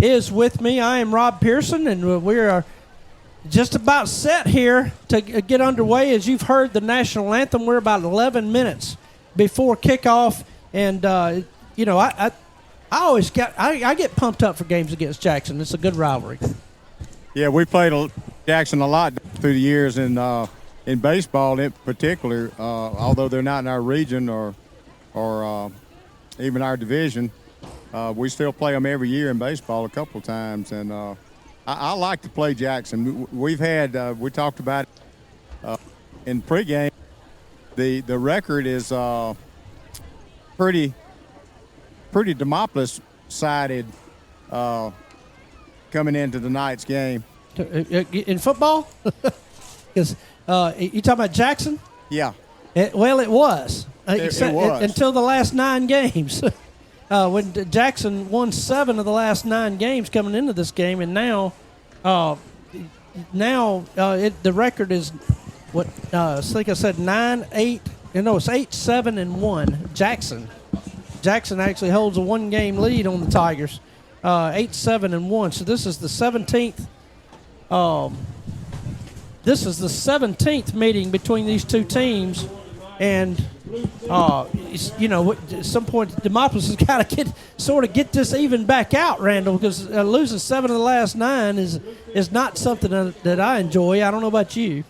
is with me. I am Rob Pearson, and we are just about set here to get underway. As you've heard the national anthem, we're about 11 minutes before kickoff, and I get pumped up for games against Jackson. It's a good rivalry. Yeah, we played Jackson a lot through the years in baseball in particular. Although they're not in our region or even our division, we still play them every year in baseball a couple of times. And I like to play Jackson. We talked about it in pregame. The record is pretty Demopolis sided coming into tonight's game. In football? Because you talking about Jackson? Yeah. It was. It was. Until the last 9 games. When Jackson won 7 of the last 9 games coming into this game, and now the record is what I think I said 9-8. It's 8-7-1. Jackson actually holds a 1-game lead on the Tigers, 8-7-1. So this is the 17th. This is the 17th meeting between these two teams, and at some point Demopolis has got to get this even back out, Randall, because losing 7 of the last 9 is not something that I enjoy. I don't know about you.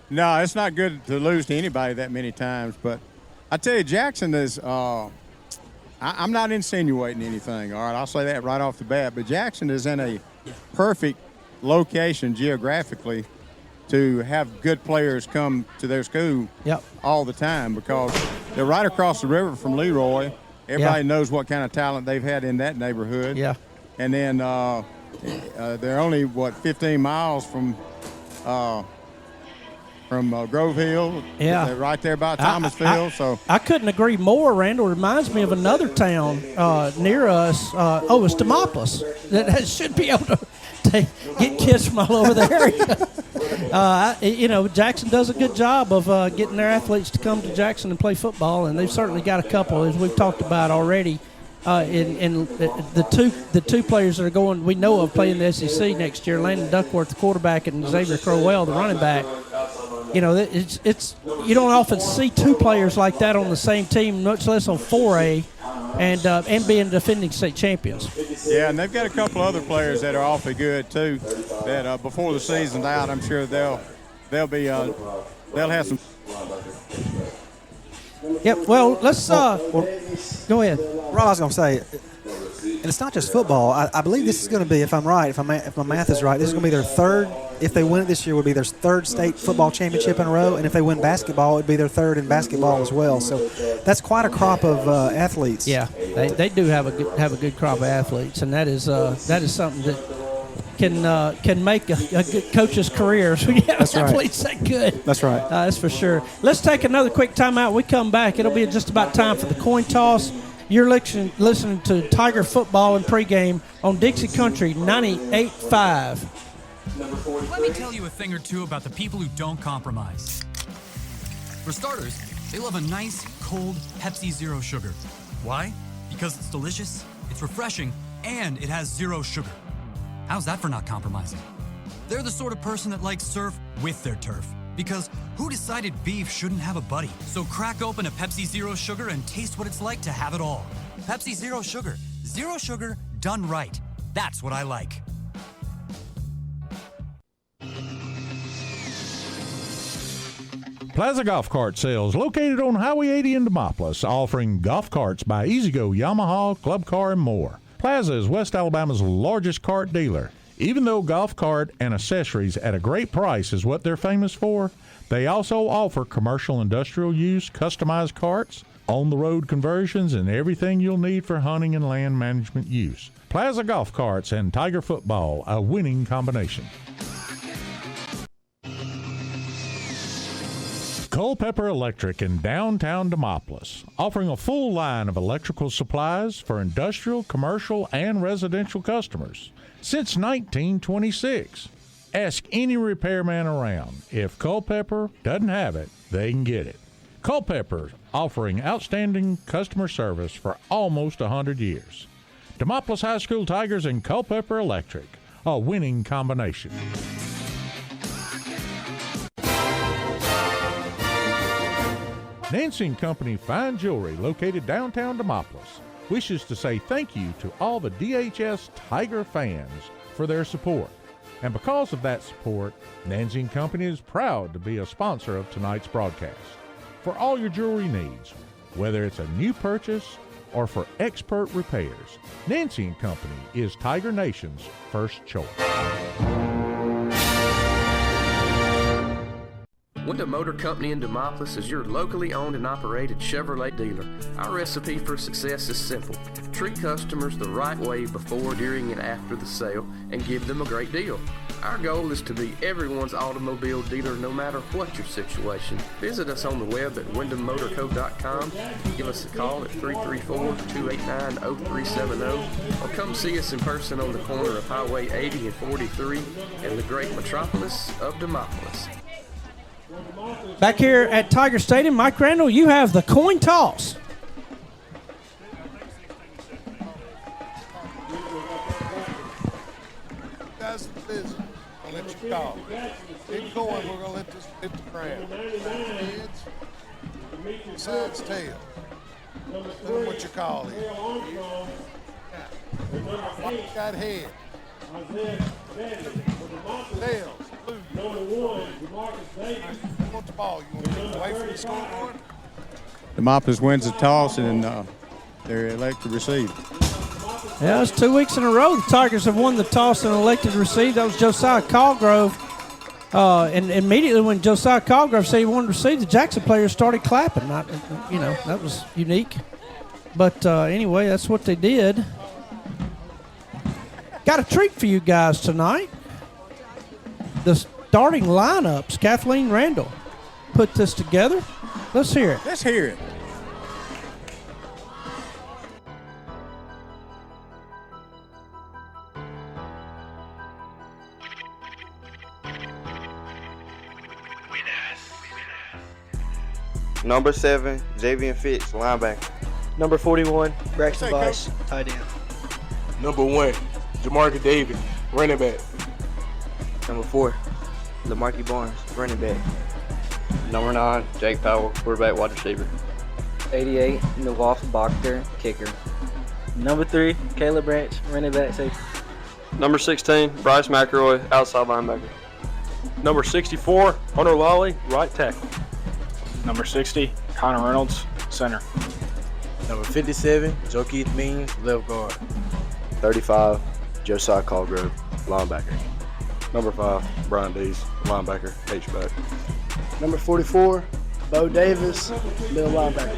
No, it's not good to lose to anybody that many times. But I tell you, Jackson is. I'm not insinuating anything. All right, I'll say that right off the bat. But Jackson is in a perfect location geographically to have good players come to their school all the time, because they're right across the river from Leroy. Everybody knows what kind of talent they've had in that neighborhood. Yeah. And then they're only, 15 miles from Grove Hill. Yeah. They're right there by Thomasville. I couldn't agree more, Randall. It reminds me of another town near us. It's Demopolis. That should be able to get kids from all over the area. Jackson does a good job of getting their athletes to come to Jackson and play football, and they've certainly got a couple, as we've talked about already. In the two players that are going, we know of, playing the SEC next year, Landon Duckworth, the quarterback, and Xavier Crowell, the running back. It's you don't often see 2 players like that on the same team, much less on 4A, and being defending state champions. Yeah, and they've got a couple other players that are awfully good too. That before the season's out, I'm sure they'll have some. Yep. Well, let's go ahead. Rob, I was going to say, and it's not just football. I believe this is going to be, if I'm right, if my math is right, this is going to be their third. If they win it this year, would be their third state football championship in a row, and if they win basketball, it would be their third in basketball as well. So that's quite a crop of athletes. Yeah, they do have a good crop of athletes, and that is something that can make a good coach's career. So yeah, that's athletes right. that good. That's right. That's for sure. Let's take another quick timeout. We come back. It'll be just about time for the coin toss. You're listening to Tiger football and pregame on Dixie Country 98.5. Let me tell you a thing or two about the people who don't compromise. For starters, they love a nice, cold Pepsi Zero Sugar. Why? Because it's delicious, it's refreshing, and it has zero sugar. How's that for not compromising? They're the sort of person that likes surf with their turf. Because who decided beef shouldn't have a buddy? So crack open a Pepsi Zero Sugar and taste what it's like to have it all. Pepsi Zero Sugar. Zero sugar done right. That's what I like. Plaza Golf Cart Sales, located on Highway 80 in Demopolis, offering golf carts by EasyGo, Yamaha, Club Car, and more. Plaza is West Alabama's largest cart dealer. Even though golf cart and accessories at a great price is what they're famous for, they also offer commercial industrial use, customized carts, on-the-road conversions, and everything you'll need for hunting and land management use. Plaza Golf Carts and Tiger Football, a winning combination. Culpeper Electric in downtown Demopolis, offering a full line of electrical supplies for industrial, commercial, and residential customers since 1926. Ask any repairman around. If Culpeper doesn't have it, they can get it. Culpeper, offering outstanding customer service for almost 100 years. Demopolis High School Tigers and Culpeper Electric, a winning combination. Nancy & Company Fine Jewelry, located downtown Demopolis, wishes to say thank you to all the DHS Tiger fans for their support. And because of that support, Nancy & Company is proud to be a sponsor of tonight's broadcast. For all your jewelry needs, whether it's a new purchase or for expert repairs, Nancy & Company is Tiger Nation's first choice. Wyndham Motor Company in Demopolis is your locally owned and operated Chevrolet dealer. Our recipe for success is simple. Treat customers the right way before, during, and after the sale and give them a great deal. Our goal is to be everyone's automobile dealer no matter what your situation. Visit us on the web at wyndhammotorco.com. Give us a call at 334-289-0370 or come see us in person on the corner of Highway 80 and 43 in the great metropolis of Demopolis. Back here at Tiger Stadium, Mike Randall, you have the coin toss. Guys, busy. I'll let you call. Keep going. We're gonna let this hit the ground. Heads, sides, tail. Tell them what your call is. Got head. Tails. Want the ball? You want to get away from the scoreboard? Demopolis wins the toss, and they're elected to receive. Yeah, it's 2 weeks in a row the Tigers have won the toss and elected to receive. That was Josiah Colgrove. And immediately when Josiah Colgrove said he wanted to receive, the Jackson players started clapping. That was unique. But anyway, that's what they did. Got a treat for you guys tonight. The starting lineups, Kathleen Randall put this together. Let's hear it. Let's hear it. Number 7, Javian Fitz, linebacker. Number 41, Braxton Bosch, tight end. Number 1, Jamarcus Davis, running back. Number 4, Lamarcus Barnes, running back. Number 9, Jake Powell, quarterback, wide receiver. 88, Nawaf Bakhter, kicker. Number 3, Caleb Branch, running back, safety. Number 16, Bryce McElroy, outside linebacker. Number 64, Hunter Lawley, right tackle. Number 60, Connor Reynolds, center. Number 57, Jokeith Means, left guard. 35, Josiah Colgrove, linebacker. Number 5, Brian Dees, linebacker, H-back. Number 44, Bo Davis, middle linebacker.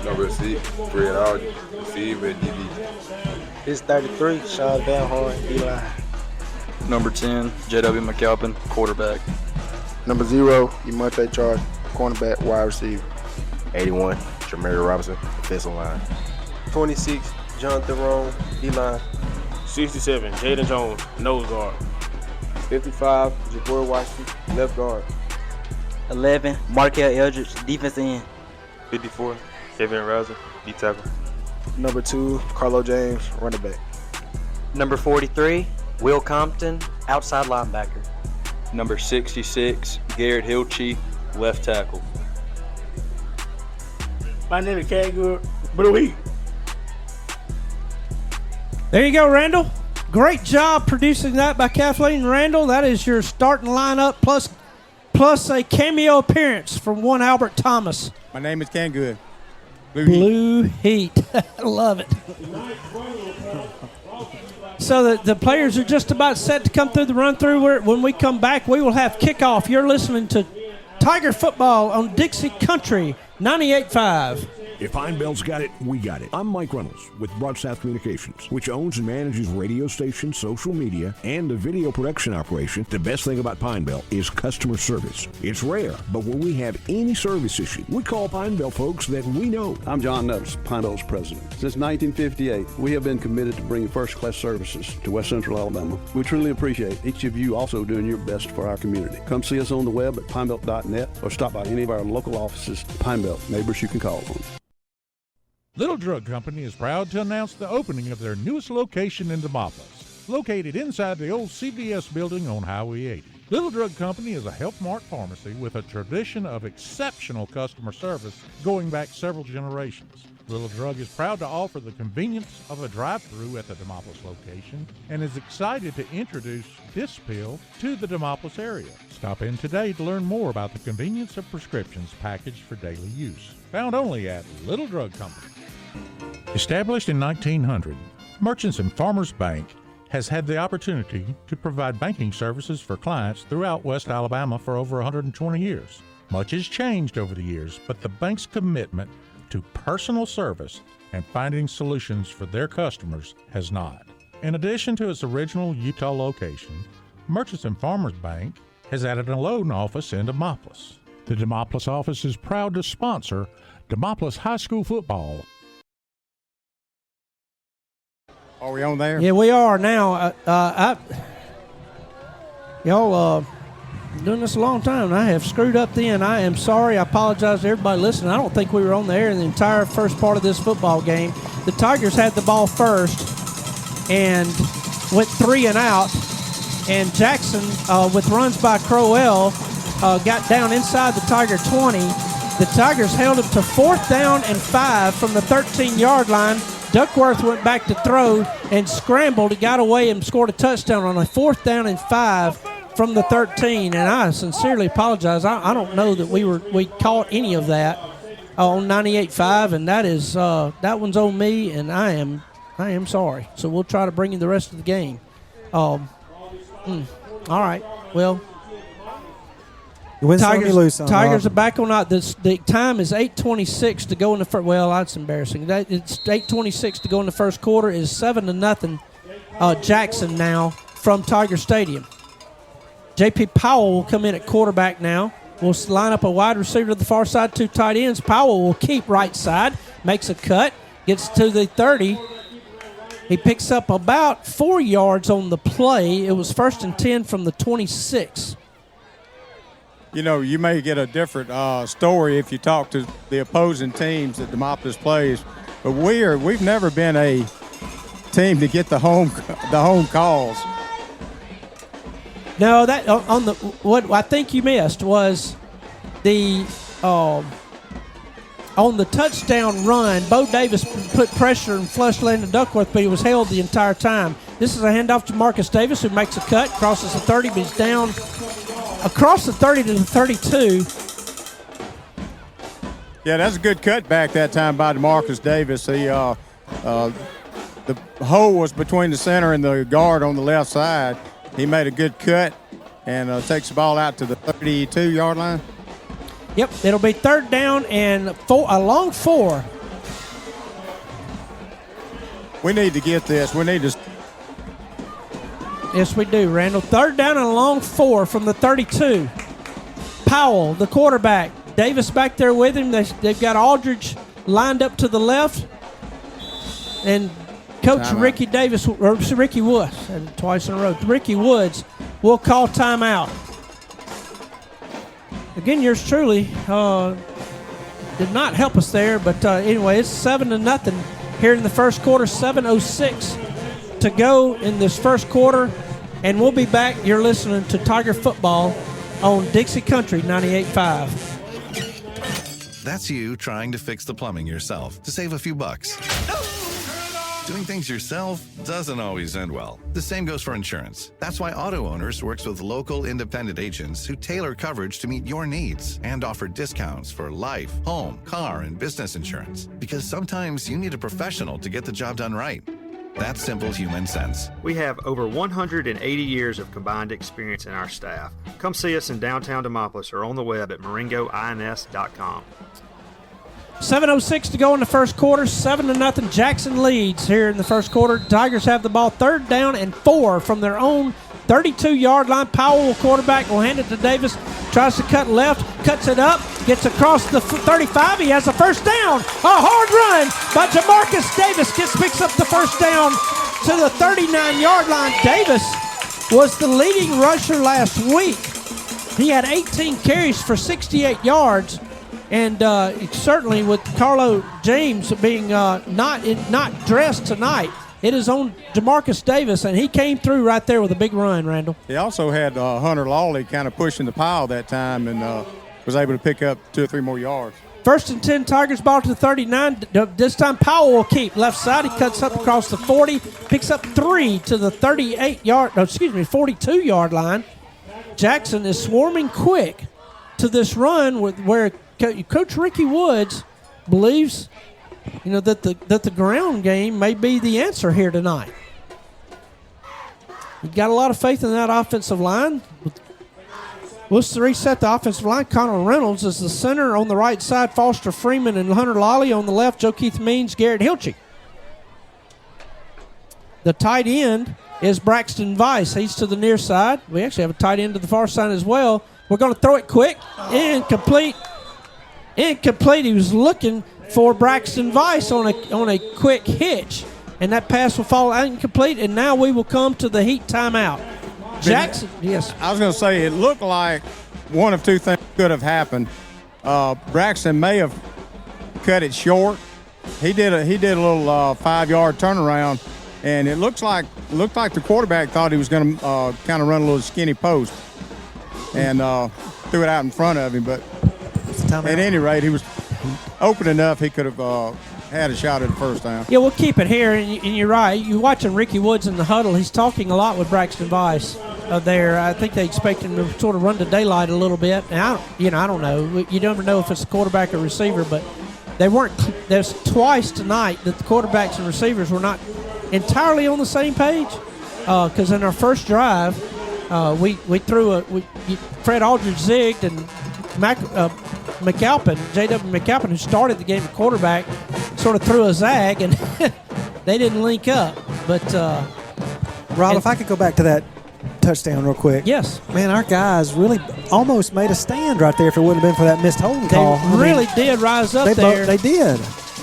Number 6, Fred Alden, receiver, DB. This is 33, Sean Van Horn, D-line. Number 10, J.W. McAlpin, quarterback. Number 0, Emonte Charles, cornerback, wide receiver. 81, Jermaine Robinson, defensive line. 26, Jonathan Roan, D-line. 67, Jaden Jones, nose guard. 55, Jabor Washington, left guard. 11, Markel Eldridge, defense end. 54, Kevin Rouser, D tackle. Number 2, Carlo James, running back. Number 43, Will Compton, outside linebacker. Number 66, Garrett Hilchey, left tackle. My name is Kagur Brui. There you go, Randall. Great job producing that by Kathleen Randall. That is your starting lineup plus a cameo appearance from one Albert Thomas. My name is Ken Good. Blue Heat. I love it. So the players are just about set to come through the run-through. When we come back, we will have kickoff. You're listening to Tiger Football on Dixie Country 98.5. If Pine Belt's got it, we got it. I'm Mike Reynolds with Broad South Communications, which owns and manages radio stations, social media, and a video production operation. The best thing about Pine Belt is customer service. It's rare, but when we have any service issue, we call Pine Belt folks that we know. I'm John Nettles, Pine Belt's president. Since 1958, we have been committed to bringing first-class services to West Central Alabama. We truly appreciate each of you also doing your best for our community. Come see us on the web at pinebelt.net or stop by any of our local offices. Pine Belt, neighbors you can call on. Little Drug Company is proud to announce the opening of their newest location in Demopolis, located inside the old CVS building on Highway 80. Little Drug Company is a Health Mart pharmacy with a tradition of exceptional customer service going back several generations. Little Drug is proud to offer the convenience of a drive-thru at the Demopolis location and is excited to introduce this pill to the Demopolis area. Stop in today to learn more about the convenience of prescriptions packaged for daily use. Found only at Little Drug Company. Established in 1900, Merchants and Farmers Bank has had the opportunity to provide banking services for clients throughout West Alabama for over 120 years. Much has changed over the years, but the bank's commitment to personal service and finding solutions for their customers has not. In addition to its original Utah location, Merchants and Farmers Bank has added a loan office in Demopolis. The Demopolis office is proud to sponsor Demopolis High School football. Are we on there? Yeah, we are now. Y'all doing this a long time, and I have screwed up then. I am sorry. I apologize to everybody listening. I don't think we were on the air in the entire first part of this football game. The Tigers had the ball first and went 3 and out, and Jackson, with runs by Crowell, got down inside the Tiger 20. The Tigers held him to 4th down and 5 from the 13-yard line. Duckworth went back to throw and scrambled. He got away and scored a touchdown on a 4th down and 5 from the 13. And I sincerely apologize. I don't know that we caught any of that on 98.5, and that is that one's on me, and I am sorry. So we'll try to bring you the rest of the game. All right. Well. Tigers are back on out. The time is 8:26 to go in the first. Well, that's embarrassing. It's 8:26 to go in the first quarter. Is 7-0. Jackson now from Tiger Stadium. J.P. Powell will come in at quarterback now. We'll line up a wide receiver to the far side, 2 tight ends. Powell will keep right side, makes a cut, gets to the 30. He picks up about 4 yards on the play. It was 1st and 10 from the 26. You know, you may get a different story if you talk to the opposing teams that Demopolis plays, but we've never been a team to get the home calls. No, that on the what I think you missed was the on the touchdown run. Bo Davis put pressure and flushed Landon Duckworth, but he was held the entire time. This is a handoff to Marcus Davis, who makes a cut, crosses the 30, but he's down across the 30 to the 32. Yeah, that's a good cutback that time by DeMarcus Davis. He the hole was between the center and the guard on the left side. He made a good cut and takes the ball out to the 32-yard line. Yep, it'll be 3rd down and a long 4. We need to get this. We need to. Yes, we do, Randall. 3rd down and a long 4 from the 32. Powell, the quarterback. Davis back there with him. They've got Aldridge lined up to the left. And Coach Ricky Woods, twice in a row. Ricky Woods will call timeout. Again, yours truly did not help us there, but anyway, it's 7-0 here in the first quarter. 7:06 to go in this first quarter, and we'll be back. You're listening to Tiger Football on Dixie Country 98.5. That's you trying to fix the plumbing yourself to save a few bucks. Doing things yourself doesn't always end well. The same goes for insurance. That's why Auto Owners works with local independent agents who tailor coverage to meet your needs and offer discounts for life, home, car, and business insurance. Because sometimes you need a professional to get the job done right. That's simple human sense. We have over 180 years of combined experience in our staff. Come see us in downtown Demopolis or on the web at moringoins.com. 7:06 to go in the first quarter. 7-0. Jackson leads here in the first quarter. Tigers have the ball 3rd down and 4 from their own 32-yard line. Powell, quarterback, will hand it to Davis. Tries to cut left, cuts it up, gets across the 35. He has a first down. A hard run by Jamarcus Davis picks up the first down to the 39-yard line. Davis was the leading rusher last week. He had 18 carries for 68 yards. And certainly with Carlo James being not dressed tonight, it is on Jamarcus Davis, and he came through right there with a big run, Randall. He also had Hunter Lawley kind of pushing the pile that time and was able to pick up 2 or 3 more yards. 1st and 10, Tigers ball to the 39. This time Powell will keep left side. He cuts up across the 40, picks up 3 to the 42-yard line. Jackson is swarming quick to this run where Coach Ricky Woods believes, that the ground game may be the answer here tonight. He got a lot of faith in that offensive line. Let's reset the offensive line. Connor Reynolds is the center on the right side. Foster Freeman and Hunter Lawley on the left. Joe Keith Means, Garrett Hilchey. The tight end is Braxton Weiss. He's to the near side. We actually have a tight end to the far side as well. We're going to throw it quick. Incomplete. He was looking for Braxton Weiss on a quick hitch, and that pass will fall incomplete, and now we will come to the Heat timeout. Jackson, yes. I was going to say, it looked like one of 2 things could have happened. Braxton may have cut it short. He did a little 5-yard turnaround, and it looked like the quarterback thought he was going to kind of run a little skinny post and threw it out in front of him. But at any rate, he was open enough he could have had a shot at the first down. Yeah, we'll keep it here, and you're right. You're watching Ricky Woods in the huddle. He's talking a lot with Braxton Weiss there. I think they expect him to sort of run to daylight a little bit. And I don't know. You never know if it's a quarterback or receiver, but there's twice tonight that the quarterbacks and receivers were not entirely on the same page. Because in our first drive, we threw Fred Aldridge zigged, and J.W. McAlpin, who started the game at quarterback, sort of threw a zag, and they didn't link up. But Rob, if I could go back to that touchdown real quick. Yes. Man, our guys really almost made a stand right there if it wouldn't have been for that missed holding call. They really did rise up there. They did.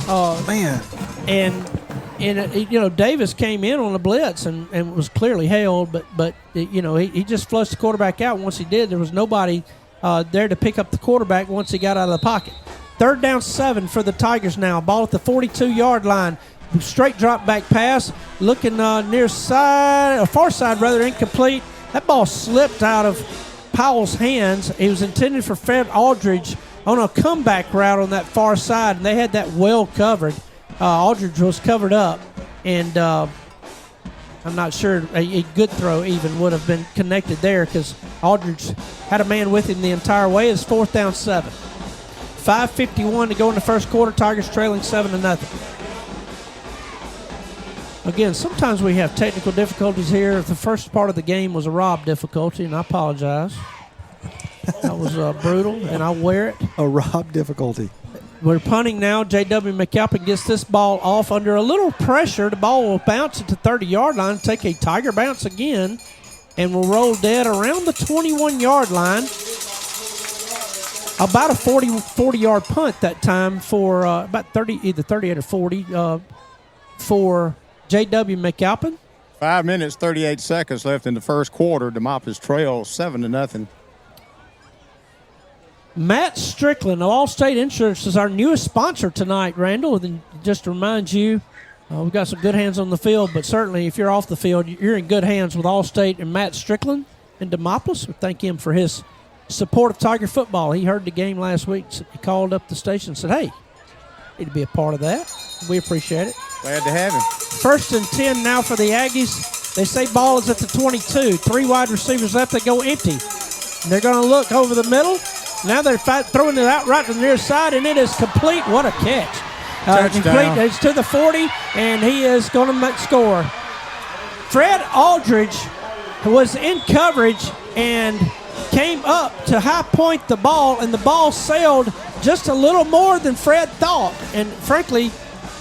Man. And Davis came in on a blitz and was clearly held, but he just flushed the quarterback out. Once he did, there was nobody there to pick up the quarterback once he got out of the pocket. 3rd down 7 for the Tigers now. Ball at the 42-yard line. Straight drop back pass. Looking far side, incomplete. That ball slipped out of Powell's hands. It was intended for Fred Aldridge on a comeback route on that far side, and they had that well covered. Aldridge was covered up, and I'm not sure a good throw even would have been connected there because Aldridge had a man with him the entire way. It's 4th down 7. 5:51 to go in the first quarter. Tigers trailing 7-0. Again, sometimes we have technical difficulties here. The first part of the game was a Rob difficulty, and I apologize. That was brutal, and I'll wear it. A Rob difficulty. We're punting now. J.W. McAlpin gets this ball off under a little pressure. The ball will bounce at the 30-yard line, take a Tiger bounce again, and will roll dead around the 21-yard line. About a 40-yard punt that time for about 30, either 38 or 40 for J.W. McAlpin. 5 minutes, 38 seconds left in the first quarter. Demopolis trails 7-0. Matt Strickland of Allstate Insurance is our newest sponsor tonight, Randall. And just to remind you, we've got some good hands on the field, but certainly if you're off the field, you're in good hands with Allstate and Matt Strickland in Demopolis. We thank him for his support of Tiger football. He heard the game last week. He called up the station and said, hey, need to be a part of that. We appreciate it. Glad to have him. 1st and 10 now for the Aggies. They say ball is at the 22. 3 wide receivers left. They go empty. And they're going to look over the middle. Now they're throwing it out right to the near side, and it is complete. What a catch. Complete. It's to the 40, and he is going to score. Fred Aldridge was in coverage and came up to high point the ball, and the ball sailed just a little more than Fred thought. And frankly,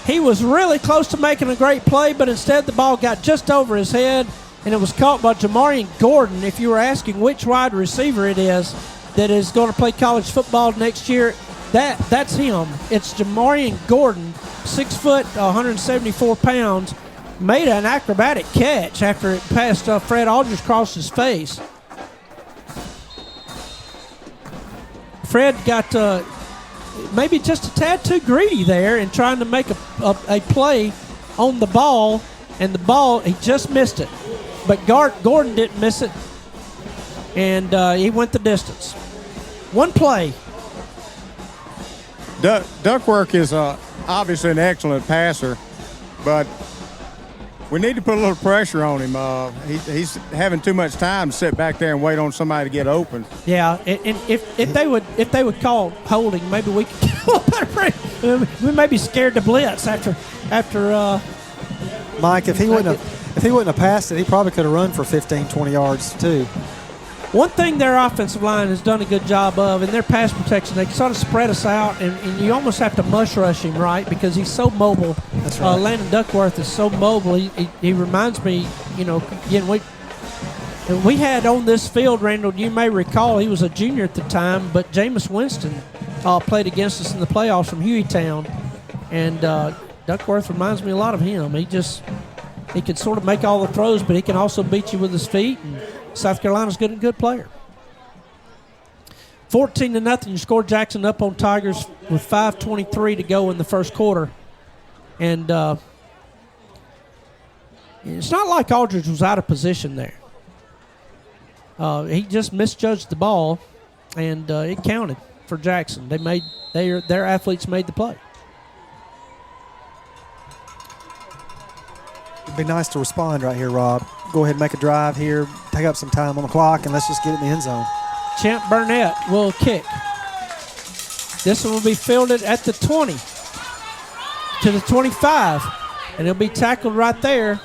he was really close to making a great play, but instead the ball got just over his head, and it was caught by Jamarian Gordon. If you were asking which wide receiver it is that is going to play college football next year, that's him. It's Jamarian Gordon, 6 foot, 174 pounds, made an acrobatic catch after it passed Fred Aldridge across his face. Fred got maybe just a tad too greedy there in trying to make a play on the ball, and the ball, he just missed it. But Gordon didn't miss it, and he went the distance. One play. Duckworth is obviously an excellent passer, but we need to put a little pressure on him. He's having too much time to sit back there and wait on somebody to get open. Yeah, and if they would call holding, maybe we could get a little better pressure. We may be scared to blitz after. Mike, if he wouldn't have passed it, he probably could have run for 15, 20 yards too. One thing their offensive line has done a good job of in their pass protection, they sort of spread us out, and you almost have to mush rush him, right? Because he's so mobile. That's right. Landon Duckworth is so mobile. He reminds me, again, we had on this field, Randall, you may recall, he was a junior at the time, but Jameis Winston played against us in the playoffs from Hueytown, and Duckworth reminds me a lot of him. He can sort of make all the throws, but he can also beat you with his feet, and South Carolina's a good player. 14-0, you score Jackson up on Tigers with 5:23 to go in the first quarter. And it's not like Aldridge was out of position there. He just misjudged the ball, and it counted for Jackson. Their athletes made the play. It'd be nice to respond right here, Rob. Go ahead and make a drive here, take up some time on the clock, and let's just get it in the end zone. Champ Burnett will kick. This one will be fielded at the 20 to the 25, and he'll be tackled right there.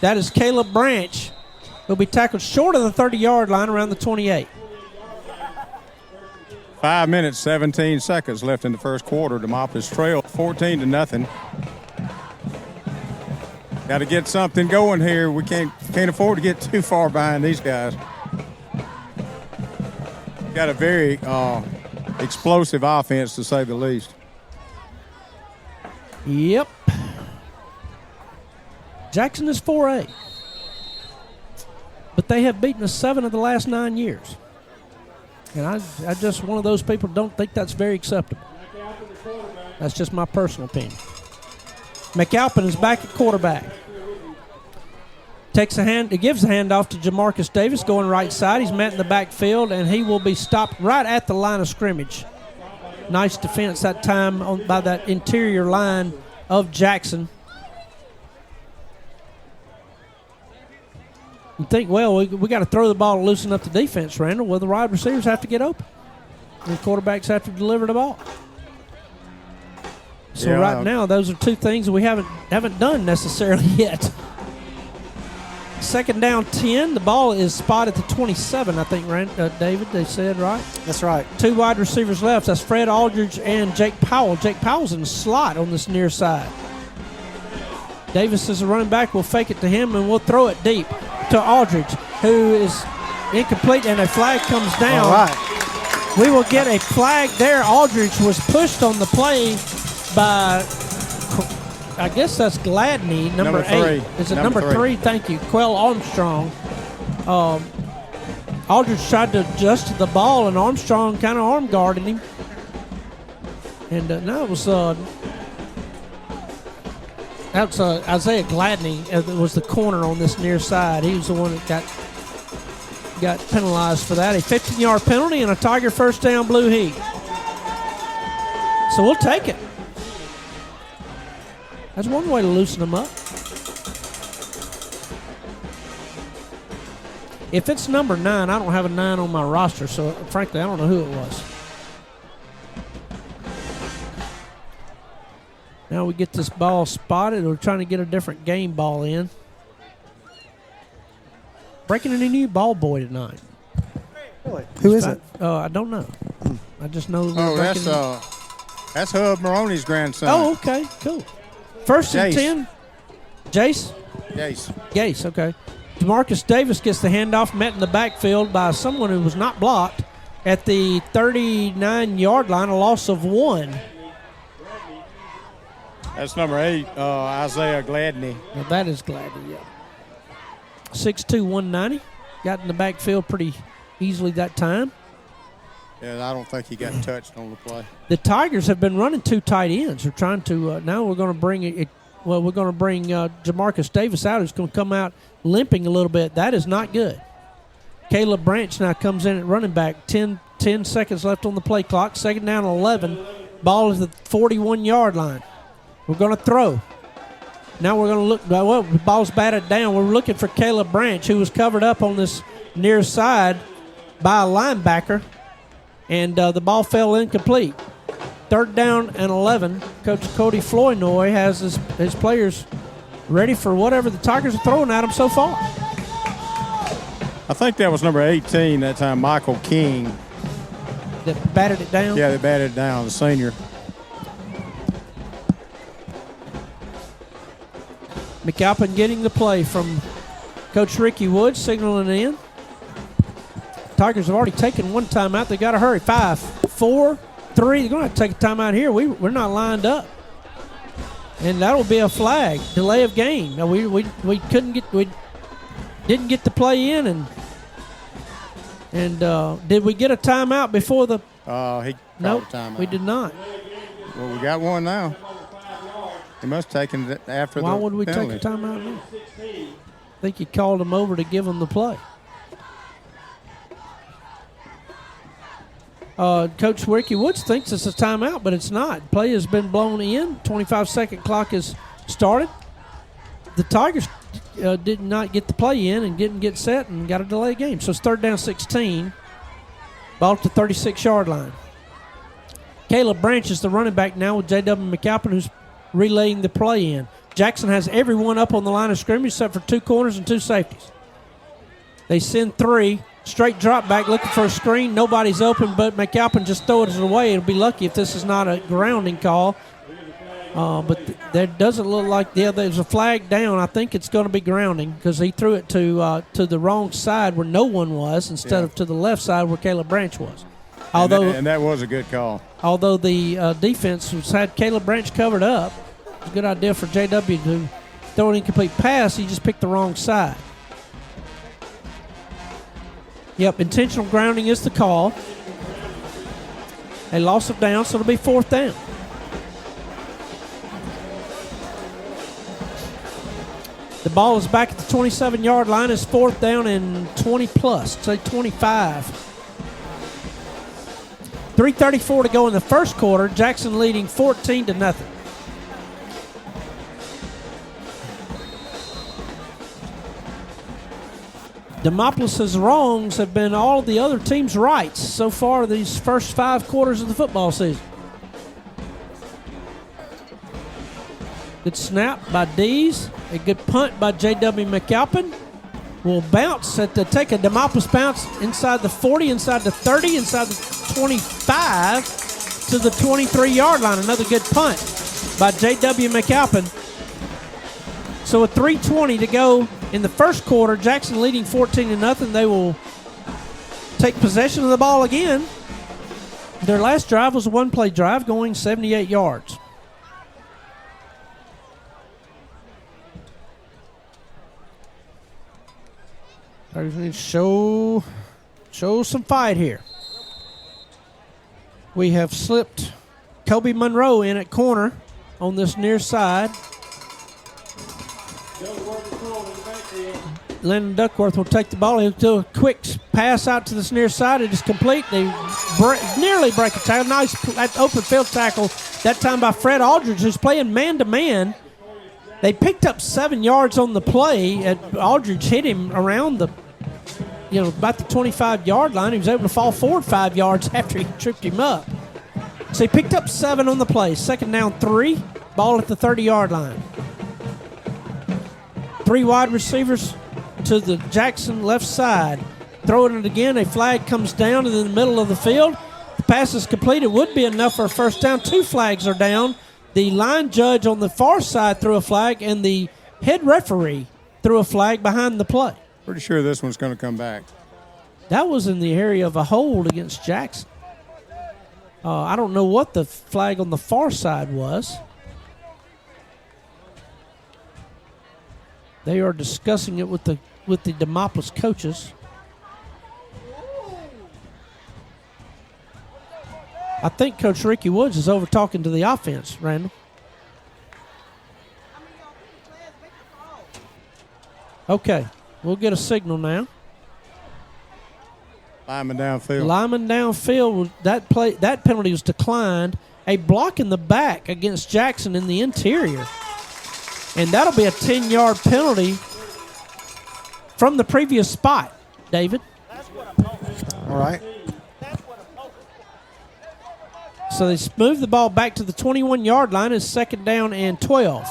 That is Caleb Branch. He'll be tackled short of the 30-yard line around the 28. 5 minutes, 17 seconds left in the first quarter. Demopolis trail 14-0. Got to get something going here. We can't afford to get too far behind these guys. Got a very explosive offense, to say the least. Yep. Jackson is 4A. But they have beaten us 7 of the last 9 years. And I just, one of those people don't think that's very acceptable. That's just my personal opinion. McAlpin is back at quarterback. Gives a handoff to Jamarcus Davis going right side. He's met in the backfield, and he will be stopped right at the line of scrimmage. Nice defense that time by that interior line of Jackson. You think, well, we got to throw the ball to loosen up the defense, Randall. Well, the wide receivers have to get open. And the quarterbacks have to deliver the ball. So right now, those are two things that we haven't done necessarily yet. Second down 10. The ball is spotted at the 27, I think, David, they said, right? That's right. Two wide receivers left. That's Fred Aldridge and Jake Powell. Jake Powell's in the slot on this near side. Davis is a running back. We'll fake it to him, and we'll throw it deep to Aldridge, who is incomplete, and a flag comes down. All right. We will get a flag there. Aldridge was pushed on the play by, I guess that's Gladney, number 8. Is it number 3? Thank you. Quell Armstrong. Aldridge tried to adjust to the ball, and Armstrong kind of arm guarded him. And now it was Isaiah Gladney was the corner on this near side. He was the one that got penalized for that. A 15-yard penalty and a Tiger first down, Blue Heat. So we'll take it. That's one way to loosen them up. If it's number 9, I don't have a 9 on my roster, so frankly, I don't know who it was. Now we get this ball spotted. We're trying to get a different game ball in. Breaking in a new ball boy tonight. Really? Who is it? I don't know. I just know. That's Hub Maroney's grandson. Oh, okay, cool. First and 10. Jace? Jace, okay. Demarcus Davis gets the handoff, met in the backfield by someone who was not blocked at the 39-yard line, a loss of 1. That's number 8, Isaiah Gladney. Well, that is Gladney, yeah. 6'2", 190. Got in the backfield pretty easily that time. Yeah, I don't think he got touched on the play. The Tigers have been running 2 tight ends. They're trying to now we're going to bring it. Well, we're going to bring Jamarcus Davis out, who's going to come out limping a little bit. That is not good. Caleb Branch now comes in at running back. 10 seconds left on the play clock. 2nd down, 11. Ball is at the 41-yard line. We're going to throw. Now we're going to look. Well, the ball's batted down. We're looking for Caleb Branch, who was covered up on this near side by a linebacker, and the ball fell incomplete. 3rd down and 11. Coach Cody Flournoy has his players ready for whatever the Tigers are throwing at them so far. I think that was number 18 that time, Michael King. That batted it down? Yeah, they batted it down, the senior. McAlpin getting the play from Coach Ricky Woods, signaling in. Tigers have already taken 1 timeout. They got to hurry. 5, 4, 3. They're going to have to take a timeout here. We're not lined up, and that'll be a flag, delay of game. Now we didn't get the play in, and did we get a timeout before the? Nope, we did not. Well, we got one now. He must have taken it after Why the would we penalty. take a timeout now? I think he called him over to give him the play. Coach Ricky Woods thinks it's a timeout, but it's not. Play has been blown in. 25-second clock has started. The Tigers did not get the play in and didn't get set and got a delay game. So it's 3rd down, 16. Ball at the 36-yard line. Caleb Branch is the running back now with J.W. McAlpin, who's relaying the play in. Jackson has everyone up on the line of scrimmage except for 2 corners and 2 safeties. They send 3. Straight drop back, looking for a screen. Nobody's open, but McAlpin just throws it away. It'll be lucky if this is not a grounding call. But there doesn't look like there's a flag down. I think it's going to be grounding because he threw it to the wrong side where no one was instead of to the left side where Caleb Branch was. And that was a good call. Although the defense had Caleb Branch covered up, it's a good idea for JW to throw an incomplete pass. He just picked the wrong side. Yep, intentional grounding is the call. A loss of down, so it'll be 4th down. The ball is back at the 27-yard line. It's 4th down and 20-plus, say 25. 3:34 to go in the first quarter. Jackson leading 14-0. Demopolis' wrongs have been all the other teams' rights so far these first 5 quarters of the football season. Good snap by Dees. A good punt by J.W. McAlpin. Will bounce take a Demopolis bounce inside the 40, inside the 30, inside the 25 to the 23-yard line. Another good punt by J.W. McAlpin. So with 3:20 to go in the first quarter, Jackson leading 14-0. They will take possession of the ball again. Their last drive was a 1-play drive going 78 yards. Tigers need to show some fight here. We have slipped Kobe Monroe in at corner on this near side. Lennon Duckworth will take the ball. He'll do a quick pass out to this near side. It is complete. They nearly break a tackle. Nice open field tackle that time by Fred Aldridge, who's playing man-to-man. They picked up 7 yards on the play. Aldridge hit him around about the 25-yard line. He was able to fall forward 5 yards after he tripped him up. So he picked up 7 on the play. 2nd down, 3. Ball at the 30-yard line. 3 wide receivers to the Jackson left side. Throwing it again. A flag comes down in the middle of the field. The pass is complete. It would be enough for a first down. 2 flags are down. The line judge on the far side threw a flag, and the head referee threw a flag behind the play. Pretty sure this one's going to come back. That was in the area of a hold against Jackson. I don't know what the flag on the far side was. They are discussing it with the Demopolis coaches. I think Coach Ricky Woods is over talking to the offense, Randall. Okay, we'll get a signal now. Lyman downfield. Lyman downfield. That penalty was declined. A block in the back against Jackson in the interior. And that'll be a 10-yard penalty from the previous spot, David. All right. So they move the ball back to the 21-yard line. It's 2nd down and 12.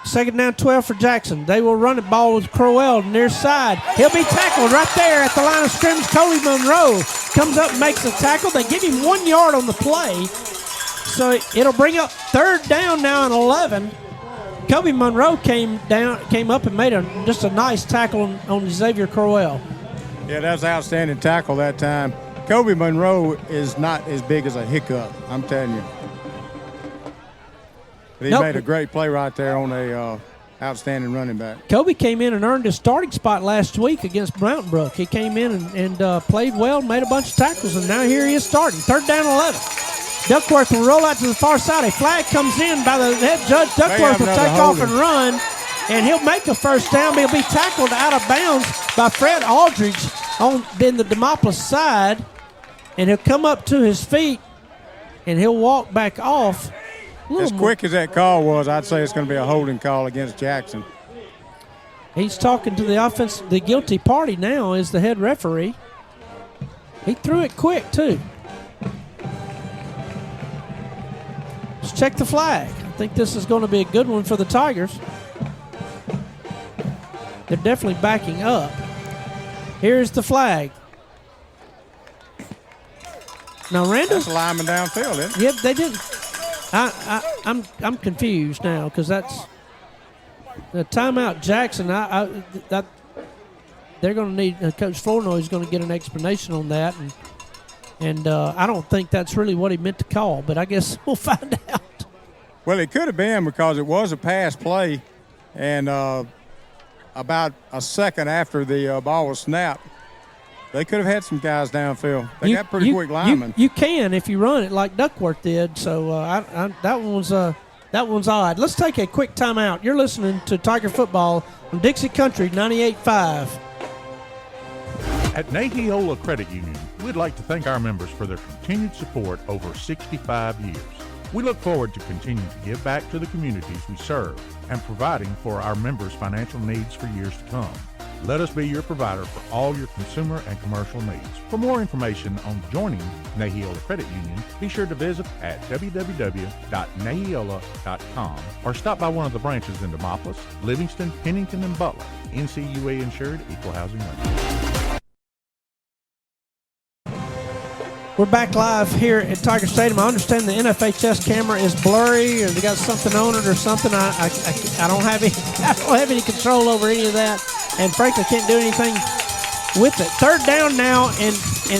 Second down, 12 for Jackson. They will run the ball with Crowell near side. He'll be tackled right there at the line of scrimmage. Cody Monroe comes up and makes a tackle. They give him 1 yard on the play. So it'll bring up 3rd down now and 11. Kobe Monroe came up and made just a nice tackle on Xavier Crowell. Yeah, that was an outstanding tackle that time. Kobe Monroe is not as big as a hiccup, I'm telling you. But he made a great play right there on a outstanding running back. Kobe came in and earned his starting spot last week against Mountain Brook. He came in and played well, made a bunch of tackles, and now here he is starting. 3rd down, 11. Duckworth will roll out to the far side. A flag comes in by the head judge. Duckworth will take off and run, and he'll make a 1st down, but he'll be tackled out of bounds by Fred Aldridge on the Demopolis side, and he'll come up to his feet, and he'll walk back off. As quick as that call was, I'd say it's going to be a holding call against Jackson. He's talking to the offense. The guilty party now is the head referee. He threw it quick, too. Let's check the flag. I think this is going to be a good one for the Tigers. They're definitely backing up. Here's the flag. Now, Randall. That's a lineman downfield, isn't it? Yep, they didn't. I'm confused now because that's the timeout. Jackson. They're going to need Coach Flournoy is going to get an explanation on that, and I don't think that's really what he meant to call, but I guess we'll find out. Well, it could have been because it was a pass play, and about a second after the ball was snapped, they could have had some guys downfield. They got pretty quick linemen. You can if you run it like Duckworth did. So that one's odd. Let's take a quick timeout. You're listening to Tiger Football on Dixie Country 98.5. At Nahiola Credit Union, we'd like to thank our members for their continued support over 65 years. We look forward to continuing to give back to the communities we serve and providing for our members' financial needs for years to come. Let us be your provider for all your consumer and commercial needs. For more information on joining Nahiola Credit Union, be sure to visit at www.nahiola.com or stop by one of the branches in Demopolis, Livingston, Pennington, and Butler. NCUA insured, equal housing lender. We're back live here at Tiger Stadium. I understand the NFHS camera is blurry, or they got something on it or something. I don't have any control over any of that, and frankly can't do anything with it. 3rd down now, and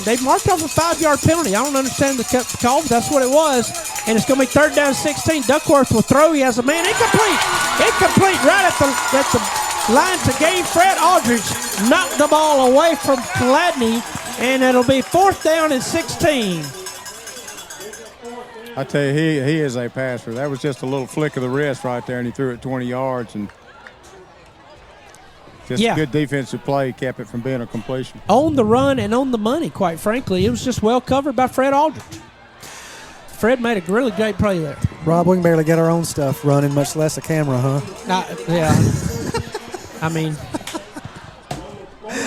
they've marked off a 5-yard penalty. I don't understand the call, but that's what it was. And it's going to be 3rd down 16. Duckworth will throw. He has a man incomplete right at the line to gain. Fred Aldridge knocked the ball away from Gladney. And it'll be 4th down and 16. I tell you, he is a passer. That was just a little flick of the wrist right there, and he threw it 20 yards. And just a good defensive play kept it from being a completion. On the run and on the money, quite frankly. It was just well covered by Fred Aldridge. Fred made a really great play there. Rob, we can barely get our own stuff running, much less a camera, huh? Yeah. I mean...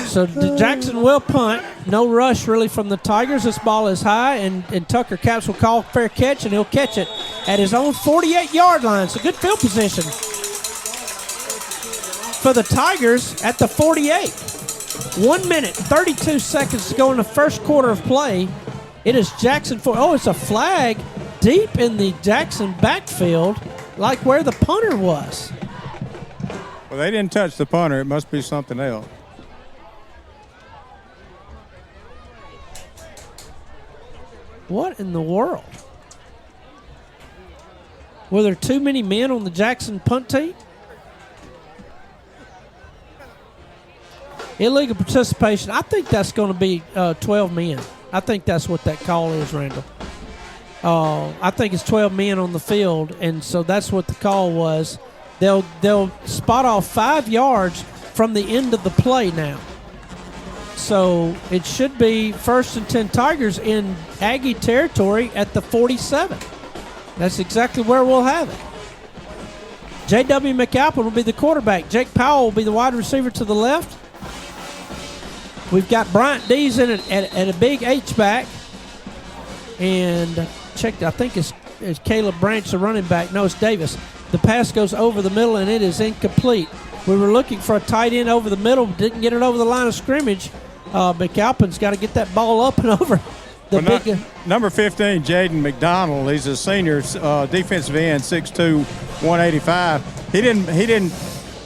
So Jackson will punt. No rush really from the Tigers. This ball is high, and Tucker Caps will call fair catch, and he'll catch it at his own 48-yard line. So good field position for the Tigers at the 48. 1 minute, 32 seconds to go in the first quarter of play. It is Jackson for. Oh, it's a flag deep in the Jackson backfield, like where the punter was. Well, they didn't touch the punter. It must be something else. What in the world? Were there too many men on the Jackson punt team? Illegal participation. I think that's going to be 12 men. I think that's what that call is, Randall. I think it's 12 men on the field, and so that's what the call was. They'll spot off 5 yards from the end of the play now. So it should be 1st and 10 Tigers in Aggie territory at the 47. That's exactly where we'll have it. J.W. McAlpin will be the quarterback. Jake Powell will be the wide receiver to the left. We've got Bryant Dees in it at a big H-back. And check, I think it's Caleb Branch, the running back. No, it's Davis. The pass goes over the middle, and it is incomplete. We were looking for a tight end over the middle. Didn't get it over the line of scrimmage. McAlpin's got to get that ball up and over the big. Number 15, Jaden McDonald. He's a senior defensive end, 6'2", 185. He didn't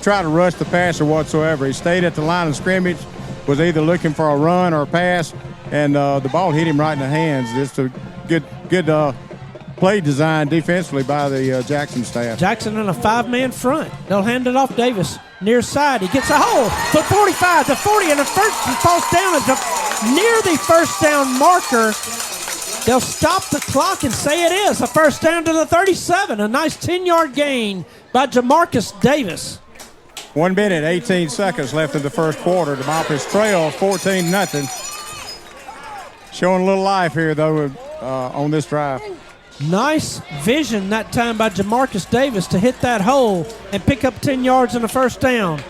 try to rush the passer whatsoever. He stayed at the line of scrimmage, was either looking for a run or a pass, and the ball hit him right in the hands. Just a good play design defensively by the Jackson staff. Jackson in a 5-man front. They'll hand it off Davis. Near side, he gets a hole. Foot 45 to 40, and the first falls down near the first down marker. They'll stop the clock and say it is a first down to the 37. A nice 10-yard gain by Jamarcus Davis. 1 minute, 18 seconds left in the first quarter. Demopolis trail 14-0. Showing a little life here, though, on this drive. Nice vision that time by Jamarcus Davis to hit that hole and pick up 10 yards in the first down.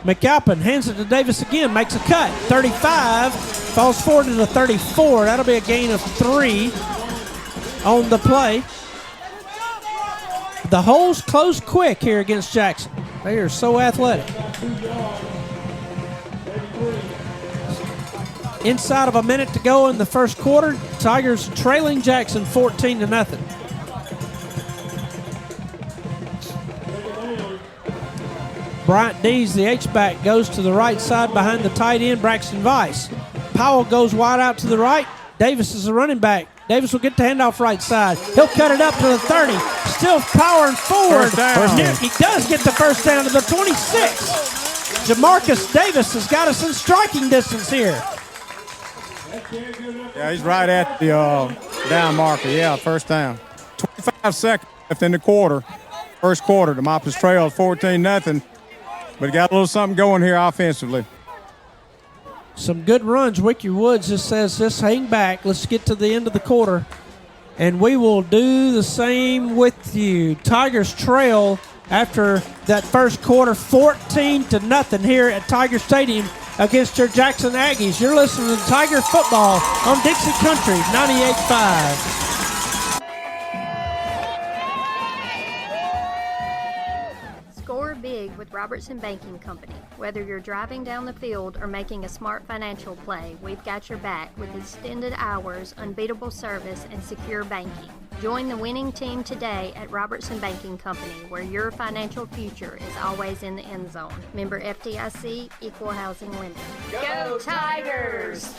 McAlpin hands it to Davis again, makes a cut. 35, falls forward to the 34. That'll be a gain of 3 on the play. The holes close quick here against Jackson. They are so athletic. Inside of a minute to go in the first quarter, Tigers trailing Jackson 14-0. Bryant Dees, the H-back, goes to the right side behind the tight end, Braxton Weiss. Powell goes wide out to the right. Davis is the running back. Davis will get the handoff right side. He'll cut it up to the 30. Still powering forward. He does get the first down to the 26. Jamarcus Davis has got us in striking distance here. Yeah, he's right at the down marker. Yeah, first down. 25 seconds left in the quarter. First quarter, Demopolis trailed 14-0, but got a little something going here offensively. Some good runs. Wiki Woods just says, just hang back. Let's get to the end of the quarter, and we will do the same with you. Tigers trail after that first quarter 14-0 here at Tiger Stadium against your Jackson Aggies. You're listening to Tiger Football on Dixie Country 98.5. Score big with Robertson Banking Company. Whether you're driving down the field or making a smart financial play, we've got your back with extended hours, unbeatable service, and secure banking. Join the winning team today at Robertson Banking Company, where your financial future is always in the end zone. Member FDIC, Equal Housing Lender. Go Tigers!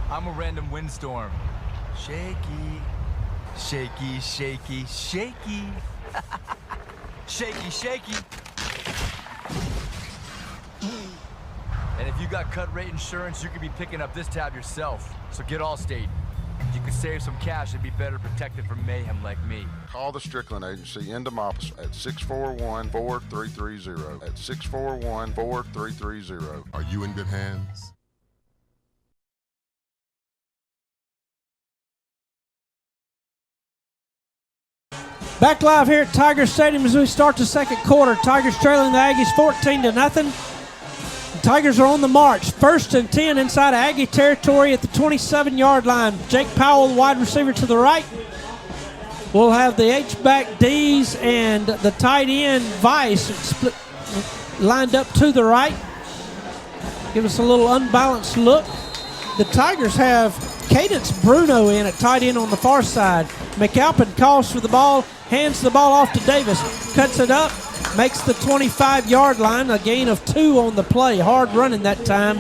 I'm a random windstorm. Shaky, shaky, shaky, shaky. Shaky, shaky. And if you got cut rate insurance, you could be picking up this tab yourself. So get Allstate. You could save some cash and be better protected from mayhem like me. Call the Strickland Agency in Demopolis at 641-4330. At 641-4330. Are you in good hands? Back live here at Tiger Stadium as we start the second quarter. Tigers trailing the Aggies 14-0. The Tigers are on the march. 1st and 10 inside of Aggie territory at the 27-yard line. Jake Powell, the wide receiver to the right. We'll have the H-back D's and the tight end Vice lined up to the right. Give us a little unbalanced look. The Tigers have Cadence Bruno in at tight end on the far side. McAlpin calls for the ball, hands the ball off to Davis, cuts it up, makes the 25-yard line, a gain of 2 on the play. Hard running that time.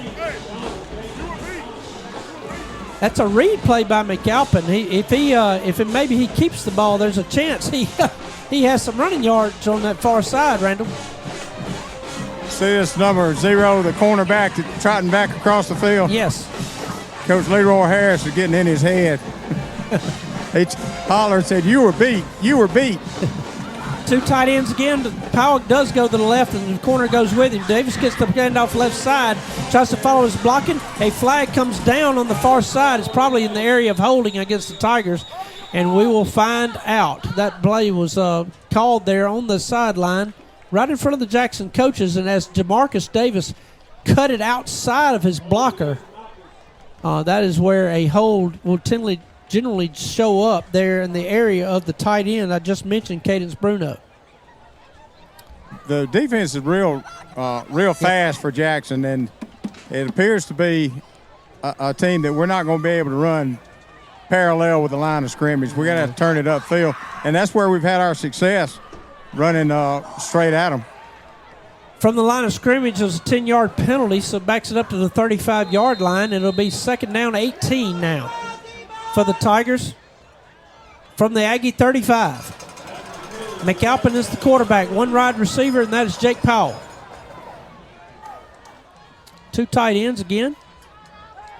That's a read play by McAlpin. If maybe he keeps the ball, there's a chance he has some running yards on that far side, Randall. See this number 0, the cornerback trotting back across the field? Yes. Coach Leroy Harris is getting in his head. He hollered and said, "You were beat. You were beat." 2 tight ends again. Powell does go to the left, and the corner goes with him. Davis gets the handoff left side, tries to follow his blocking. A flag comes down on the far side. It's probably in the area of holding against the Tigers, and we will find out. That play was called there on the sideline, right in front of the Jackson coaches, and as Jamarcus Davis cut it outside of his blocker, that is where a hold will generally show up there in the area of the tight end I just mentioned, Cadence Bruno. The defense is real fast for Jackson, and it appears to be a team that we're not going to be able to run parallel with the line of scrimmage. We're going to have to turn it upfield, and that's where we've had our success, running straight at them. From the line of scrimmage, there's a 10-yard penalty, so it backs it up to the 35-yard line, and it'll be 2nd down 18 now for the Tigers from the Aggie 35. McAlpin is the quarterback, 1 wide receiver, and that is Jake Powell. 2 tight ends again.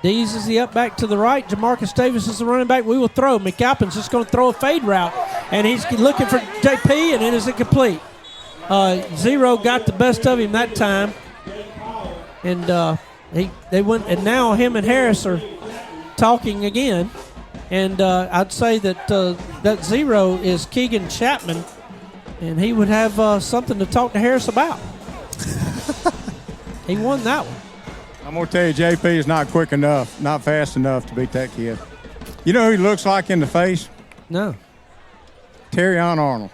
Dees is the up back to the right. Jamarcus Davis is the running back. We will throw. McAlpin's just going to throw a fade route, and he's looking for JP, and it is incomplete. 0 got the best of him that time, and they went. And now him and Harris are talking again. And I'd say that that 0 is Keegan Chapman, and he would have something to talk to Harris about. He won that one. I'm going to tell you, JP is not quick enough, not fast enough to beat that kid. You know who he looks like in the face? No. Terrion Arnold.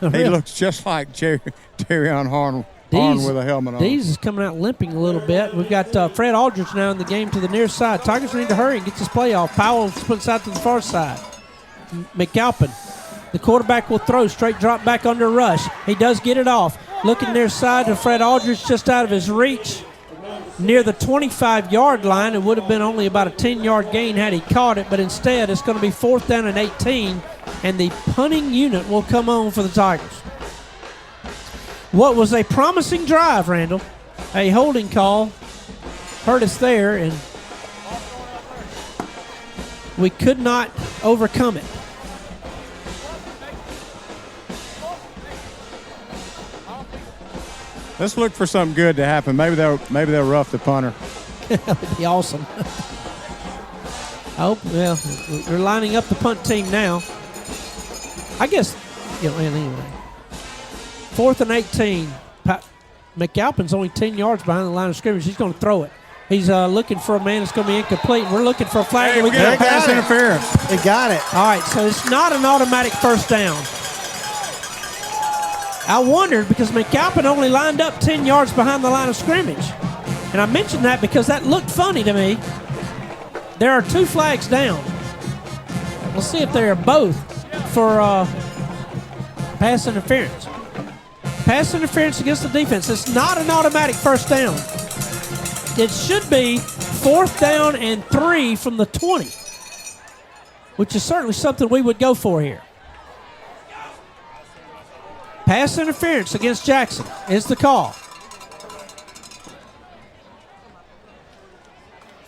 Really? He looks just like Terrion Arnold with a helmet on. Dees is coming out limping a little bit. We've got Fred Aldridge now in the game to the near side. Tigers need to hurry and get this play off. Powell splits out to the far side. McAlpin, the quarterback, will throw. Straight drop back under rush. He does get it off. Looking near side to Fred Aldridge, just out of his reach. Near the 25-yard line, it would have been only about a 10-yard gain had he caught it, but instead it's going to be 4th down and 18, and the punting unit will come on for the Tigers. What was a promising drive, Randall, a holding call hurt us there, and we could not overcome it. Let's look for something good to happen. Maybe they'll rough the punter. That would be awesome. I hope. Well, they're lining up the punt team now. I guess, anyway. 4th and 18. McAlpin's only 10 yards behind the line of scrimmage. He's going to throw it. He's looking for a man that's going to be incomplete. We're looking for a flag. Hey, we get a pass interference. They got it. All right, so it's not an automatic 1st down. I wondered because McAlpin only lined up 10 yards behind the line of scrimmage. And I mentioned that because that looked funny to me. There are 2 flags down. Let's see if they are both for pass interference. Pass interference against the defense. It's not an automatic 1st down. It should be 4th down and 3 from the 20, which is certainly something we would go for here. Pass interference against Jackson is the call.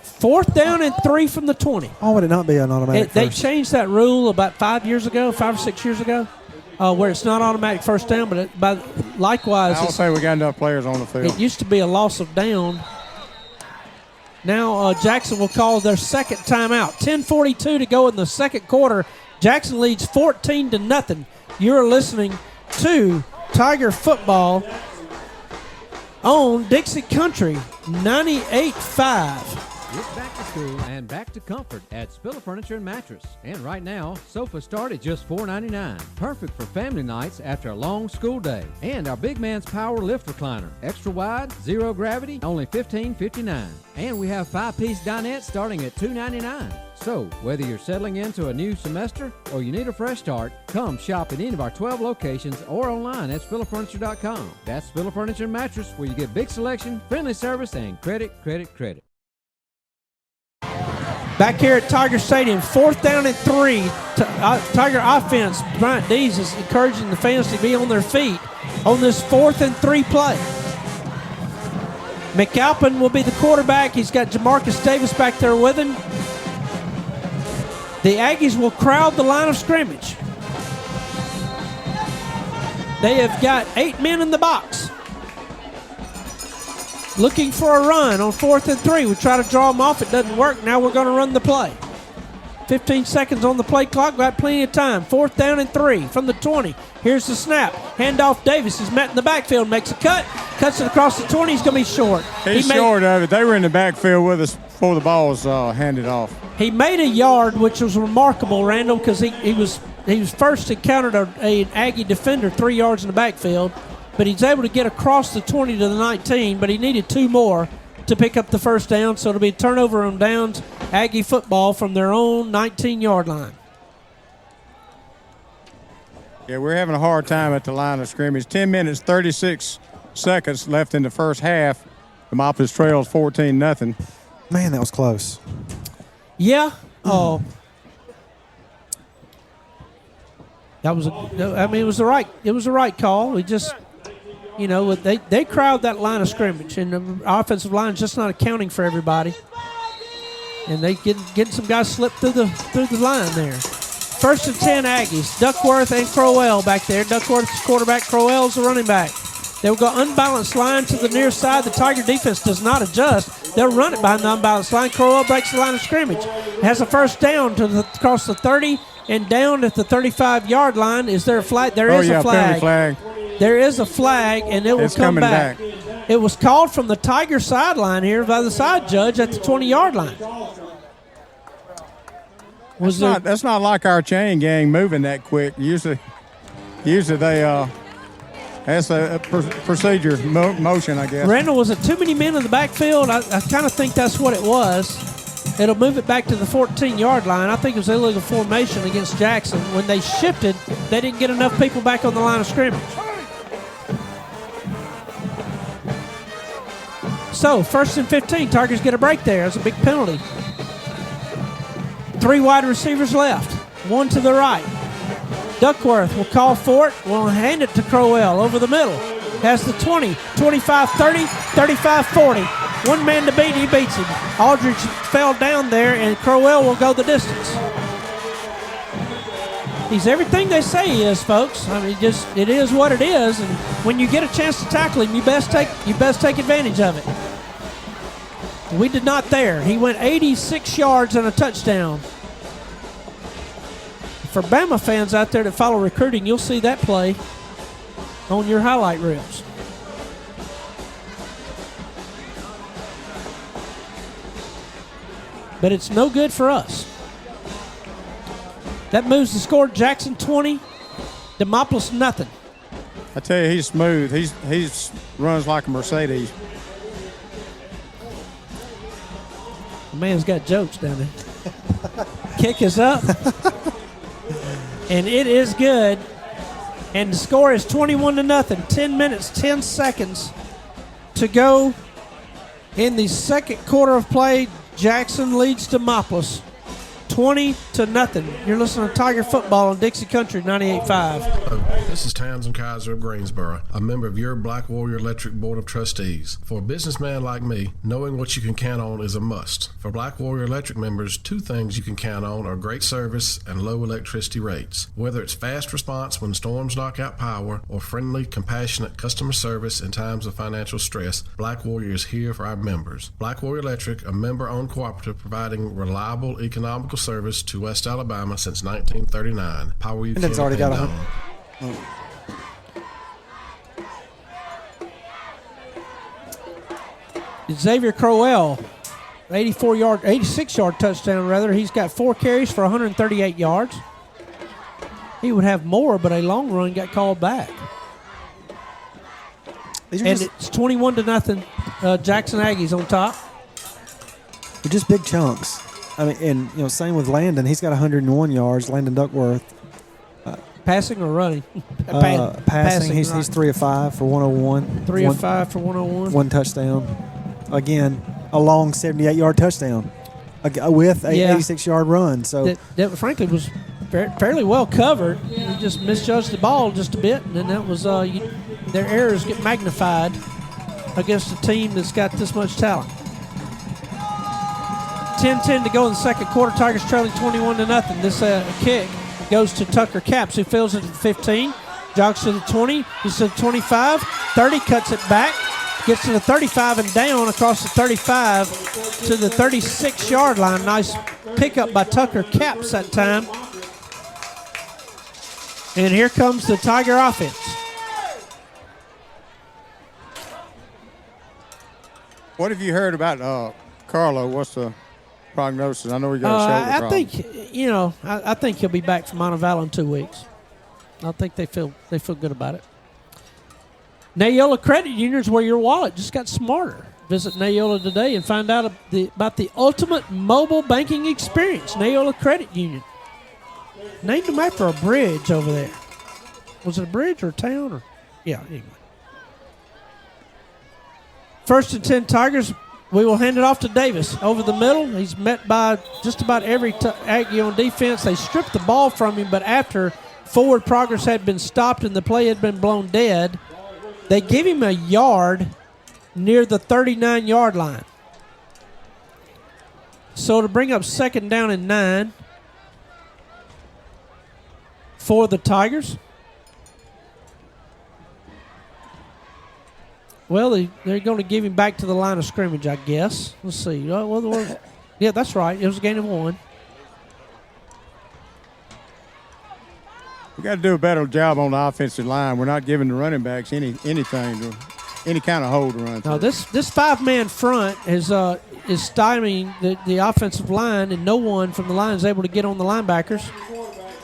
4th down and 3 from the 20. Why would it not be an automatic They changed that rule about 5 or 6 years ago, where it's not automatic 1st down, but likewise. I don't think we got enough players on the field. It used to be a loss of down. Now Jackson will call their 2nd timeout. 10:42 to go in the 2nd quarter. Jackson leads 14-0. You're listening to Tiger Football on Dixie Country 98.5. It's back to school and back to comfort at Spiller Furniture and Mattress. And right now, sofas start at just $4.99. Perfect for family nights after a long school day. And our Big Man's Power Lift Recliner. Extra wide, 0 gravity, only $15.59. And we have 5-piece dinettes starting at $2.99. So, whether you're settling into a new semester or you need a fresh start, come shop at any of our 12 locations or online at SpillerFurniture.com. That's Spiller Furniture and Mattress, where you get big selection, friendly service, and credit. Back here at Tiger Stadium, 4th down and 3. Tiger offense, Bryant Dees is encouraging the fans to be on their feet on this 4th and 3 play. McAlpin will be the quarterback. He's got Jamarcus Davis back there with him. The Aggies will crowd the line of scrimmage. They have got 8 men in the box. Looking for a run on 4th and 3. We try to draw them off. It doesn't work. Now we're going to run the play. 15 seconds on the play clock. Got plenty of time. 4th down and 3 from the 20. Here's the snap. Handoff. Davis is met in the backfield. Makes a cut. Cuts it across the 20. He's going to be short. He's short of it. They were in the backfield with us before the ball was handed off. He made a yard, which was remarkable, Randall, because he was first encountered an Aggie defender 3 yards in the backfield. But he's able to get across the 20 to the 19, but he needed 2 more to pick up the first down, so it'll be a turnover on downs, Aggie football from their own 19-yard line. Yeah, we're having a hard time at the line of scrimmage. 10 minutes, 36 seconds left in the first half. Demopolis trails 14-0. Man, that was close. Yeah. Oh. It was the right call. We just, they crowd that line of scrimmage, and the offensive line is just not accounting for everybody. And they getting some guys slip through the line there. 1st and 10 Aggies. Duckworth and Crowell back there. Duckworth's quarterback, Crowell's the running back. They will go unbalanced line to the near side. The Tiger defense does not adjust. They'll run it behind the unbalanced line. Crowell breaks the line of scrimmage. Has a first down across the 30 and down at the 35-yard line. Is there a flag? There is a flag. Flag. There is a flag, and it will come back. It was called from the Tiger sideline here by the side judge at the 20-yard line. That's not like our chain gang moving that quick. Usually they that's a procedure motion, I guess. Randall, was it too many men in the backfield? I kind of think that's what it was. It'll move it back to the 14-yard line. I think it was illegal formation against Jackson. When they shifted, they didn't get enough people back on the line of scrimmage. So, 1st and 15. Tigers get a break there. That's a big penalty. 3 wide receivers left. 1 to the right. Duckworth will call for it. Will hand it to Crowell over the middle. Has the 20, 25, 30, 35, 40. 1 man to beat. He beats him. Aldridge fell down there, and Crowell will go the distance. He's everything they say he is, folks. I mean, it is what it is, and when you get a chance to tackle him, you best take advantage of it. We did not there. He went 86 yards and a touchdown. For Bama fans out there that follow recruiting, you'll see that play on your highlight reels. But it's no good for us. That moves the score. Jackson 20, Demopolis nothing. I tell you, he's smooth. He's runs like a Mercedes. The man's got jokes down there. Kick is up. And it is good. And the score is 21-0. 10 minutes, 10 seconds to go in the second quarter of play. Jackson leads Demopolis 20-0. You're listening to Tiger Football on Dixie Country 98.5. This is Townsend Kaiser of Greensboro, a member of your Black Warrior Electric Board of Trustees. For a businessman like me, knowing what you can count on is a must. For Black Warrior Electric members, 2 things you can count on are great service and low electricity rates. Whether it's fast response when storms knock out power or friendly, compassionate customer service in times of financial stress, Black Warrior is here for our members. Black Warrior Electric, a member-owned cooperative providing reliable, economical service to West Alabama since 1939. Power you can already got on. Xavier Crowell, 86-yard touchdown, rather. He's got 4 carries for 138 yards. He would have more, but a long run got called back. And it's 21-0. Jackson Aggies on top. They're just big chunks. I mean, and same with Landon. He's got 101 yards. Landon Duckworth. Passing or running? Passing. He's 3 of 5 for 101. 3 of 5 for 101. 1 touchdown. Again, a long 78-yard touchdown. with a 86-yard run. So that frankly was fairly well covered. We just misjudged the ball just a bit, and then that was their errors get magnified against a team that's got this much talent. 10-10 to go in the second quarter. Tigers trailing 21-0. This kick goes to Tucker Caps, who fills it at the 15, jogs to the 20, he's to the 25, 30, cuts it back, gets to the 35 and down across the 35 to the 36-yard line. Nice pickup by Tucker Caps that time. And here comes the Tiger offense. What have you heard about Carlo? What's the prognosis? I know he got a shoulder problem. I think he'll be back from Montevallo in 2 weeks. I think they feel good about it. Nayola Credit Union is where your wallet just got smarter. Visit Nayola today and find out about the ultimate mobile banking experience. Nayola Credit Union. Named them after a bridge over there. Was it a bridge or a town? Or yeah, anyway. 1st and 10 Tigers. We will hand it off to Davis. Over the middle, he's met by just about every Aggie on defense. They stripped the ball from him, but after forward progress had been stopped and the play had been blown dead, they give him a yard near the 39-yard line. So to bring up 2nd down and 9 for the Tigers. Well, they're going to give him back to the line of scrimmage, I guess. Let's see. Yeah, that's right. It was a gain of 1. We got to do a better job on the offensive line. We're not giving the running backs anything, any kind of hold to run through. No, this 5-man front is stymieing the offensive line, and no one from the line is able to get on the linebackers,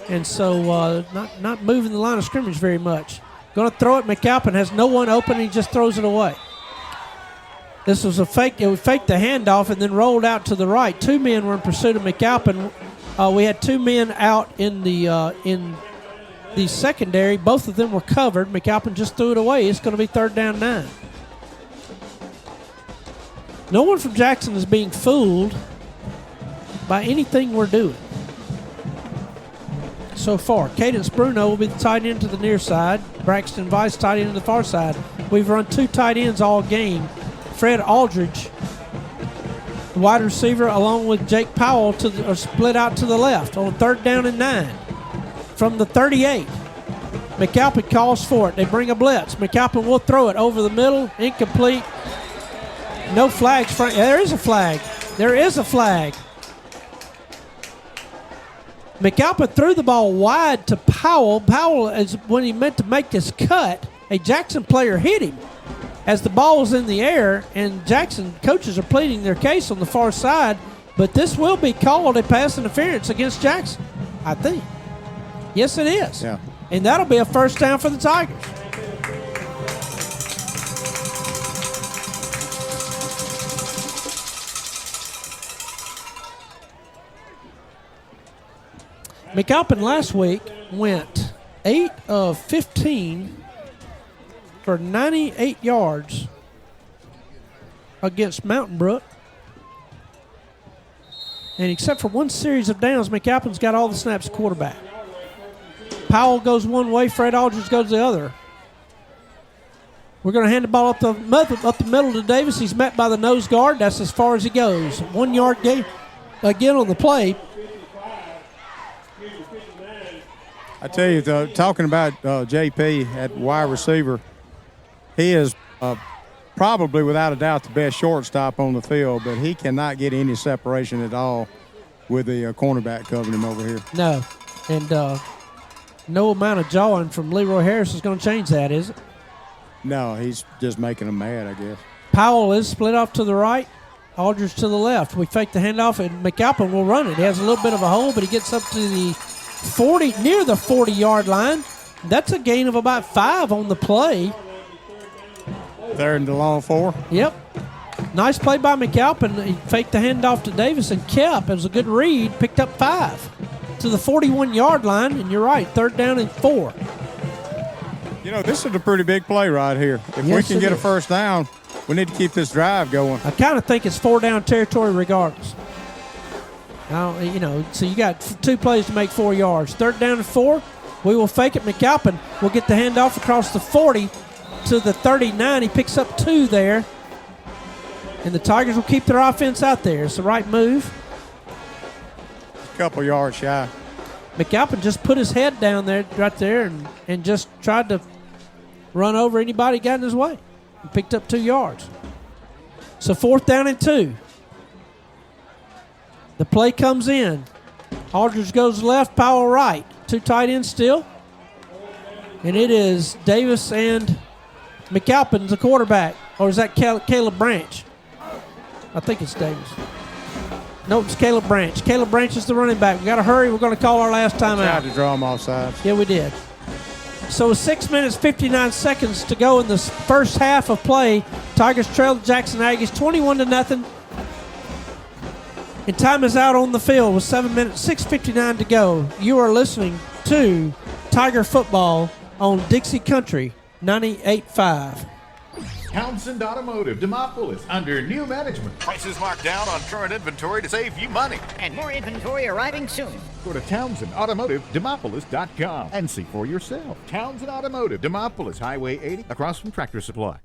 and so not moving the line of scrimmage very much. Going to throw it. McAlpin has no one open. He just throws it away. This was a fake. It faked the handoff and then rolled out to the right. 2 men were in pursuit of McAlpin. We had 2 men out in the secondary. Both of them were covered. McAlpin just threw it away. It's going to be 3rd down 9. No one from Jackson is being fooled by anything we're doing so far. Cadence Bruno will be the tight end to the near side. Braxton Weiss tight end to the far side. We've run 2 tight ends all game. Fred Aldridge, the wide receiver, along with Jake Powell, are split out to the left on 3rd down and 9. From the 38, McAlpin calls for it. They bring a blitz. McAlpin will throw it over the middle. Incomplete. No flags. There is a flag. There is a flag. McAlpin threw the ball wide to Powell. Powell, when he meant to make his cut, a Jackson player hit him as the ball was in the air, and Jackson coaches are pleading their case on the far side, but this will be called a pass interference against Jackson, I think. Yes, it is. Yeah. And that'll be a 1st down for the Tigers. McAlpin last week went 8 of 15 for 98 yards against Mountain Brook. And except for one series of downs, McAlpin's got all the snaps quarterback. Powell goes one way, Fred Aldridge goes the other. We're going to hand the ball up the middle to Davis. He's met by the nose guard. That's as far as he goes. 1 yard gain again on the play. I tell you, talking about JP at wide receiver, he is probably without a doubt the best shortstop on the field, but he cannot get any separation at all with the cornerback covering him over here. No, and no amount of jawing from Leroy Harris is going to change that, is it? No, he's just making them mad, I guess. Powell is split off to the right, Aldridge to the left. We fake the handoff, and McAlpin will run it. He has a little bit of a hole, but he gets up to the 40, near the 40-yard line. That's a gain of about 5 on the play. 3rd and long 4. Yep. Nice play by McAlpin. He faked the handoff to Davis and kept. It was a good read. Picked up 5 to the 41-yard line, and you're right, 3rd down and 4. You know, this is a pretty big play right here. If we can get a 1st down, we need to keep this drive going. I kind of think it's 4-down territory regardless. So you got 2 plays to make 4 yards. 3rd down and 4. We will fake it. McAlpin will get the handoff across the 40 to the 39. He picks up 2 there. And the Tigers will keep their offense out there. It's the right move. A couple yards shy. McAlpin just put his head down there, right there, and just tried to run over anybody got in his way. And picked up 2 yards. So 4th down and 2. The play comes in. Aldridge goes left, Powell right. 2 tight ends still. And it is Davis and McAlpin, the quarterback. Or is that Caleb Branch? I think it's Davis. Nope, it's Caleb Branch. Caleb Branch is the running back. We got to hurry. We're going to call our last timeout. Tried to draw him off sides. Yeah, we did. So 6 minutes, 59 seconds to go in the first half of play. Tigers trail the Jackson Aggies 21-0. And time is out on the field with 7 minutes, 6:59 to go. You are listening to Tiger Football on Dixie Country 98.5. Townsend Automotive, Demopolis, under new management. Prices marked down on current inventory to save you money. And more inventory arriving soon. Go to TownsendAutomotiveDemopolis.com and see for yourself. Townsend Automotive, Demopolis, Highway 80, across from Tractor Supply.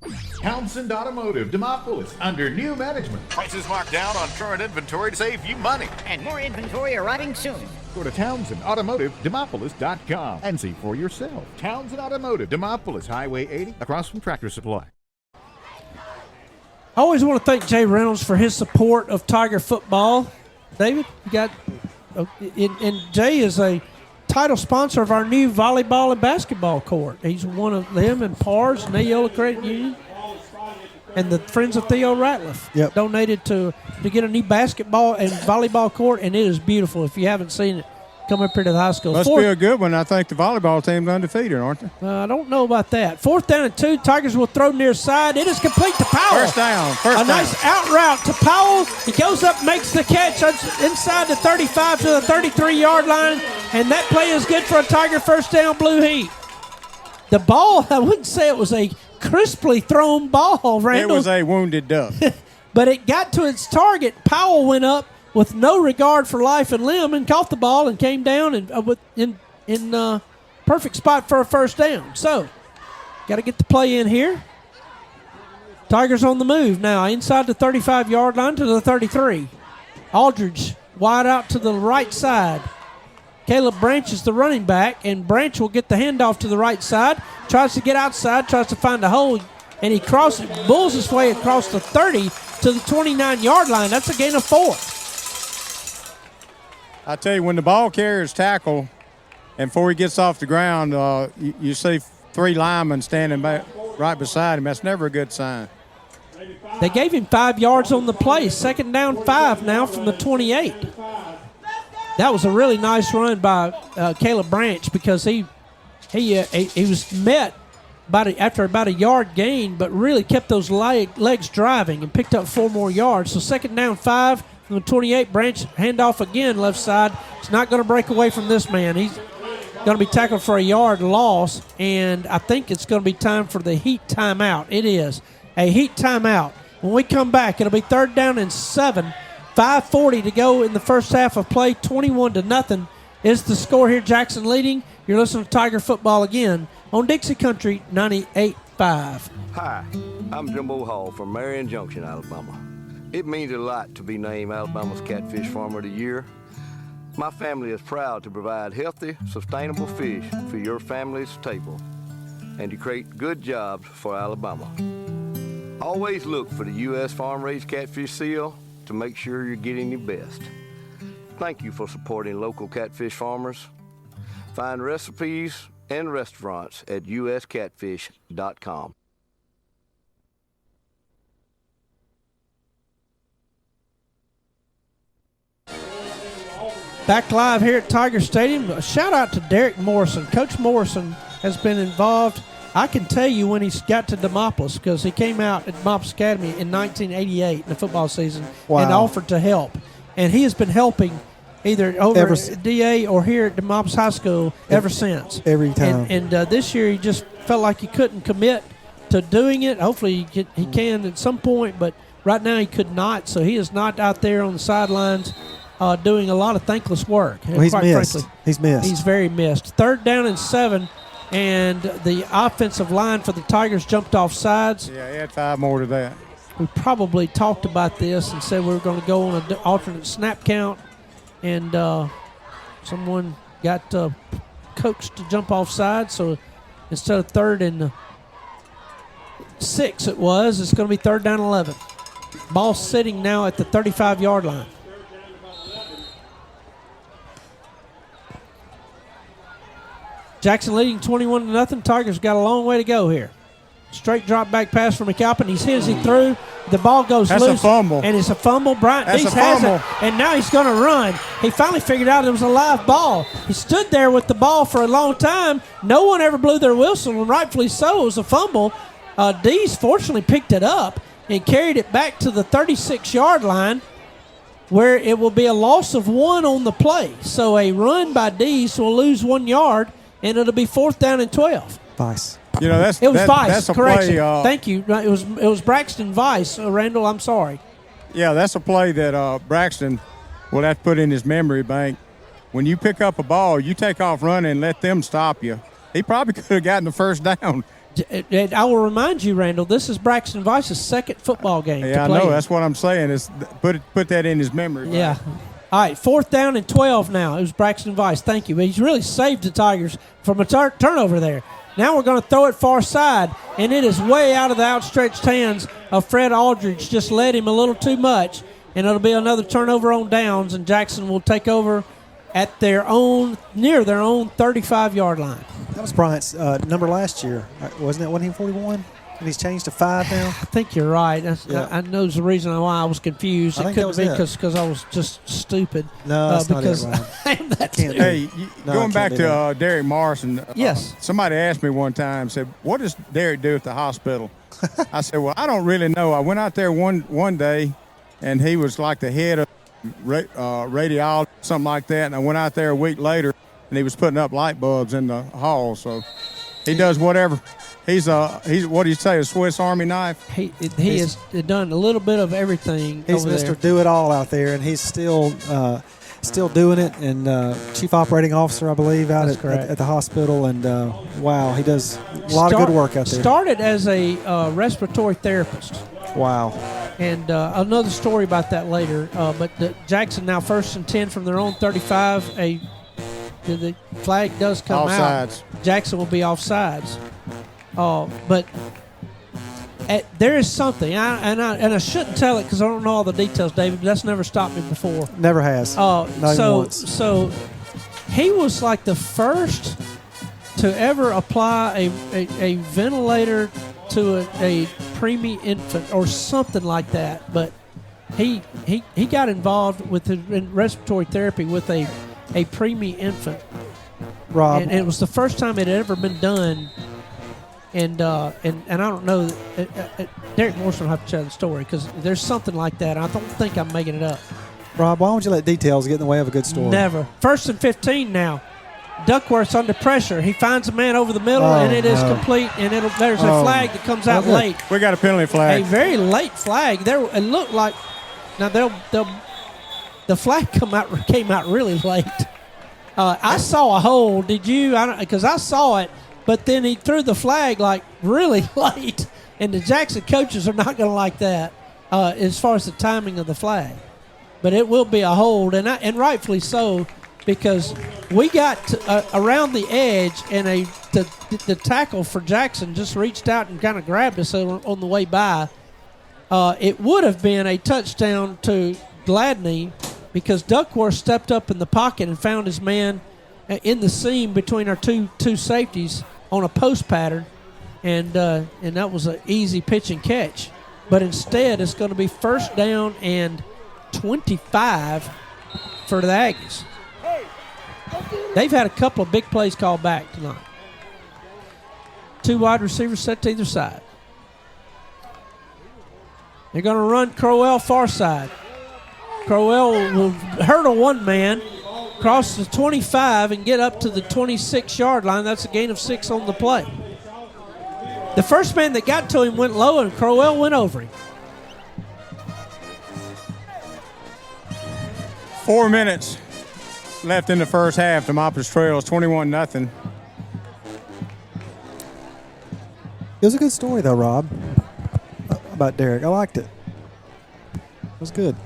Townsend Automotive, Demopolis, under new management. Prices marked down on current inventory to save you money. And more inventory arriving soon. Go to TownsendAutomotiveDemopolis.com and see for yourself. Townsend Automotive, Demopolis, Highway 80, across from Tractor Supply. I always want to thank Jay Reynolds for his support of Tiger football. David, you got, and Jay is a title sponsor of our new volleyball and basketball court. He's one of them and PARS, Neola Credit Union, and the Friends of Theo Ratliff donated to get a new basketball and volleyball court, and it is beautiful. If you haven't seen it, come up here to the high school. Must be a good one. I think the volleyball team's undefeated, aren't they? I don't know about that. 4th down and 2. Tigers will throw near side. It is complete to Powell. First down. A nice out route to Powell. He goes up, makes the catch inside the 35 to the 33-yard line, and that play is good for a Tiger first down, Blue Heat. The ball, I wouldn't say it was a crisply thrown ball, Randall. It was a wounded duck. But it got to its target. Powell went up with no regard for life and limb and caught the ball and came down and in perfect spot for a first down. So, got to get the play in here. Tigers on the move now inside the 35-yard line to the 33. Aldridge wide out to the right side. Caleb Branch is the running back, and Branch will get the handoff to the right side. Tries to get outside, tries to find a hole, and he bulls his way across the 30 to the 29-yard line. That's a gain of 4. I tell you, when the ball carrier's tackle, and before he gets off the ground, you see 3 linemen standing back right beside him. That's never a good sign. They gave him 5 yards on the play. 2nd down 5 now from the 28. That was a really nice run by Caleb Branch because he was met after about a yard gain, but really kept those legs driving and picked up 4 more yards. So 2nd down 5. From the 28, Branch handoff again left side. He's not going to break away from this man. He's going to be tackled for a yard loss, and I think it's going to be time for the Heat timeout. It is a Heat timeout. When we come back, it'll be 3rd down and 7. 5:40 to go in the first half of play. 21-0 is the score here. Jackson leading. You're listening to Tiger Football again on Dixie Country 98.5. Hi, I'm Jumbo Hall from Marion Junction, Alabama. It means a lot to be named Alabama's Catfish Farmer of the Year. My family is proud to provide healthy, sustainable fish for your family's table and to create good jobs for Alabama. Always look for the U.S. Farm-Raised Catfish seal to make sure you're getting your best. Thank you for supporting local catfish farmers. Find recipes and restaurants at uscatfish.com. Back live here at Tiger Stadium. A shout out to Derek Morrison. Coach Morrison has been involved. I can tell you when he got to Demopolis because he came out at Demopolis Academy in 1988 in the football season and offered to help. And he has been helping either over at DA or here at Demopolis High School ever since. Every time. And this year he just felt like he couldn't commit to doing it. Hopefully he can at some point, but right now he could not. So he is not out there on the sidelines doing a lot of thankless work. Well, he's quite missed. Frankly, He's missed. He's very missed. 3rd down and 7, and the offensive line for the Tigers jumped off sides. Yeah, add 5 more to that. We probably talked about this and said we were going to go on an alternate snap count, and someone got coached to jump off sides, so instead of 3rd and 6 it's going to be 3rd down 11. Ball sitting now at the 35-yard line. Jackson leading 21-0. Tigers got a long way to go here. Straight drop back pass from McAlpin. He's hit as he threw. The ball goes That's loose. a fumble. And it's a fumble. Bryant That's Dees a has fumble. it. And now he's going to run. He finally figured out it was a live ball. He stood there with the ball for a long time. No one ever blew their whistle, and rightfully so. It was a fumble. Dees fortunately picked it up and carried it back to the 36-yard line, where it will be a loss of 1 on the play. So a run by Dees will lose 1 yard, and it'll be 4th down and 12. Vice. You know, It was Vice. That's a Correction. play. Thank you. It was Braxton Vice. Randall, I'm sorry. Yeah, that's a play that Braxton will have to put in his memory bank. When you pick up a ball, you take off running and let them stop you. He probably could have gotten the first down. And I will remind you, Randall, this is Braxton Vice's 2nd football game. Yeah, I to play know. in. That's what I'm saying. Is put that in his memory bank. Yeah. All right, 4th down and 12 now. It was Braxton Vice. Thank you. But he's really saved the Tigers from a turnover there. Now we're going to throw it far side, and it is way out of the outstretched hands of Fred Aldridge. Just led him a little too much, and it'll be another turnover on downs, and Jackson will take over at near their own 35-yard line. That was Bryant's number last year, wasn't it? Wasn't he 41? And he's changed to 5 now. I think you're right. I know the reason why I was confused. I It think that couldn't was be because I was just stupid. No, that's because not it, Ryan. I'm that Can't stupid. Hey, going back to that. Derek Morrison. Yes. Somebody asked me one time, said, "What does Derek do at the hospital?" I said, "Well, I don't really know. I went out there one day, and he was like the head of radiology, something like that. And I went out there a week later, and he was putting up light bulbs in the hall. So he does whatever." He's what do you say, a Swiss Army knife? He has done a little bit of everything. He's over Mr. there. Do It All out there, and he's still doing it. And Chief Operating Officer, I believe, out at the hospital. And wow, he does a lot of good work out there. Started as a respiratory therapist. Wow. And another story about that later. But Jackson now 1st and 10 from their own 35. The flag does come out. Offsides. Jackson will be offsides. But there is something, and I shouldn't tell it because I don't know all the details, David. But that's never stopped me before. Never has. Not even once. So he was like the first to ever apply a ventilator to a preemie infant or something like that. But he got involved with in respiratory therapy with a preemie infant. Rob, and it was the first time it had ever been done. And I don't know. Derek Morrison will have to tell the story because there's something like that. I don't think I'm making it up. Rob, why don't you let details get in the way of a good story? Never. 1st and 15 now. Duckworth's under pressure. He finds a man over the middle, and it is complete. And there's a flag that comes out late. We got a penalty flag. A very late flag. It looked like now the flag came out really late. I saw a hold. Did you? Because I saw it. But then he threw the flag like really late, and the Jackson coaches are not going to like that as far as the timing of the flag. But it will be a hold, and rightfully so, because we got around the edge, and the tackle for Jackson just reached out and kind of grabbed us on the way by. It would have been a touchdown to Gladney because Duckworth stepped up in the pocket and found his man in the seam between our two safeties on a post pattern, and that was an easy pitch and catch. But instead, it's going to be 1st down and 25 for the Aggies. They've had a couple of big plays called back tonight. 2 wide receivers set to either side. They're going to run Crowell far side. Crowell will hurdle one man, cross the 25 and get up to the 26-yard line. That's a gain of 6 on the play. The first man that got to him went low, and Crowell went over him. 4 minutes left in the first half. Demopolis trails 21-0. It was a good story, though, Rob, about Derek. I liked it. It was good.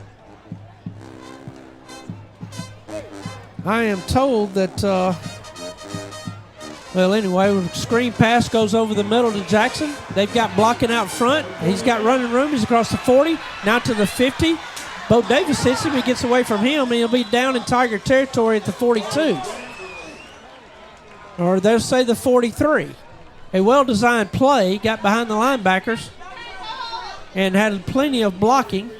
I am told that, anyway, screen pass goes over the middle to Jackson. They've got blocking out front. He's got running room. He's across the 40, now to the 50. Bo Davis hits him. He gets away from him, and he'll be down in Tiger territory at the 42. Or they'll say the 43. A well-designed play, got behind the linebackers and had plenty of blocking.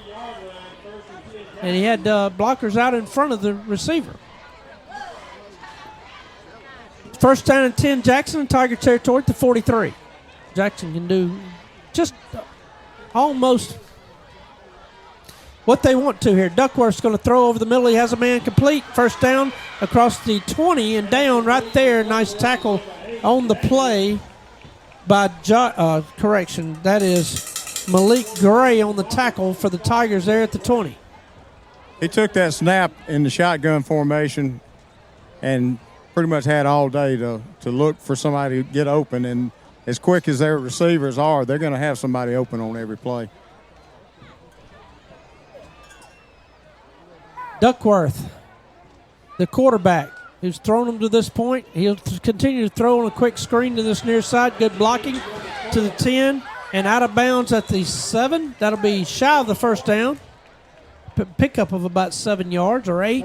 And he had blockers out in front of the receiver. First down and 10, Jackson in Tiger territory at the 43. Jackson can do just almost what they want to here. Duckworth's going to throw over the middle. He has a man complete. First down across the 20 and down right there. Nice tackle on the play by correction. That is Malik Gray on the tackle for the Tigers there at the 20. He took that snap in the shotgun formation and pretty much had all day to look for somebody to get open. And as quick as their receivers are, they're going to have somebody open on every play. Duckworth, the quarterback, who's thrown them to this point. He'll continue to throw on a quick screen to this near side. Good blocking to the 10 and out of bounds at the 7. That'll be shy of the first down. Pickup of about 7 yards or 8.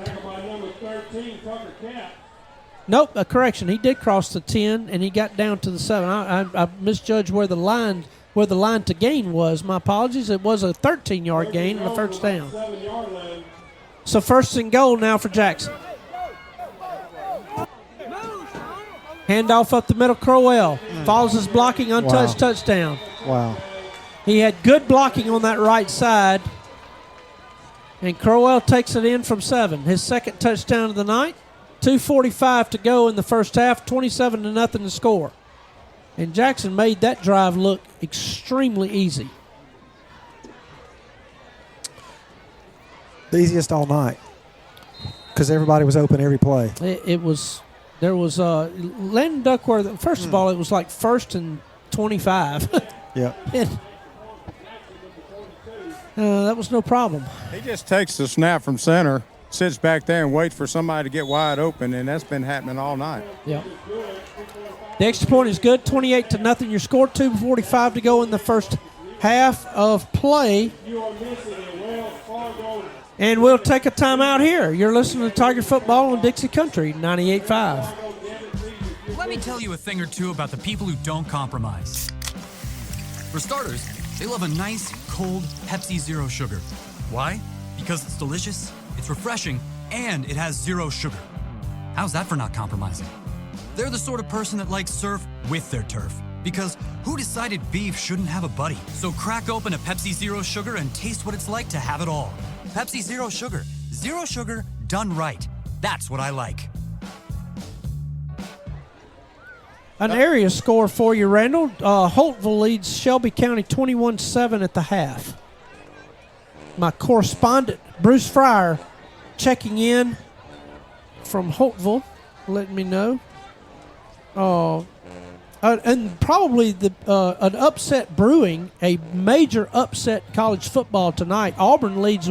Nope, a correction. He did cross the 10 and he got down to the 7. I misjudged where the line to gain was. My apologies. It was a 13-yard gain and a first down. So first and goal now for Jackson. Handoff up the middle, Crowell. Follows his blocking, untouched touchdown. Wow. He had good blocking on that right side. And Crowell takes it in from 7. His second touchdown of the night. 2:45 to go in the first half. 27-0 to score. And Jackson made that drive look extremely easy. The easiest all night because everybody was open every play. There was Landon Duckworth. First of all, it was like 1st and 25. Yeah. That was no problem. He just takes the snap from center, sits back there and waits for somebody to get wide open, and that's been happening all night. Yeah. The extra point is good, 28-0 your score, 2:45 to go in the first half of play. And we'll take a timeout here. You're listening to Tiger Football on Dixie Country 98.5. Let me tell you a thing or two about the people who don't compromise. For starters, they love a nice, cold Pepsi Zero Sugar. Why? Because it's delicious, it's refreshing, and it has zero sugar. How's that for not compromising? They're the sort of person that likes surf with their turf. Because who decided beef shouldn't have a buddy? So crack open a Pepsi Zero Sugar and taste what it's like to have it all. Pepsi Zero Sugar. Zero sugar done right. That's what I like. An area score for you, Randall. Holtville leads Shelby County 21-7 at the half. My correspondent, Bruce Fryer, checking in from Holtville, letting me know. And probably an upset brewing, a major upset college football tonight. Auburn leads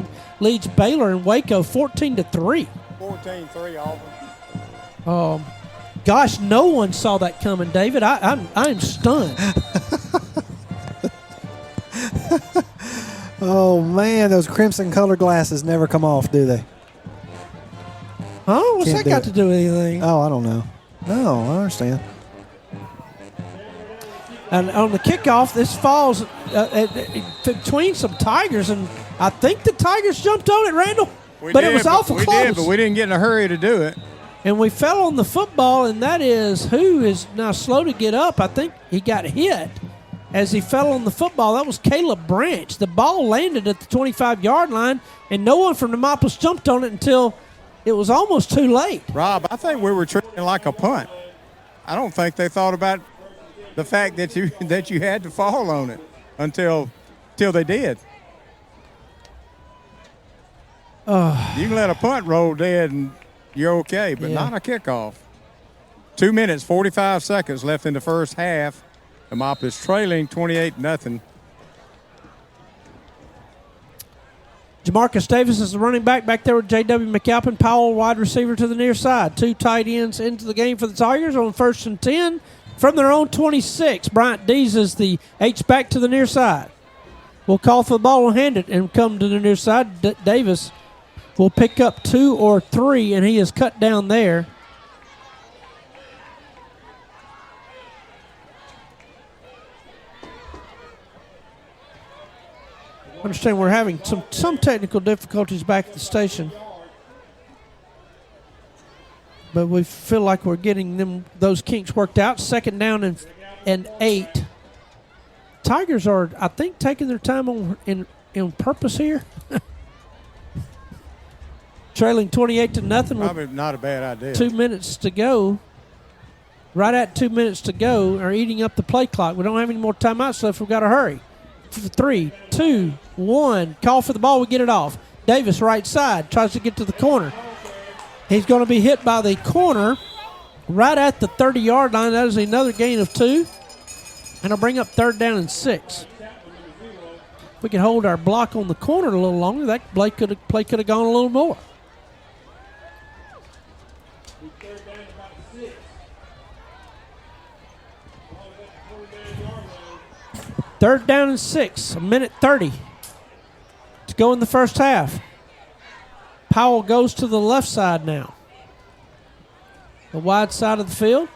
Baylor and Waco 14-3. 14-3 Auburn. Gosh, no one saw that coming, David. I'm stunned. Oh man, those crimson colored glasses never come off, do they? Huh? What's that got to do with anything? Oh, I don't know. No, I understand. And on the kickoff, this falls between some Tigers, and I think the Tigers jumped on it, Randall. It was awful close. We did, but we didn't get in a hurry to do it. And we fell on the football, and that is who is now slow to get up. I think he got hit as he fell on the football. That was Caleb Branch. The ball landed at the 25-yard line, and no one from Demopolis jumped on it until it was almost too late. Rob, I think we were treating it like a punt. I don't think they thought about the fact that you had to fall on it until they did. You can let a punt roll dead and you're okay, but not a kickoff. 2 minutes, 45 seconds left in the first half. Demopolis trailing 28-0. Jamarcus Davis is the running back there with J.W. McAlpin. Powell, wide receiver to the near side. 2 tight ends into the game for the Tigers on 1st and 10 from their own 26. Bryant Dees is the H-back to the near side. Will call for the ball and hand it and come to the near side. Davis will pick up 2 or 3, and he is cut down there. I understand we're having some technical difficulties back at the station, but we feel like we're getting those kinks worked out. 2nd down and 8. Tigers are, I think, taking their time on purpose here. Trailing 28-0. Probably not a bad idea. 2 minutes to go. Right at 2 minutes to go, are eating up the play clock. We don't have any more timeouts left. We've got to hurry. 3, 2, 1. Call for the ball. We get it off. Davis, right side, tries to get to the corner. He's going to be hit by the corner right at the 30-yard line. That is another gain of 2. And I'll bring up 3rd down and 6. If we could hold our block on the corner a little longer, that play could have gone a little more. Third down and 6, 1:30 to go in the first half. Powell goes to the left side now. The wide side of the field.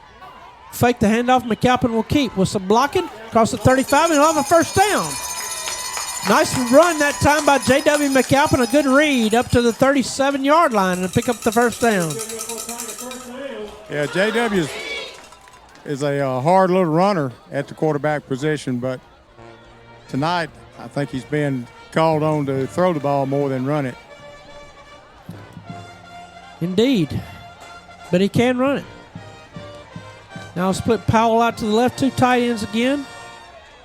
Fake the handoff. McAlpin will keep with some blocking. Across the 35, and he'll have a first down. Nice run that time by J.W. McAlpin. A good read up to the 37-yard line and pick up the first down. Yeah, J.W. is a hard little runner at the quarterback position, but tonight I think he's been called on to throw the ball more than run it. Indeed. But he can run it. Now split Powell out to the left, 2 tight ends again.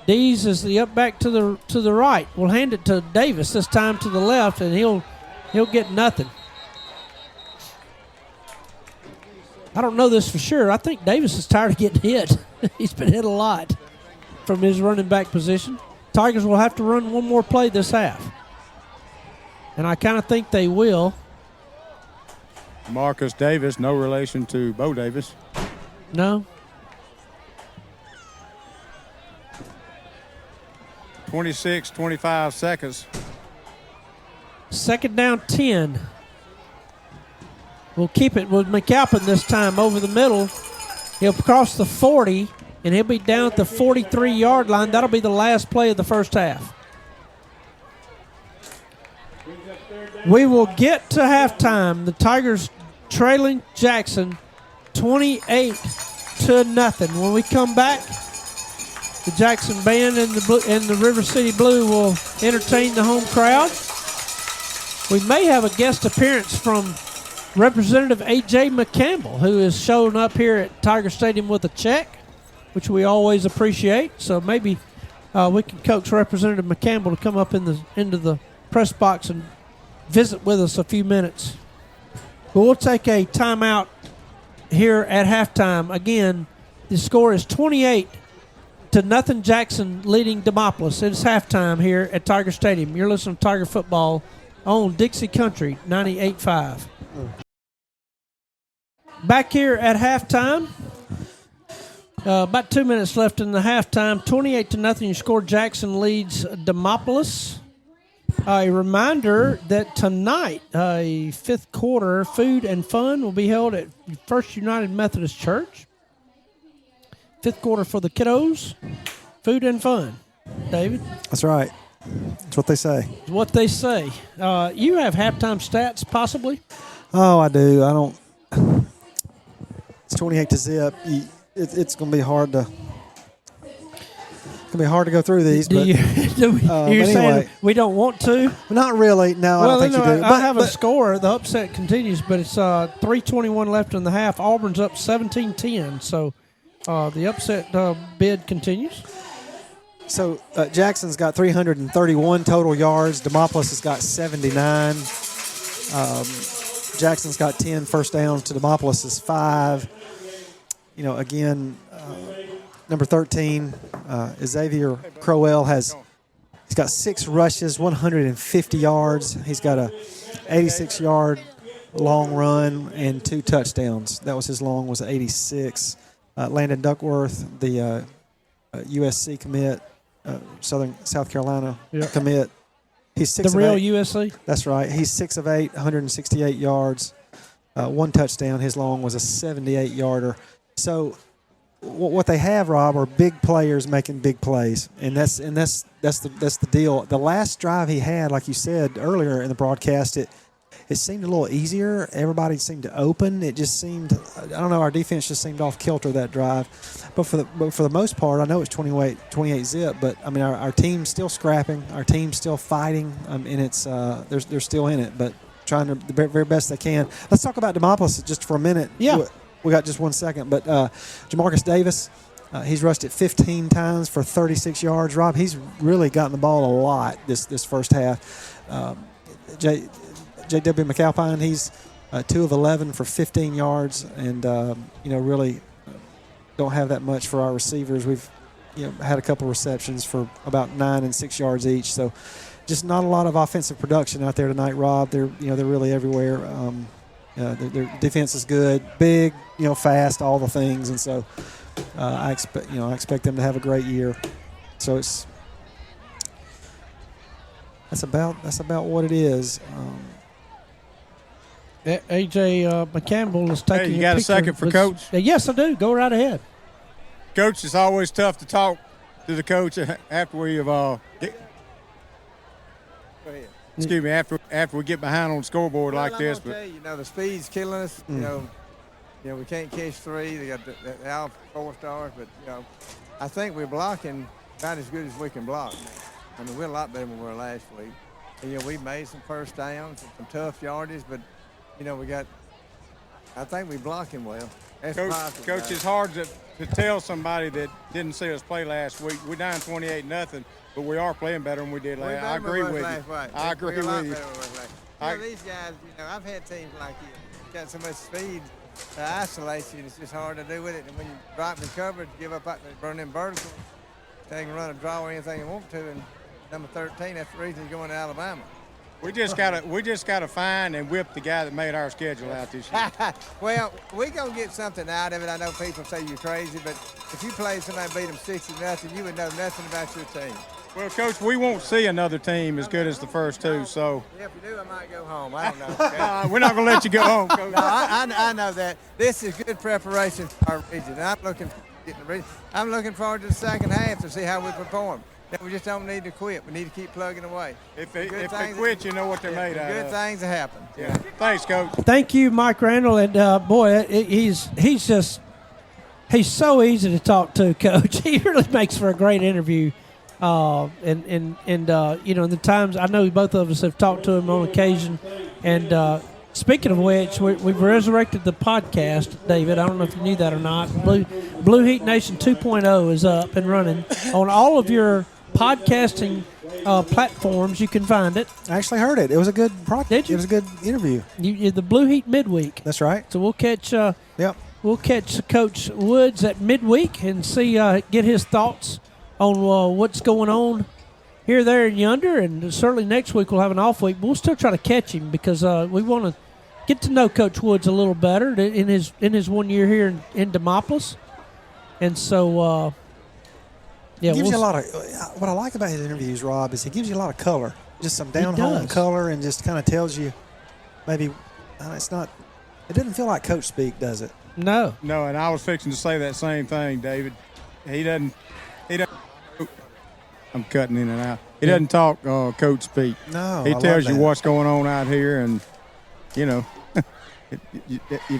Dees is the up back to the right. We'll hand it to Davis this time to the left, and he'll get nothing. I don't know this for sure. I think Davis is tired of getting hit. He's been hit a lot from his running back position. Tigers will have to run one more play this half. And I kind of think they will. Marcus Davis, no relation to Bo Davis. No. 25 seconds. 2nd down, 10. We'll keep it with McAlpin this time over the middle. He'll cross the 40, and he'll be down at the 43-yard line. That'll be the last play of the first half. We will get to halftime. The Tigers trailing Jackson 28-0. When we come back, the Jackson Band and the River City Blue will entertain the home crowd. We may have a guest appearance from Representative A.J. McCampbell, who is showing up here at Tiger Stadium with a check, which we always appreciate. So maybe we can coax Representative McCampbell to come up into the press box and visit with us a few minutes. But we'll take a timeout here at halftime. Again, the score is 28-0. Jackson leading Demopolis. It's halftime here at Tiger Stadium. You're listening to Tiger Football on Dixie Country 98.5. Back here at halftime. About 2 minutes left in the halftime. 28-0. Your score. Jackson leads Demopolis. A reminder that tonight, a 5th quarter food and fun will be held at First United Methodist Church. 5th quarter for the kiddos. Food and fun. David? That's right. That's what they say. That's what they say. You have halftime stats, possibly? Oh, I do. I don't. It's 28-0. It's going to be hard to. It's going to be hard to go through these. You're anyway, saying we don't want to? Not really. No, I don't think you do. I have a score. The upset continues, but it's 3:21 left in the half. Auburn's up 17-10. So the upset bid continues. So Jackson's got 331 total yards. Demopolis has got 79. Jackson's got 10 first downs to Demopolis is 5. You know, again, number 13, Xavier Crowell he's got 6 rushes, 150 yards. He's got a 86-yard long run and 2 touchdowns. That was his long, was 86. Landon Duckworth, the USC commit, South Carolina commit. He's 6 the of real 8. USC? That's right. He's 6 of 8, 168 yards, 1 touchdown. His long was a 78-yarder. So what they have, Rob, are big players making big plays, and that's the deal. The last drive he had, like you said earlier in the broadcast, it seemed a little easier. Everybody seemed to open. It just seemed, I don't know, our defense just seemed off kilter that drive. But for the most part, I know it's 28 zip, but I mean our team's still scrapping, our team's still fighting, and it's they're still in it, but trying the very best they can. Let's talk about Demopolis just for a minute. Yeah, we got just 1 second, but Jamarcus Davis, he's rushed it 15 times for 36 yards. Rob, he's really gotten the ball a lot this first half. J.W. McAlpine, he's 2 of 11 for 15 yards, and really don't have that much for our receivers. We've had a couple receptions for about 9 and 6 yards each, so just not a lot of offensive production out there tonight, Rob. They're really everywhere. Their defense is good, big, fast, all the things, and so I expect them to have a great year. So that's about what it is. A.J. McCampbell is taking. Hey, you got a second for Coach? Yes, I do. Go right ahead. Coach, it's always tough to talk to the coach after we have. Excuse me. After we get behind on the scoreboard like this, but the speed's killing us. We can't catch 3. They got the out 4 stars, but I think we're blocking about as good as we can block. I mean, we're a lot better than we were last week. And, we made some first downs, some tough yardage, but I think we block him well. Coach, it's hard to tell somebody that didn't see us play last week. We're down 28-0, but we are playing better than we did last. I agree with you. I agree with you. These guys, I've had teams like you. Got so much speed to isolate you, it's just hard to do with it. And when you drop in coverage, give up, burn them vertical, they can run a draw or anything they want to. And number 13, that's the reason he's going to Alabama. We just gotta find and whip the guy that made our schedule out this year. Well, we're gonna get something out of it. I know people say you're crazy, but if you played somebody beat them 60-0, you would know nothing about your team. Well, Coach, we won't see another team as good as the first 2. So yeah, if you do, I might go home. I don't know. We're not gonna let you go home, Coach. No, I know that. This is good preparation for our region. I'm looking forward to the second half to see how we perform. We just don't need to quit. We need to keep plugging away. If they quit, you know what they're made out of. Good things will happen. Yeah. Thanks, Coach. Thank you, Mike Randall. And, boy, he's so easy to talk to, Coach. He really makes for a great interview. In the times, I know both of us have talked to him on occasion. And speaking of which, we've resurrected the podcast, David. I don't know if you knew that or not. Blue Heat Nation 2.0 is up and running on all of your podcasting platforms. You can find it. I actually heard it. It was a good project. Did you? It was a good interview. The Blue Heat midweek. That's right. So we'll catch. We'll catch Coach Woods at midweek and see get his thoughts on what's going on here, there, and yonder. And certainly next week we'll have an off week. But we'll still try to catch him because we want to get to know Coach Woods a little better in his 1 year here in Demopolis. And so. He gives you a lot of. What I like about his interviews, Rob, is he gives you a lot of color, just some down home color, and just kind of tells you, maybe it's not. It doesn't feel like coach speak, does it? No. No, and I was fixing to say that same thing, David. He doesn't. I'm cutting in and out. He doesn't talk coach speak. No, he tells you what's going on out here, and if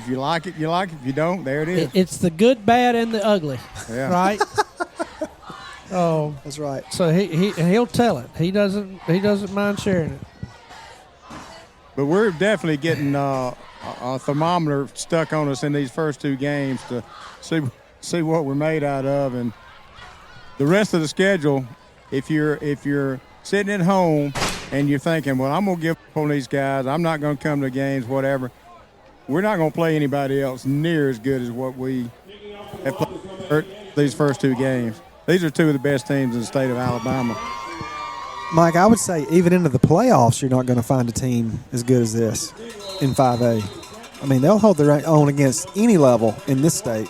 you like it, you like it. If you don't, there it is. It's the good, bad, and the ugly. Yeah. Right. Oh, that's right. So he'll tell it. He doesn't mind sharing it. But we're definitely getting a thermometer stuck on us in these first 2 games to see what we're made out of, and the rest of the schedule. If you're sitting at home and you're thinking, well, I'm going to give up on these guys. I'm not going to come to games, whatever. We're not going to play anybody else near as good as what we have played these first 2 games. These are 2 of the best teams in the state of Alabama. Mike, I would say even into the playoffs, you're not going to find a team as good as this in 5A. I mean, they'll hold their own against any level in this state.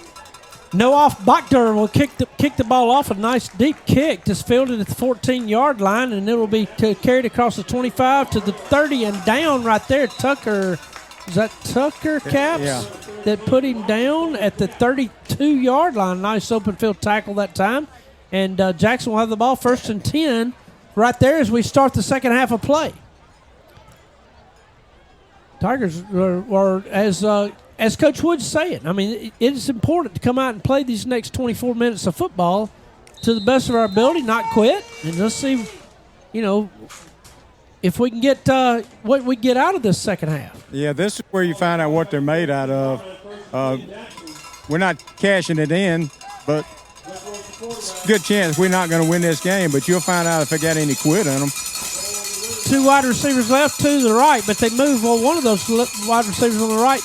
Noah Bachder will kick the ball off. A nice deep kick, just fielded at the 14-yard line, and it'll be carried across the 25 to the 30 and down right there. Tucker, is that Tucker Caps? Yeah. That put him down at the 32-yard line. Nice open field tackle that time. And Jackson will have the ball 1st and 10 right there as we start the second half of play. Tigers are as Coach Wood's saying, I mean, it is important to come out and play these next 24 minutes of football to the best of our ability, not quit, and let's see, if we can get what we get out of this second half. Yeah, this is where you find out what they're made out of. We're not cashing it in, but good chance we're not going to win this game, but you'll find out if they got any quit in them. 2 wide receivers left, 2 to the right, but they move one of those wide receivers on the right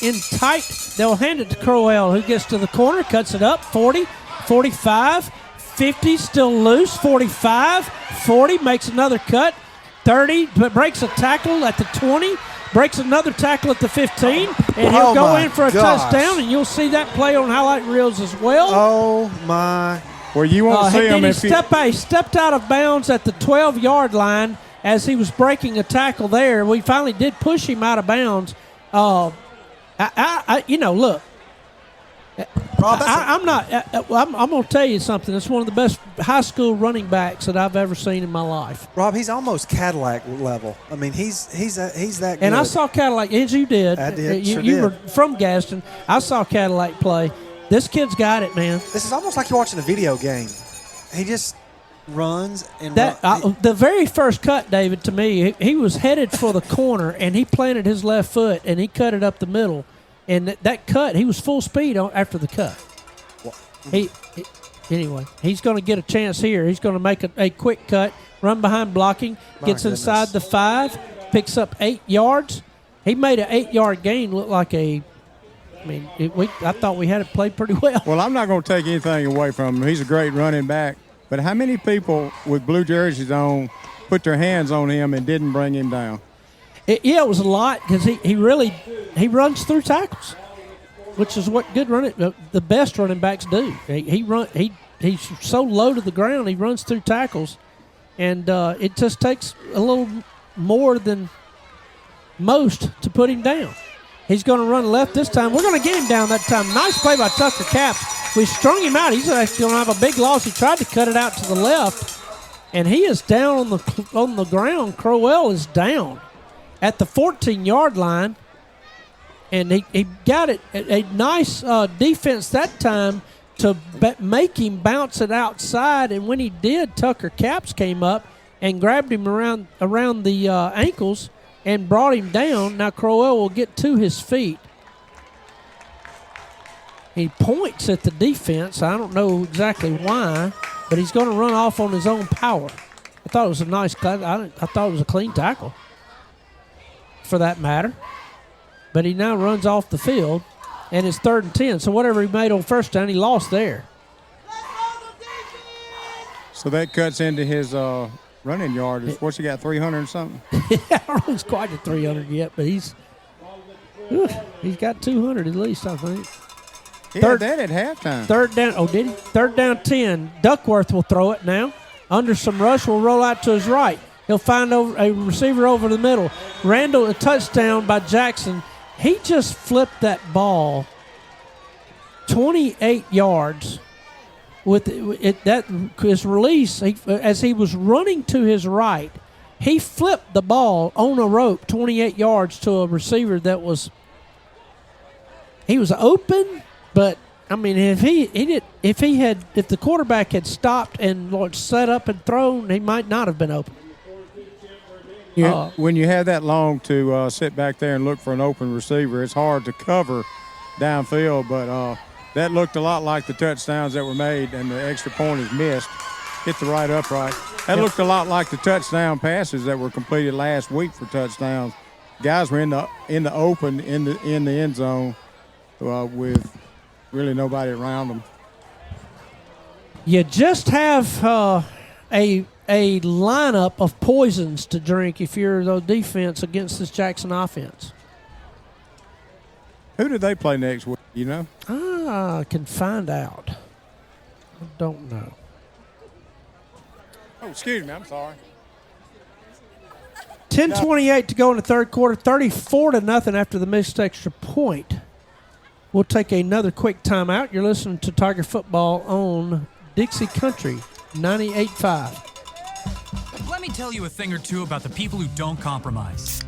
in tight. They'll hand it to Crowell, who gets to the corner, cuts it up, 40, 45, 50, still loose, 45, 40, makes another cut, 30, but breaks a tackle at the 20, breaks another tackle at the 15, and he'll go in for a touchdown, and you'll see that play on highlight reels as well. Oh, my. Well, you won't see him if he stepped out of bounds at the 12-yard line as he was breaking a tackle there. We finally did push him out of bounds. Look, Rob, I'm going to tell you something. It's one of the best high school running backs that I've ever seen in my life. Rob, he's almost Cadillac level. I mean, he's that good. And I saw Cadillac, as you did. I did. You were from Gaston. I saw Cadillac play. This kid's got it, man. This is almost like you're watching a video game. He just runs and the very first cut, David, to me, he was headed for the corner, and he planted his left foot, and he cut it up the middle. And that cut, he was full speed after the cut. Anyway, he's going to get a chance here. He's going to make a quick cut, run behind blocking, gets inside the 5, picks up 8 yards. He made an 8-yard gain look like I thought we had it played pretty well. Well, I'm not going to take anything away from him. He's a great running back. But how many people with blue jerseys on put their hands on him and didn't bring him down? It was a lot because he runs through tackles, which is what the best running backs do. He's so low to the ground, he runs through tackles, and it just takes a little more than most to put him down. He's going to run left this time. We're going to get him down that time. Nice play by Tucker Caps. We strung him out. He's actually going to have a big loss. He tried to cut it out to the left, and he is down on the ground. Crowell is down at the 14-yard line, and he got it a nice defense that time to make him bounce it outside. And when he did, Tucker Caps came up and grabbed him around the ankles and brought him down. Now Crowell will get to his feet. He points at the defense. I don't know exactly why, but he's going to run off on his own power. I thought it was a nice cut. I thought it was a clean tackle, for that matter. But he now runs off the field, and it's 3rd and 10. So whatever he made on first down, he lost there. So that cuts into his running yard. What's he got, 300 and something? Yeah, I don't know if he's quite at 300 yet, but he's got 200 at least, I think. He had that at halftime. 3rd down. Oh, did he? 3rd down 10. Duckworth will throw it now. Under some rush, will roll out to his right. He'll find a receiver over the middle. Randall, a touchdown by Jackson. He just flipped that ball 28 yards with his release. As he was running to his right, he flipped the ball on a rope 28 yards to a receiver that was open, but I mean, if the quarterback had stopped and set up and thrown, he might not have been open. When you have that long to sit back there and look for an open receiver, it's hard to cover downfield, but that looked a lot like the touchdowns that were made, and the extra point is missed. Hit the right upright. That looked a lot like the touchdown passes that were completed last week for touchdowns. Guys were in the open in the end zone with really nobody around them. You just have a lineup of poisons to drink if you're the defense against this Jackson offense. Who do they play next week? You know? I can find out. I don't know. Oh, excuse me. I'm sorry. 10:28 to go in the third quarter. 34-0 after the missed extra point. We'll take another quick timeout. You're listening to Tiger Football on Dixie Country 98.5. Let me tell you a thing or two about the people who don't compromise.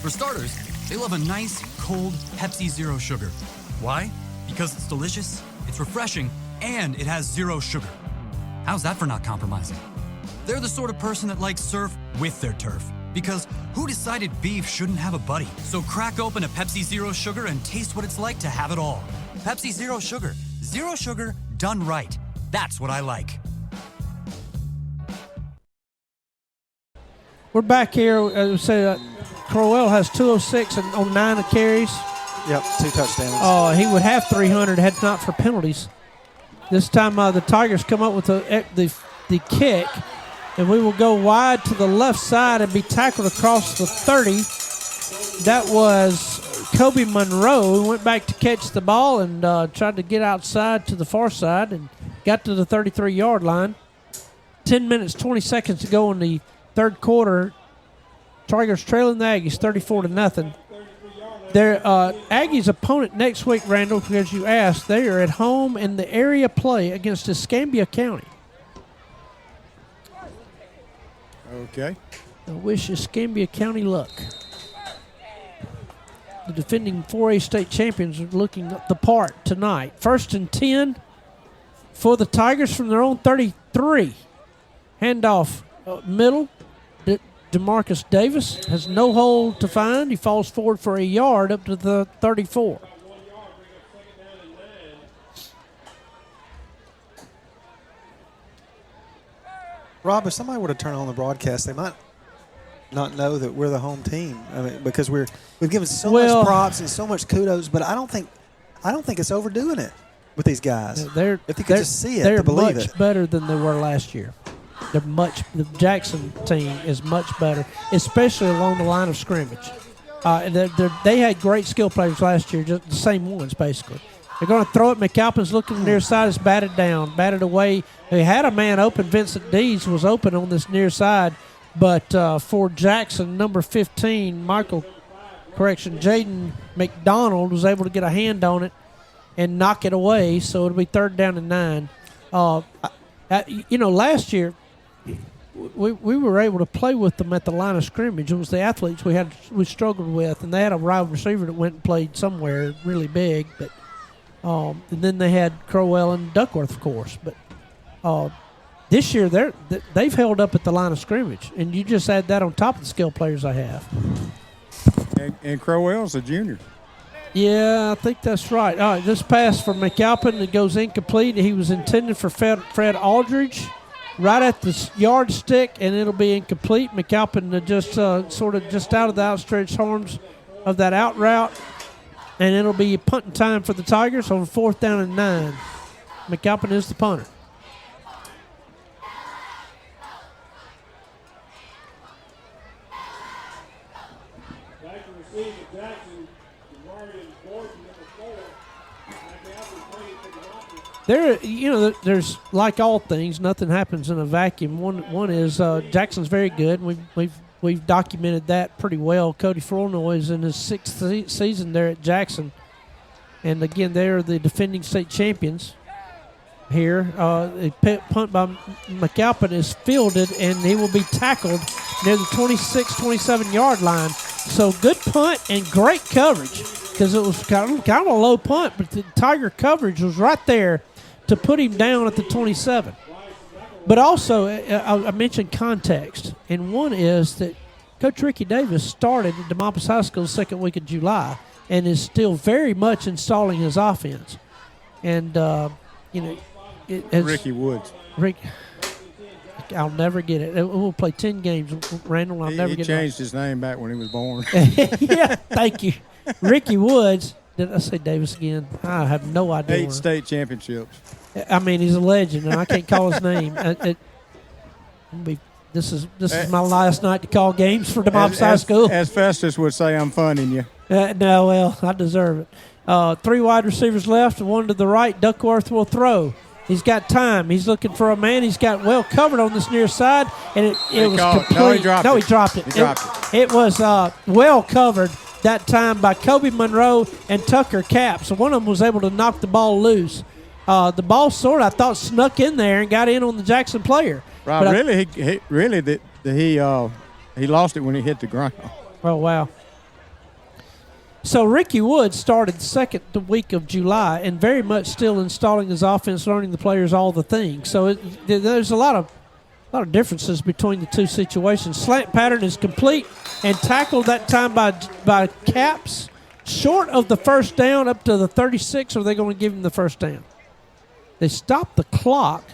For starters, they love a nice, cold Pepsi Zero Sugar. Why? Because it's delicious, it's refreshing, and it has zero sugar. How's that for not compromising? They're the sort of person that likes surf with their turf. Because who decided beef shouldn't have a buddy? So crack open a Pepsi Zero Sugar and taste what it's like to have it all. Pepsi Zero Sugar. Zero sugar done right. That's what I like. We're back here. As we say, Crowell has 206 and on 9 of carries. Yep, 2 touchdowns. He would have 300 had not for penalties. This time the Tigers come up with the kick, and we will go wide to the left side and be tackled across the 30. That was Kobe Monroe, who went back to catch the ball and tried to get outside to the far side and got to the 33-yard line. 10 minutes, 20 seconds to go in the third quarter. Tigers trailing the Aggies 34-0. Their Aggies' opponent next week, Randall, because you asked, they are at home in the area play against Escambia County. Okay. I wish Escambia County luck. The defending 4A state champions are looking the part tonight. 1st and 10 for the Tigers from their own 33. Handoff middle. DeMarcus Davis has no hole to find. He falls forward for a yard up to the 34. Rob, if somebody were to turn on the broadcast, they might not know that we're the home team. I mean, because we've given so much props and so much kudos, but I don't think it's overdoing it with these guys. If you could just see it, they're to believe much it. better than they were last year. The Jackson team is much better, especially along the line of scrimmage. They had great skill players last year, just the same ones basically. They're going to throw it. McAlpin's looking near side. It's batted down, batted away. They had a man open. Vincent Dees was open on this near side, but for Jackson, number 15, Jaden McDonald was able to get a hand on it and knock it away. So it'll be 3rd down and 9. Last year, we were able to play with them at the line of scrimmage. It was the athletes we struggled with, and they had a wide receiver that went and played somewhere really big. But and then they had Crowell and Duckworth, of course. But this year they've held up at the line of scrimmage, and you just add that on top of the skill players I have. And Crowell's a junior. Yeah, I think that's right. All right, this pass for McAlpin, it goes incomplete. He was intended for Fred Aldridge, right at the yardstick, and it'll be incomplete. McAlpin just sort of just out of the outstretched arms of that out route, and it'll be punting time for the Tigers on 4th down and 9. McAlpin is the punter. There's like all things, nothing happens in a vacuum. One is Jackson's very good. We've documented that pretty well. Cody Flournoy is in his 6th season there at Jackson, and again they're the defending state champions. Here, a punt by McAlpin is fielded, and he will be tackled near the 26-27 yard line. So good punt and great coverage, because it was kind of a low punt, but the Tiger coverage was right there to put him down at the 27. But also, I mentioned context, and one is that Coach Ricky Davis started at Demopolis High School the 2nd week of July and is still very much installing his offense. And, Ricky Woods. I'll never get it. We'll play 10 games, Randall. I'll never he get it. He changed his name back when he was born. Yeah, thank you. Ricky Woods. Did I say Davis again? I have no idea. 8 state championships. I mean, he's a legend, and I can't call his name. This is my last night to call games for Demopolis High School. As Festus would say, I'm funning you. No, well, I deserve it. 3 wide receivers left, and 1 to the right. Duckworth will throw. He's got time. He's looking for a man. He's got well covered on this near side, and it was complete. No, he dropped it. He dropped it. He dropped it was well covered that time by Kobe Monroe and Tucker Cap. So one of them was able to knock the ball loose. The ball I thought, snuck in there and got in on the Jackson player. Right, but he lost it when he hit the ground. Oh, wow. So Ricky Wood started second the week of July and very much still installing his offense, learning the players all the things. So there's a lot of differences between the two situations. Slant pattern is complete and tackled that time by Caps, short of the first down up to the 36, or they're going to give him the first down. They stopped the clock,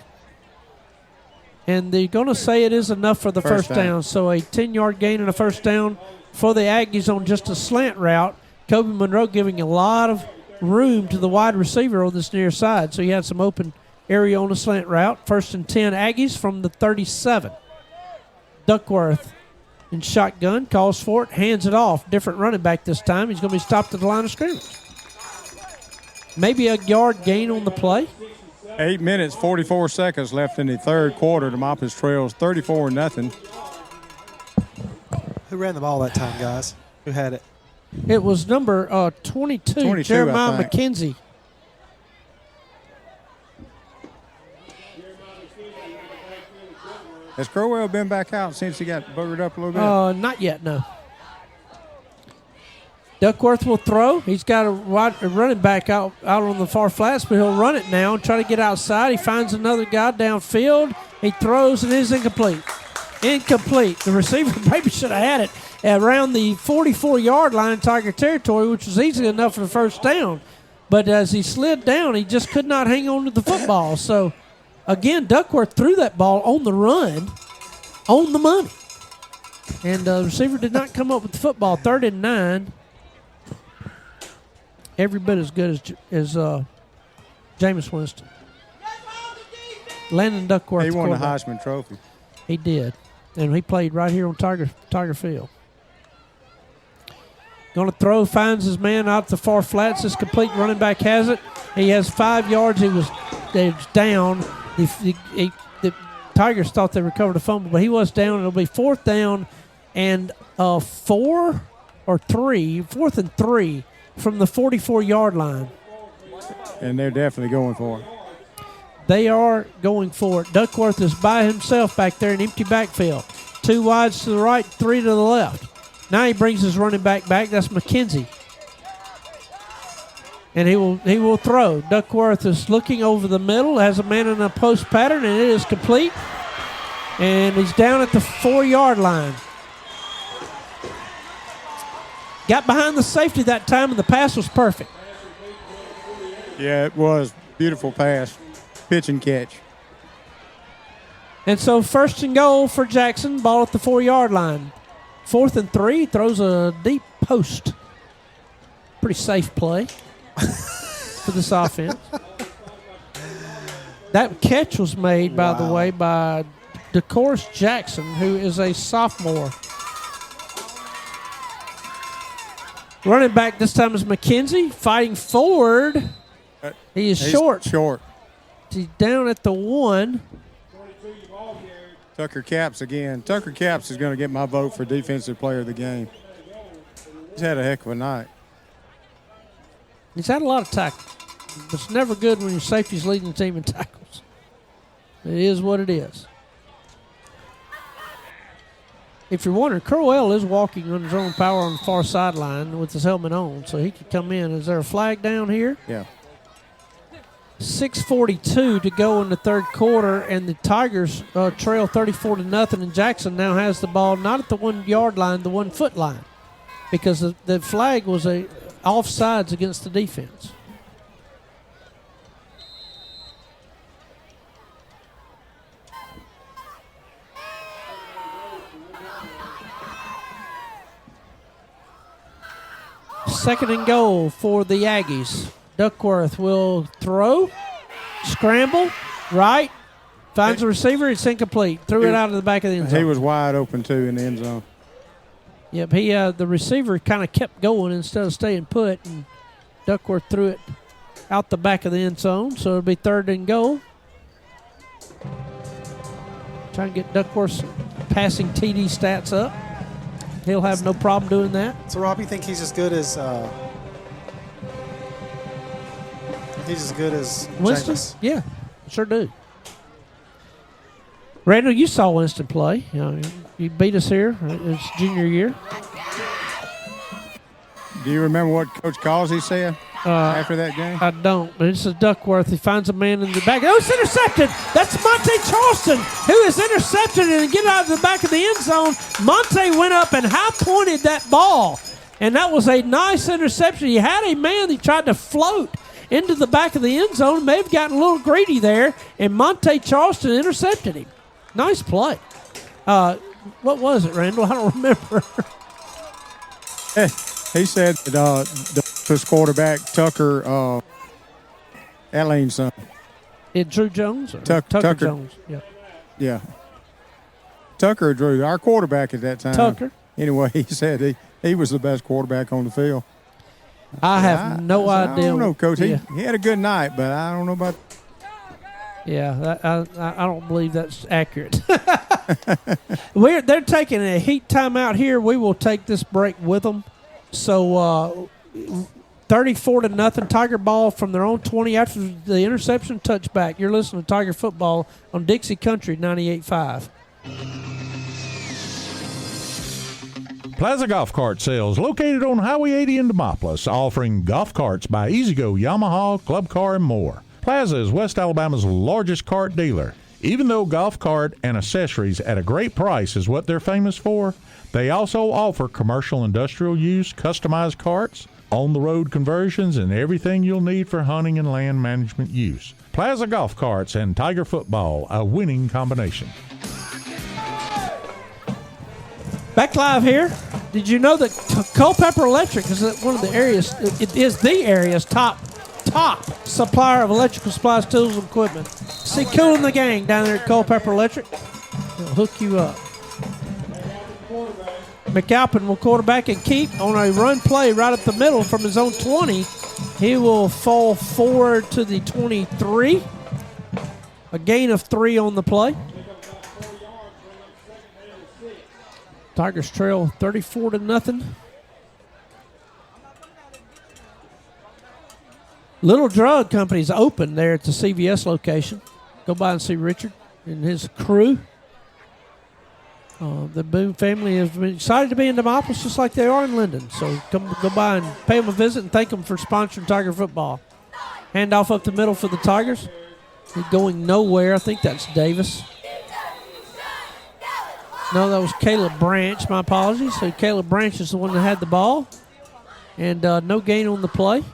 and they're going to say it is enough for the first down. So a 10-yard gain and a first down for the Aggies on just a slant route. Kobe Monroe giving a lot of room to the wide receiver on this near side. So he had some open area on a slant route. 1st and 10 Aggies from the 37. Duckworth in shotgun, calls for it, hands it off. Different running back this time. He's going to be stopped at the line of scrimmage. Maybe a yard gain on the play. 8 minutes, 44 seconds left in the third quarter. Demopolis trails 34-0. Who ran the ball that time, guys? Who had it? It was number 22 Jeremiah McKenzie. Has Crowell been back out since he got boogered up a little bit? Not yet, no. Duckworth will throw. He's got a running back out on the far flats, but he'll run it now and try to get outside. He finds another guy downfield. He throws, and it is incomplete. Incomplete. The receiver maybe should have had it around the 44-yard line in Tiger territory, which was easy enough for the first down. But as he slid down, he just could not hang on to the football. So, again, Duckworth threw that ball on the run, on the money. And the receiver did not come up with the football. 3rd and 9. Every bit as good as Jameis Winston. Landon Duckworth. He won the Heisman Trophy. He did. And he played right here on Tiger Field. Going to throw, finds his man out the far flats. Is complete. Running back has it. He has 5 yards. He was down. The Tigers thought they recovered a fumble, but he was down. It'll be 4th down and 4th and 3 from the 44-yard line. And they're definitely going for it. They are going for it. Duckworth is by himself back there in empty backfield. 2 wides to the right, 3 to the left. Now he brings his running back. That's McKenzie. And he will throw. Duckworth is looking over the middle, has a man in a post pattern, and it is complete. And he's down at the 4-yard line. Got behind the safety that time, and the pass was perfect. Yeah, it was. Beautiful pass. Pitch and catch. And so 1st and goal for Jackson. Ball at the 4-yard line. 4th and 3. Throws a deep post. Pretty safe play for this offense. That catch was made, by the way, by DeCourse Jackson, who is a sophomore. Running back this time is McKenzie, fighting forward. He's short. He's down at the 1. Tucker Caps again. Tucker Caps is going to get my vote for Defensive Player of the Game. He's had a heck of a night. He's had a lot of tackles. It's never good when your safety's leading the team in tackles. It is what it is. If you're wondering, Crowell is walking on his own power on the far sideline with his helmet on, so he could come in. Is there a flag down here? Yeah. 6:42 to go in the third quarter, and the Tigers trail 34-0, and Jackson now has the ball not at the 1-yard line, the 1-foot line, because the flag was a offsides against the defense. Second and goal for the Aggies. Duckworth will throw, scramble, right, finds the receiver. It's incomplete. Threw it out of the back of the end zone. He was wide open, too, in the end zone. Yep, the receiver kind of kept going instead of staying put, and Duckworth threw it out the back of the end zone, so it'll be third and goal. Trying to get Duckworth's passing TD stats up. He'll have no problem doing that. So, Rob, you think he's as good as Winston? Jameis? Yeah, sure do. Randall, you saw Winston play. You beat us here. It's junior year. Do you remember what Coach Causey said after that game? I don't, but it's a Duckworth. He finds a man in the back. Oh, it's intercepted. That's Monte Charleston, who is intercepted and get out of the back of the end zone. Monte went up and high-pointed that ball, and that was a nice interception. He had a man that tried to float into the back of the end zone, may have gotten a little greedy there, and Monte Charleston intercepted him. Nice play. What was it, Randall? I don't remember. He said that this quarterback, Tucker, Alleen's son. Drew Jones? Or Tucker Jones, yeah. Yeah. Tucker Drew, our quarterback at that time. Tucker. Anyway, he said he was the best quarterback on the field. I have no idea. I don't know, Coach. Yeah. He had a good night, but I don't know about. Yeah, I don't believe that's accurate. They're taking a heat timeout here. We will take this break with them. So 34-0 Tiger ball from their own 20 after the interception touchback. You're listening to Tiger football on Dixie Country 98.5. Plaza Golf Cart Sales, located on Highway 80 in Demopolis, offering golf carts by EasyGo, Yamaha, Club Car, and more. Plaza is West Alabama's largest cart dealer. Even though golf cart and accessories at a great price is what they're famous for, they also offer commercial industrial use, customized carts, on-the-road conversions, and everything you'll need for hunting and land management use. Plaza Golf Carts and Tiger Football, a winning combination. Back live here. Did you know that Culpeper Electric is one of the areas, it is the area's top supplier of electrical supplies, tools, and equipment. See Cool and the gang down there at Culpeper Electric. They'll hook you up. McAlpin will quarterback and keep on a run play right up the middle from his own 20. He will fall forward to the 23. A gain of 3 on the play. Tigers trail 34-0. Little Drug Company's open there at the CVS location. Go by and see Richard and his crew. The Boone family has been excited to be in Demopolis just like they are in Linden. So go by and pay them a visit and thank them for sponsoring Tiger football. Handoff up the middle for the Tigers. He's going nowhere. I think that's Davis. No, that was Caleb Branch. My apologies. So Caleb Branch is the one that had the ball. And no gain on the play.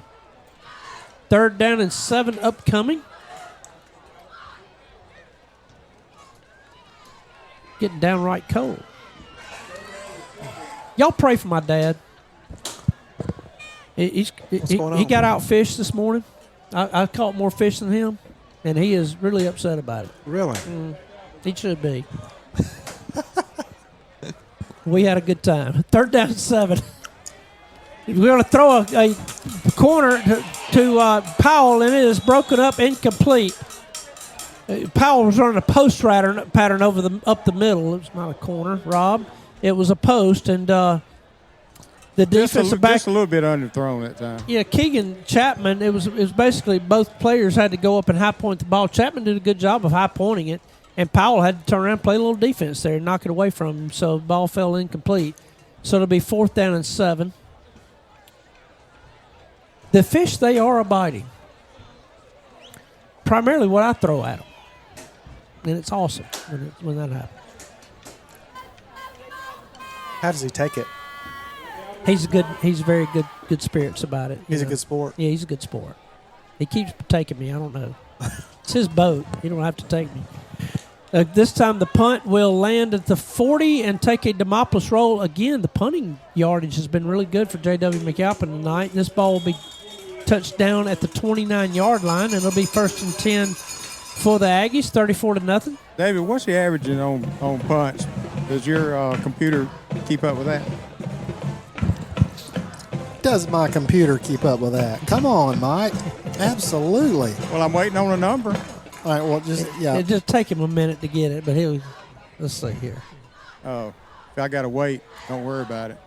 3rd down and 7 upcoming. Getting downright cold. Y'all pray for my dad. He got outfished this morning. I caught more fish than him, and he is really upset about it. Really? He should be. We had a good time. 3rd down and 7. We're going to throw a corner to Powell, and it is broken up, incomplete. Powell was running a post pattern up the middle. It was not a corner, Rob. It was a post, and the defensive back just a little bit underthrown that time. Yeah, Keegan Chapman. It was basically both players had to go up and high point the ball. Chapman did a good job of high pointing it, and Powell had to turn around and play a little defense there and knock it away from him. So the ball fell incomplete. So it'll be 4th down and 7. The fish, they are abiding. Primarily what I throw at them. And it's awesome when that happens. How does he take it? He's very good spirits about it. He's a good sport. Yeah, he's a good sport. He keeps taking me. I don't know. It's his boat. He don't have to take me. This time the punt will land at the 40 and take a Demopolis roll. Again, the punting yardage has been really good for J.W. McAlpin tonight. This ball will be touched down at the 29-yard line, and it'll be 1st and 10 for the Aggies, 34-0. David, what's the averaging on punts? Does your computer keep up with that? Does my computer keep up with that? Come on, Mike. Absolutely. Well, I'm waiting on a number. All right, well, It'll just take him a minute to get it, but let's see here. Oh, if I got to wait, don't worry about it.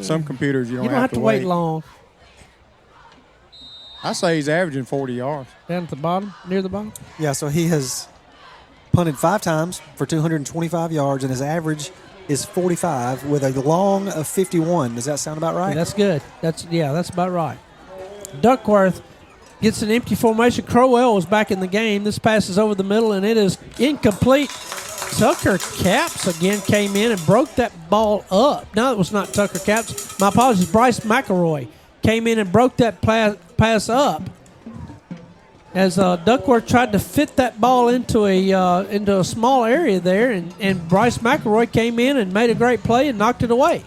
Some computers you don't have to wait long. I say he's averaging 40 yards. Down at the bottom, near the bottom? Yeah, so he has punted 5 times for 225 yards, and his average is 45 with a long of 51. Does that sound about right? Yeah, that's good. That's about right. Duckworth gets an empty formation. Crowell was back in the game. This pass is over the middle, and it is incomplete. Tucker Caps again came in and broke that ball up. No, it was not Tucker Caps. My apologies. Bryce McElroy came in and broke that pass up as Duckworth tried to fit that ball into a small area there, and Bryce McElroy came in and made a great play and knocked it away.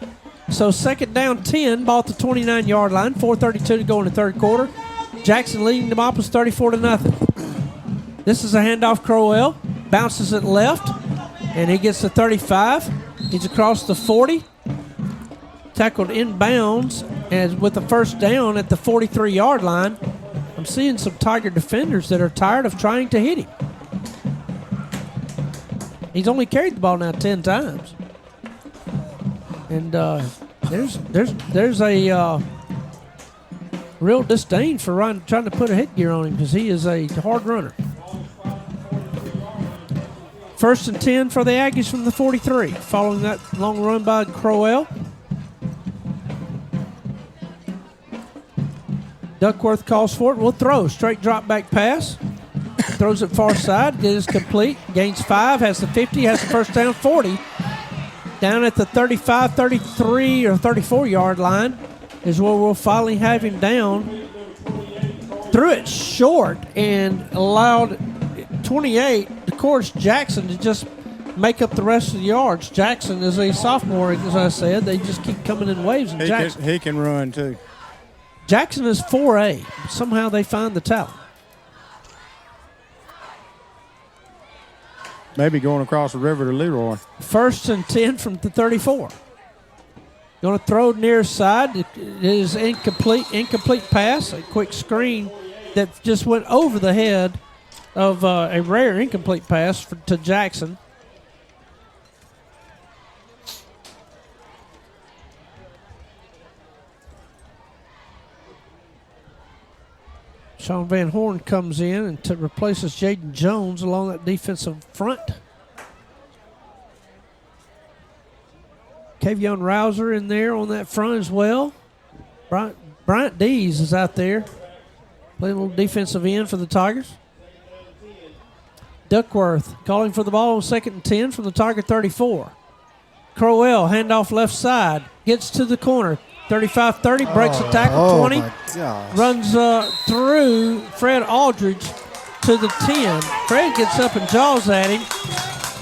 So 2nd down 10, ball at the 29-yard line, 4:32 to go in the third quarter. Jackson leading Demopolis 34-0. This is a handoff. Crowell bounces it left, and he gets the 35. He's across the 40. Tackled inbounds and with the 1st down at the 43-yard line. I'm seeing some Tiger defenders that are tired of trying to hit him. He's only carried the ball now 10 times. And there's a real disdain for trying to put a headgear on him because he is a hard runner. 1st and 10 for the Aggies from the 43, following that long run by Crowell. Duckworth calls for it. Will throw. Straight drop back pass. Throws it far side. It is complete. Gains 5. Has the 50. Has the 1st down. 40. Down at the 35, 33, or 34-yard line is where we'll finally have him down. Threw it short and allowed 28, of course, Jackson to just make up the rest of the yards. Jackson is a sophomore, as I said. They just keep coming in waves. And He can run, too. Jackson is 4A. Somehow they find the talent. Maybe going across the river to Leroy. 1st and 10 from the 34. Going to throw near side. It is incomplete pass. A quick screen that just went over the head of a rare incomplete pass to Jackson. Sean Van Horn comes in and replaces Jaden Jones along that defensive front. Kavion Rouser in there on that front as well. Bryant Dees is out there playing a little defensive end for the Tigers. Duckworth calling for the ball on 2nd and 10 from the Tiger 34. Crowell, handoff left side, gets to the corner. 35-30, breaks a tackle, 20, runs through Fred Aldridge to the 10. Fred gets up and jaws at him.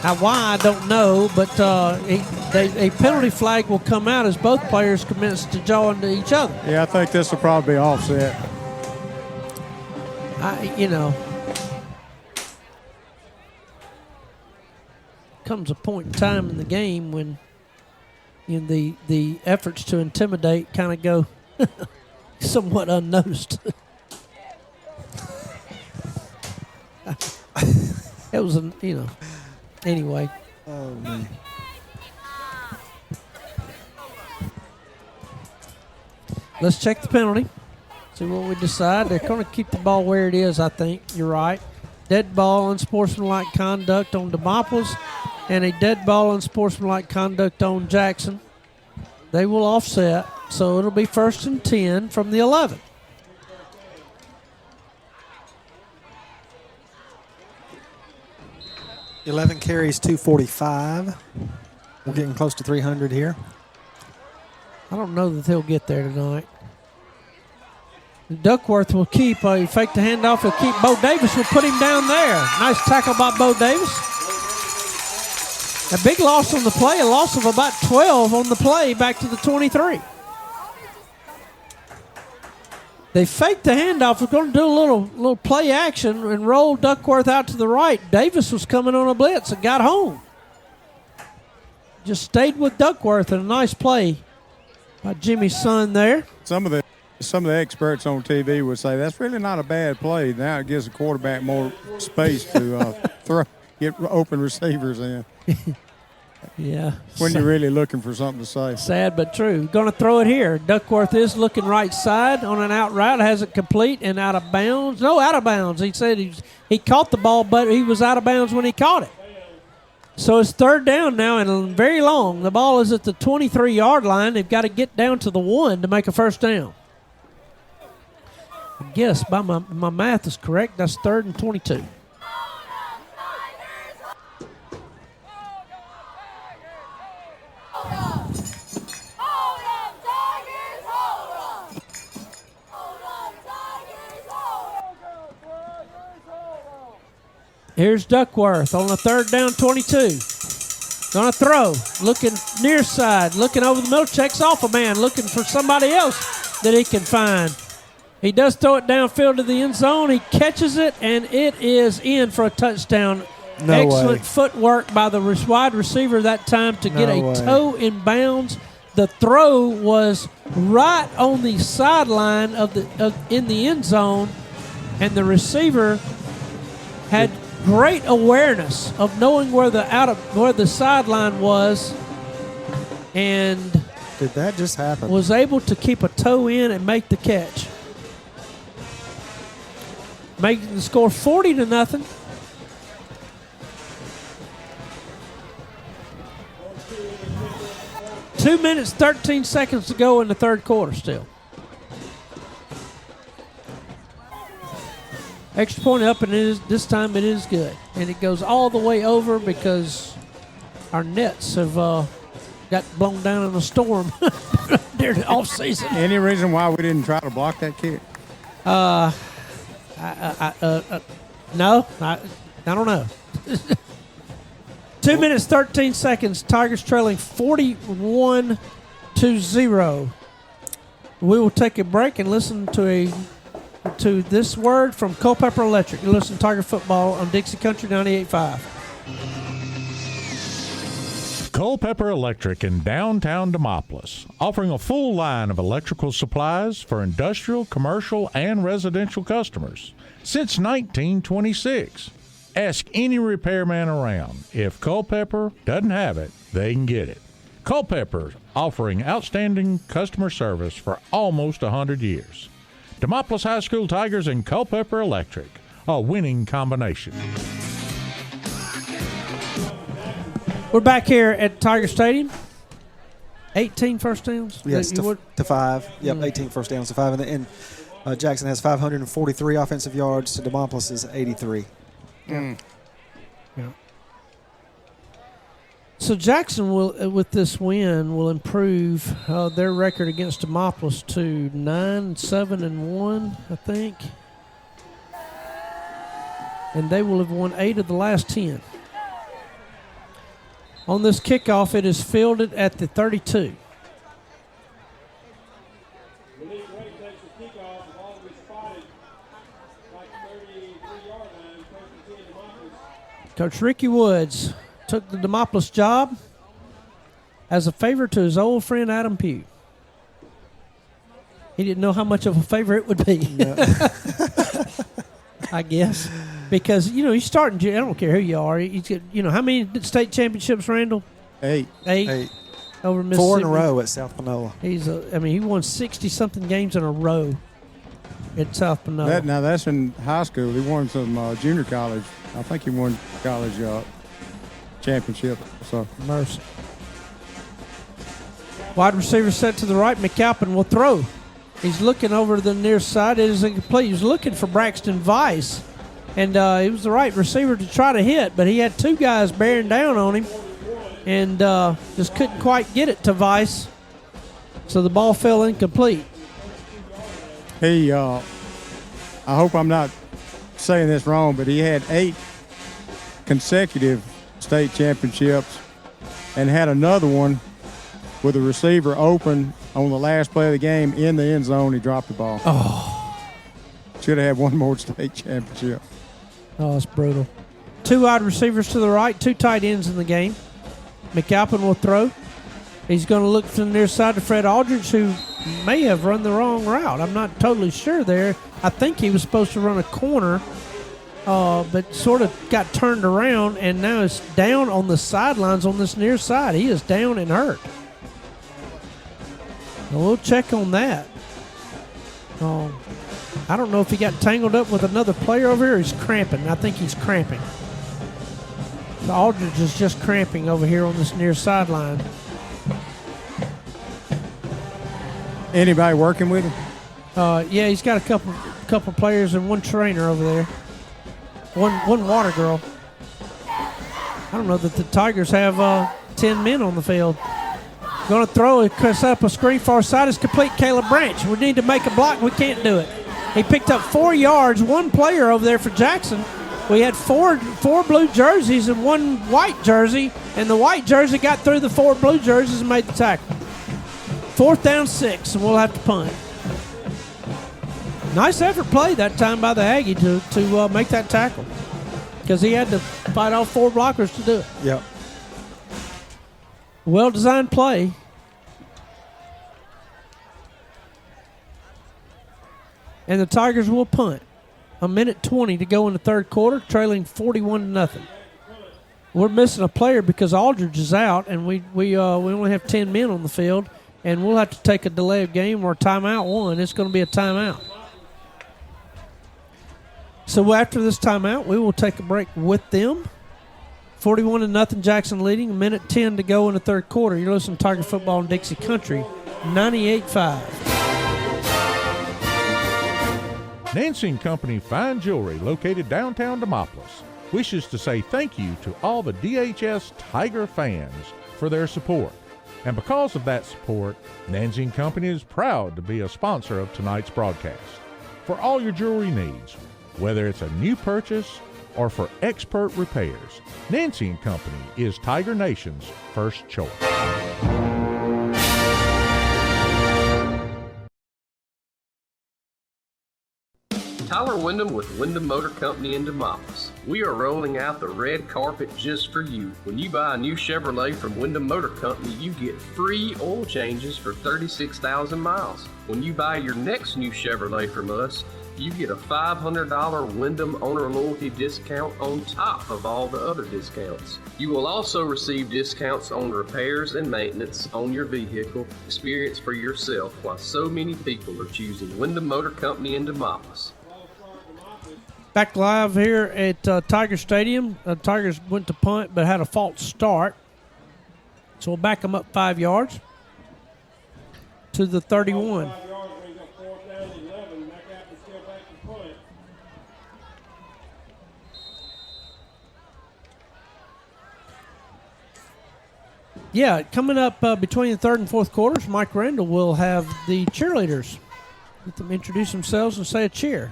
Now why, I don't know, but a penalty flag will come out as both players commence to jaw into each other. Yeah, I think this will probably be offset. Comes a point in time in the game when the efforts to intimidate kind of go somewhat unnoticed. It was anyway. Oh, man. Let's check the penalty. See what we decide. They're going to keep the ball where it is, I think. You're right. Dead ball, unsportsmanlike conduct on Demopolis, and a dead ball, unsportsmanlike conduct on Jackson. They will offset, so it'll be 1st and 10 from the 11. $11 carries, 245. We're getting close to 300 here. I don't know that he'll get there tonight. Duckworth will keep. He fake the handoff. He'll keep. Bo Davis will put him down there. Nice tackle by Bo Davis. A big loss on the play, a loss of about 12 on the play back to the 23. They faked the handoff. We're going to do a little play action and roll Duckworth out to the right. Davis was coming on a blitz and got home. Just stayed with Duckworth, and a nice play by Jimmy's son there. Some of the experts on TV would say that's really not a bad play. Now it gives the quarterback more space to get open receivers in. Yeah. When you're really looking for something to say. Sad but true. Going to throw it here. Duckworth is looking right side on an out route. Has it complete and out of bounds. No, out of bounds. He said he caught the ball, but he was out of bounds when he caught it. So it's third down now and very long. The ball is at the 23-yard line. They've got to get down to the 1 to make a first down. I guess by my math is correct. That's 3rd and 22. Here's Duckworth on a 3rd down 22. Gonna throw, looking near side, looking over the middle, checks off a man, looking for somebody else that he can find. He does throw it downfield to the end zone. He catches it, and it is in for a touchdown. No Excellent way. footwork by the wide receiver that time to get a toe in bounds. The throw was right on the sideline in the end zone, and the receiver had great awareness of knowing where the sideline was, and did that just happen? Was able to keep a toe in and make the catch, making the score 40-0. Two minutes, 13 seconds to go in the third quarter still. Extra point up, and this time it is good. And it goes all the way over because our nets have got blown down in a storm during the offseason. Any reason why we didn't try to block that kick? No, I don't know. 2 minutes, 13 seconds. Tigers trailing 41-0. We will take a break and listen to this word from Culpeper Electric. You listen to Tiger Football on Dixie Country 98.5. Culpeper Electric in downtown Demopolis, offering a full line of electrical supplies for industrial, commercial, and residential customers since 1926. Ask any repairman around. If Culpeper doesn't have it, they can get it. Culpeper offering outstanding customer service for almost 100 years. Demopolis High School Tigers and Culpeper Electric, a winning combination. We're back here at Tiger Stadium. 18 first downs? Yes, to 5. Yep, 18 first downs to 5. And Jackson has 543 offensive yards to Demopolis' 83. Yeah. So Jackson will, with this win, will improve their record against Demopolis to 9-7-1, I think, and they will have won 8 of the last 10. On this kickoff, it is fielded at the 32. Coach Ricky Woods took the Demopolis job as a favor to his old friend Adam Pugh. He didn't know how much of a favor it would be. No. I guess. Because, you're starting, I don't care who you are. How many state championships, Randall? 8. 8. Over Mississippi. 4 in a row at South Panola. He won 60-something games in a row at South Panola. Now, that's in high school. He won some junior college. I think he won college championship. So Mercy. Wide receiver set to the right. McAlpin will throw. He's looking over the near side. It is incomplete. He was looking for Braxton Weiss, and he was the right receiver to try to hit, but he had 2 guys bearing down on him and just couldn't quite get it to Weiss, so the ball fell incomplete. He, I hope I'm not saying this wrong, but he had 8 consecutive state championships and had another one with the receiver open on the last play of the game in the end zone. He dropped the ball. Oh. Should have had one more state championship. Oh, it's brutal. 2 wide receivers to the right, 2 tight ends in the game. McAlpin will throw. He's going to look from the near side to Fred Aldridge, who may have run the wrong route. I'm not totally sure there. I think he was supposed to run a corner, but sort of got turned around, and now is down on the sidelines on this near side. He is down and hurt. Well, we'll check on that. I don't know if he got tangled up with another player over here or he's cramping. I think he's cramping. The Aldridge is just cramping over here on this near sideline. Anybody working with him? Yeah, he's got a couple players and one trainer over there. One water girl. I don't know that the Tigers have 10 men on the field. Going to throw it, set up a screen far side. It's complete. Caleb Branch. We need to make a block. We can't do it. He picked up 4 yards. One player over there for Jackson. We had four blue jerseys and 1 white jersey, and the white jersey got through the 4 blue jerseys and made the tackle. 4th down 6, and we'll have to punt. Nice effort play that time by the Aggie to make that tackle, because he had to fight off 4 blockers to do it. Yep. Well-designed play. And the Tigers will punt. 1:20 to go in the third quarter, trailing 41-0. We're missing a player because Aldridge is out, and we only have 10 men on the field, and we'll have to take a delay of game or timeout one. It's going to be a timeout. So after this timeout, we will take a break with them. 41-0 Jackson leading. 1:10 to go in the third quarter. You're listening to Tiger Football in Dixie Country, 98.5. Nancy & Company Fine Jewelry, located downtown Demopolis, wishes to say thank you to all the DHS Tiger fans for their support. And because of that support, Nancy & Company is proud to be a sponsor of tonight's broadcast. For all your jewelry needs, whether it's a new purchase or for expert repairs, Nancy & Company is Tiger Nation's first choice. Tyler Wyndham with Wyndham Motor Company in Demopolis. We are rolling out the red carpet just for you. When you buy a new Chevrolet from Wyndham Motor Company, you get free oil changes for 36,000 miles. When you buy your next new Chevrolet from us, you get a $500 Wyndham Owner Loyalty discount on top of all the other discounts. You will also receive discounts on repairs and maintenance on your vehicle. Experience for yourself why so many people are choosing Wyndham Motor Company in Demopolis. Back live here at Tiger Stadium. Tigers went to punt but had a false start. So we'll back them up 5 yards to the 31. Yeah, coming up between the third and fourth quarters, Mike Randall will have the cheerleaders. Let them introduce themselves and say a cheer.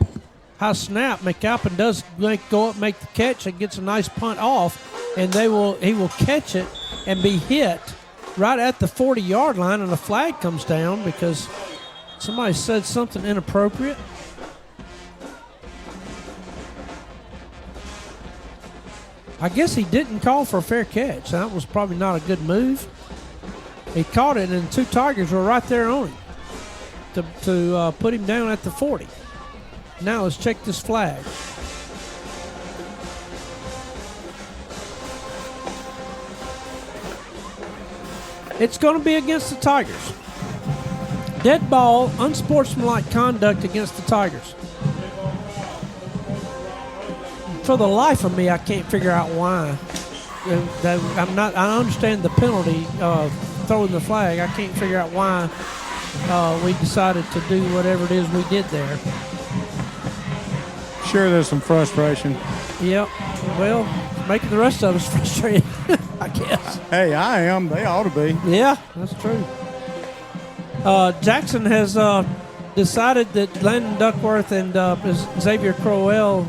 High snap. McAlpin does go up, make the catch, and gets a nice punt off, and he will catch it and be hit right at the 40-yard line, and a flag comes down because somebody said something inappropriate. I guess he didn't call for a fair catch. That was probably not a good move. He caught it, and 2 Tigers were right there on him to put him down at the 40. Now let's check this flag. It's going to be against the Tigers. Dead ball, unsportsmanlike conduct against the Tigers. For the life of me, I can't figure out why. I understand the penalty of throwing the flag. I can't figure out why we decided to do whatever it is we did there. Sure, there's some frustration. Yep. Well, making the rest of us frustrated, I guess. Hey, I am. They ought to be. Yeah, that's true. Jackson has decided that Landon Duckworth and Xavier Crowell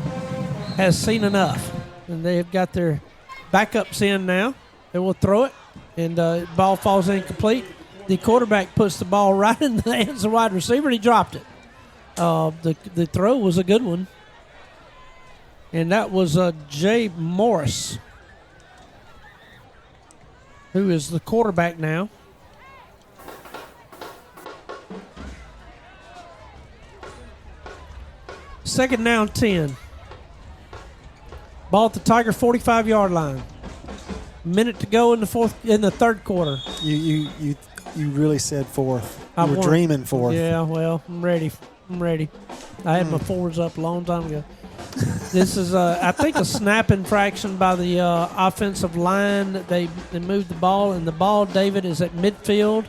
has seen enough, and they have got their backups in now. They will throw it. And ball falls incomplete. The quarterback puts the ball right in the hands of the wide receiver, and he dropped it. The throw was a good one. And that was Jay Morris, who is the quarterback now. Second down, 10. Ball at the Tiger 45-yard line. Minute to go in the third quarter. You really said fourth. I You were want- dreaming fourth. Yeah, well, I'm ready. I had my fours up a long time ago. This is, I think, a snap infraction by the offensive line. They moved the ball, and the ball, David, is at midfield,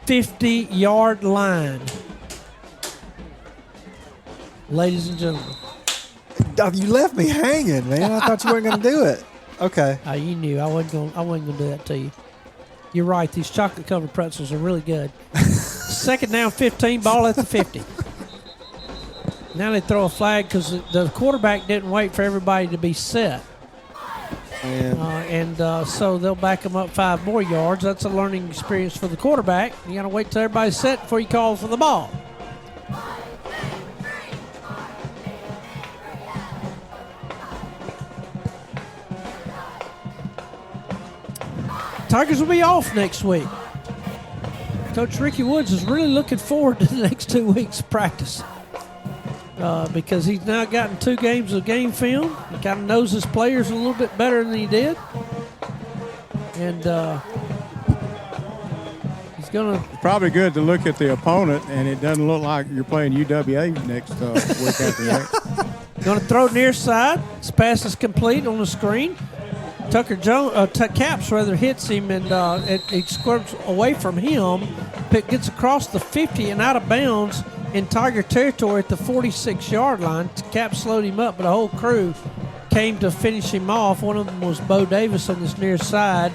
50-yard line. Ladies and gentlemen. You left me hanging, man. I thought you weren't going to do it. Okay. You knew I wasn't going to do that to you. You're right. These chocolate-covered pretzels are really good. Second down, 15, ball at the 50. Now they throw a flag because the quarterback didn't wait for everybody to be set. So they'll back them up 5 more yards. That's a learning experience for the quarterback. You got to wait till everybody's set before you call for the ball. Tigers will be off next week. Coach Ricky Woods is really looking forward to the next 2 weeks of practice because he's now gotten 2 games of game film. He kind of knows his players a little bit better than he did. And he's going to... It's probably good to look at the opponent, and it doesn't look like you're playing UWA next week after next. Going to throw near side. This pass is complete on the screen. Tucker Jones, Caps rather hits him, and it squirts away from him. Gets across the 50 and out of bounds in Tiger territory at the 46-yard line. Caps slowed him up, but a whole crew came to finish him off. One of them was Bo Davis on this near side.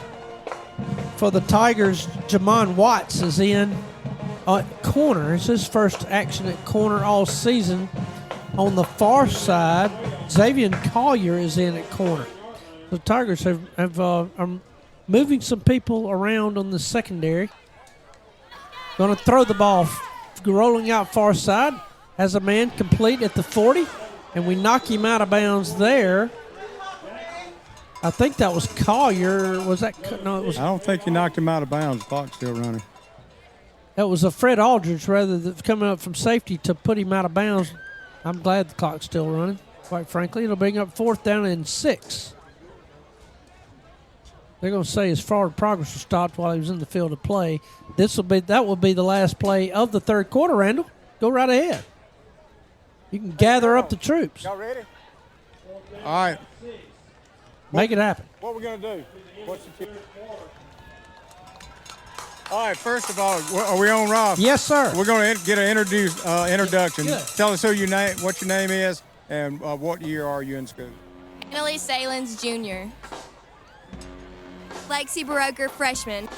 For the Tigers, Jamon Watts is in corner. It's his first action at corner all season. On the far side, Xavier Collier is in at corner. The Tigers are moving some people around on the secondary. Going to throw the ball, rolling out far side. Has a man complete at the 40, and we knock him out of bounds there. I think that was Collier. Was that? No, it was. I don't think you knocked him out of bounds. The clock's still running. That was a Fred Aldridge, rather than coming up from safety to put him out of bounds. I'm glad the clock's still running. Quite frankly, it'll bring up 4th down and 6. They're going to say his forward progress was stopped while he was in the field of play. That will be the last play of the third quarter, Randall. Go right ahead. You can gather up the troops. Y'all ready? All right. Make it happen. What we going to do? What's the tip? All right, first of all, are we on, Rob? Yes, sir. We're going to get an introduction. Good. Tell us what your name is, and what year are you in school? Emily Salins, Jr. Lexi Baroker, freshman.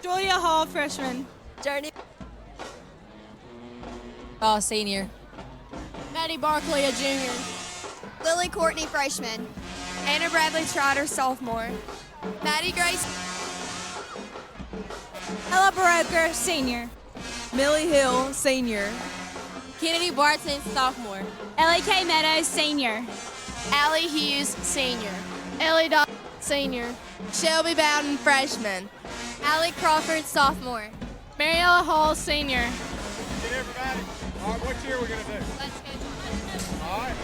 Julia Hall, freshman. Journey. Senior. Maddie Barkley, a junior. Lily Courtney, freshman. Anna Bradley Trotter, sophomore. Maddie Grace. Ella Baroker, senior. Millie Hill, senior. Kennedy Barton, sophomore. Ellie K. Meadows, senior. Allie Hughes, senior. Ellie Dodd, senior. Shelby Bowden, freshman. Allie Crawford, sophomore. Mariella Hall, senior. Get everybody. All right, what year are we going to do? Let's go. All right.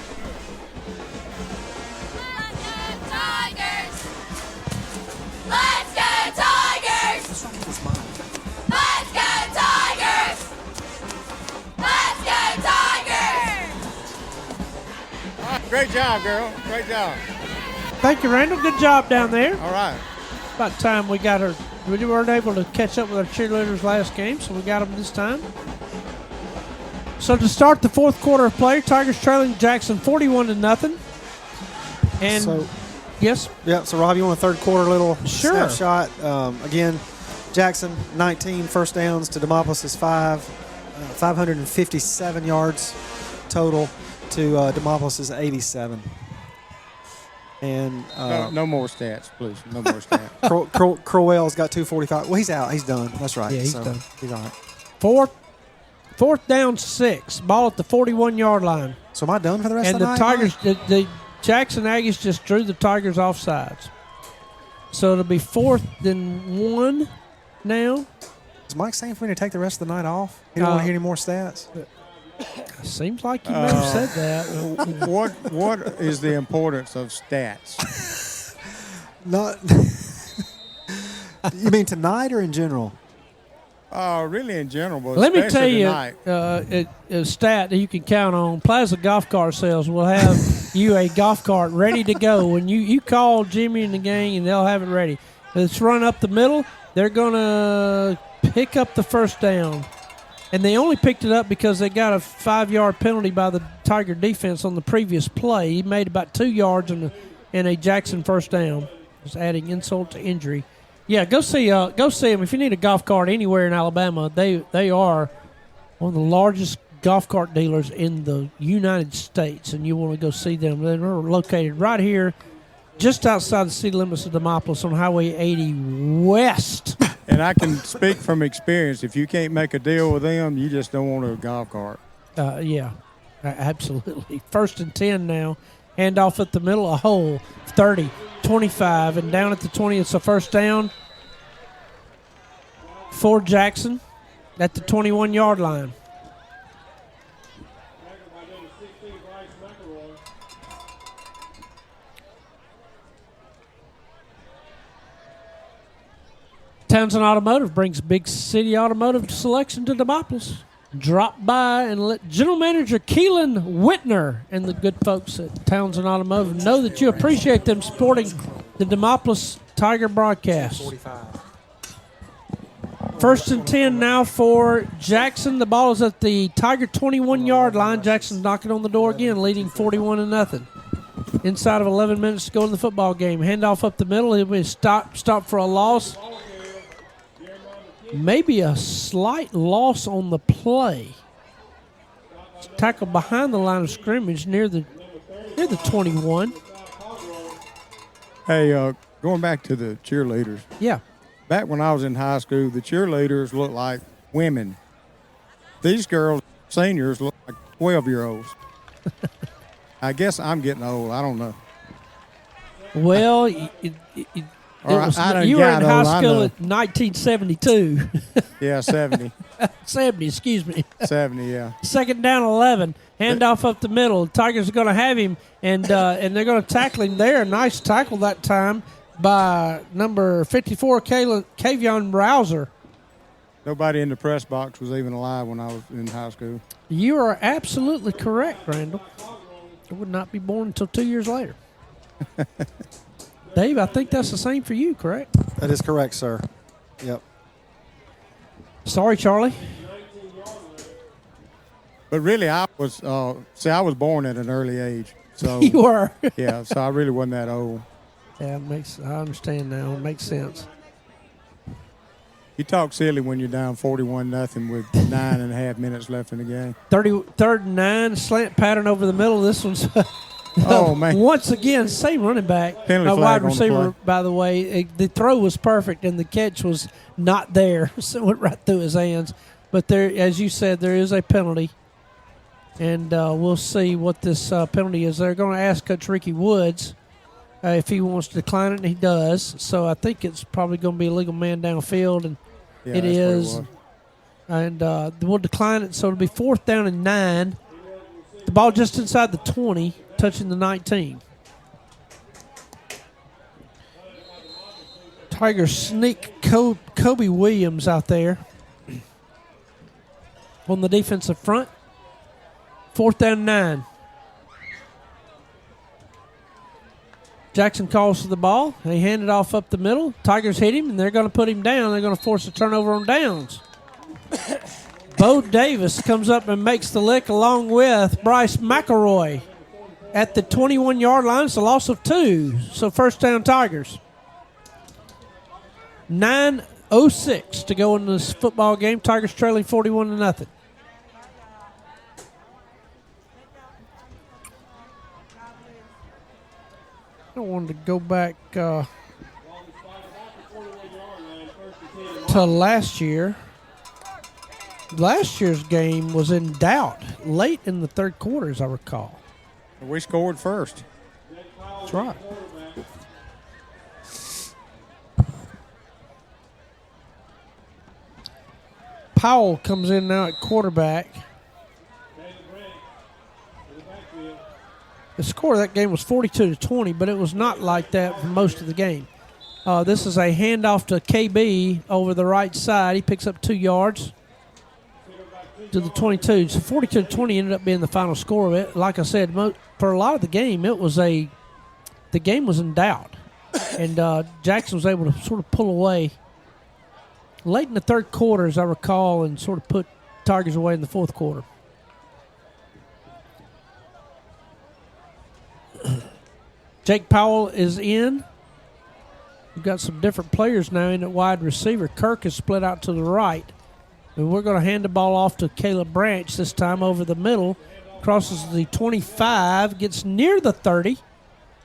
Tigers! Let's go Tigers! What's wrong with his mind? Let's go Tigers! Let's go Tigers! All right, great job, girl. Great job. Thank you, Randall. Good job down there. All right. About time we got her. We weren't able to catch up with our cheerleaders last game, so we got them this time. So to start the fourth quarter of play, Tigers trailing Jackson 41-0. And yes, yeah. So Rob, you want a third quarter little Sure. snapshot? Again, Jackson 19 first downs to Demopolis' 557 yards total to Demopolis' 87. And no more stats, please. No more stats. Crowell's got 245. Well, he's out. He's done. That's right. Yeah, he's so done. He's all right. Fourth down 6. Ball at the 41-yard line. So am I done for the rest and of the night? Tigers, the Jackson Aggies just drew the Tigers off sides. So it'll be 4th and 1 now. Is Mike saying for me to take the rest of the night off? He don't want to hear any more stats? Seems like you may have said that. What is the importance of stats? Not. You mean tonight or in general? Really in general, but let me tell you tonight. a stat that you can count on. Plaza Golf Cart Sales will have you a golf cart ready to go. When you call Jimmy and the gang, and they'll have it ready. It's run up the middle. They're going to pick up the first down. And they only picked it up because they got a 5-yard penalty by the Tiger defense on the previous play. He made about 2 yards in a Jackson first down. Just adding insult to injury. Yeah, go see them. If you need a golf cart anywhere in Alabama, they are one of the largest golf cart dealers in the United States, and you want to go see them. They're located right here, just outside the city limits of Demopolis on Highway 80 West. And I can speak from experience. If you can't make a deal with them, you just don't want a golf cart. Yeah, absolutely. 1st and 10 now. Handoff at the middle, a hole, 30, 25, and down at the 20, it's a first down for Jackson at the 21-yard line. Townsend Automotive brings Big City Automotive selection to Demopolis. Drop by and let General Manager Keelan Whitner and the good folks at Townsend Automotive know that you appreciate them supporting the Demopolis Tiger broadcast. 1st and 10 now for Jackson. The ball is at the Tiger 21-yard line. Jackson's knocking on the door again, leading 41-0. Inside of 11 minutes to go in the football game. Handoff up the middle. It'll be stop for a loss. Maybe a slight loss on the play. It's tackled behind the line of scrimmage near the 21. Hey, going back to the cheerleaders. Yeah. Back when I was in high school, the cheerleaders looked like women. These girls, seniors, look like 12-year-olds. I guess I'm getting old. I don't know. Well, you were in high school at 1972. Yeah, 70. 70, excuse me. 70, yeah. 2nd down, 11. Handoff up the middle. Tigers are going to have him, and they're going to tackle him there. Nice tackle that time by number 54, Kavion Rouser. Nobody in the press box was even alive when I was in high school. You are absolutely correct, Randall. I would not be born until 2 years later. Dave, I think that's the same for you, correct? That is correct, sir. Yep. Sorry, Charlie. But really, I was I was born at an early age. So you were. Yeah, so I really wasn't that old. Yeah, I understand now. It makes sense. You talk silly when you're down 41-0 with 9.5 minutes left in the game. 3rd and 9, slant pattern over the middle. This one's oh man! Once again, same running back, wide receiver. By the way, the throw was perfect and the catch was not there, so it went right through his hands. But there, as you said, there is a penalty, and we'll see what this penalty is. They're going to ask Coach Ricky Woods if he wants to decline it, and he does. So I think it's probably going to be a legal man downfield, and yeah, it is. And we'll decline it, so it'll be 4th down and 9. The ball just inside the 20, touching the 19. Tigers sneak Kobe Williams out there on the defensive front. 4th down and 9. Jackson calls for the ball. They hand it off up the middle. Tigers hit him, and they're going to put him down. They're going to force a turnover on downs. Bo Davis comes up and makes the lick along with Bryce McElroy at the 21-yard line. It's a loss of 2. So 1st down Tigers. 9:06 to go in this football game. Tigers trailing 41-0. I don't to go back to last year. Last year's game was in doubt late in the third quarter, as I recall. We scored first. That's right. Powell comes in now at quarterback. The score of that game was 42-20, but it was not like that for most of the game. This is a handoff to KB over the right side. He picks up 2 yards to the 22. So 42-20 ended up being the final score of it. Like I said, for a lot of the game, the game was in doubt. And Jackson was able to sort of pull away late in the third quarter, as I recall, and sort of put Tigers away in the fourth quarter. Jake Powell is in. We've got some different players now in at wide receiver. Kirk is split out to the right. And we're going to hand the ball off to Caleb Branch this time over the middle. Crosses the 25, gets near the 30.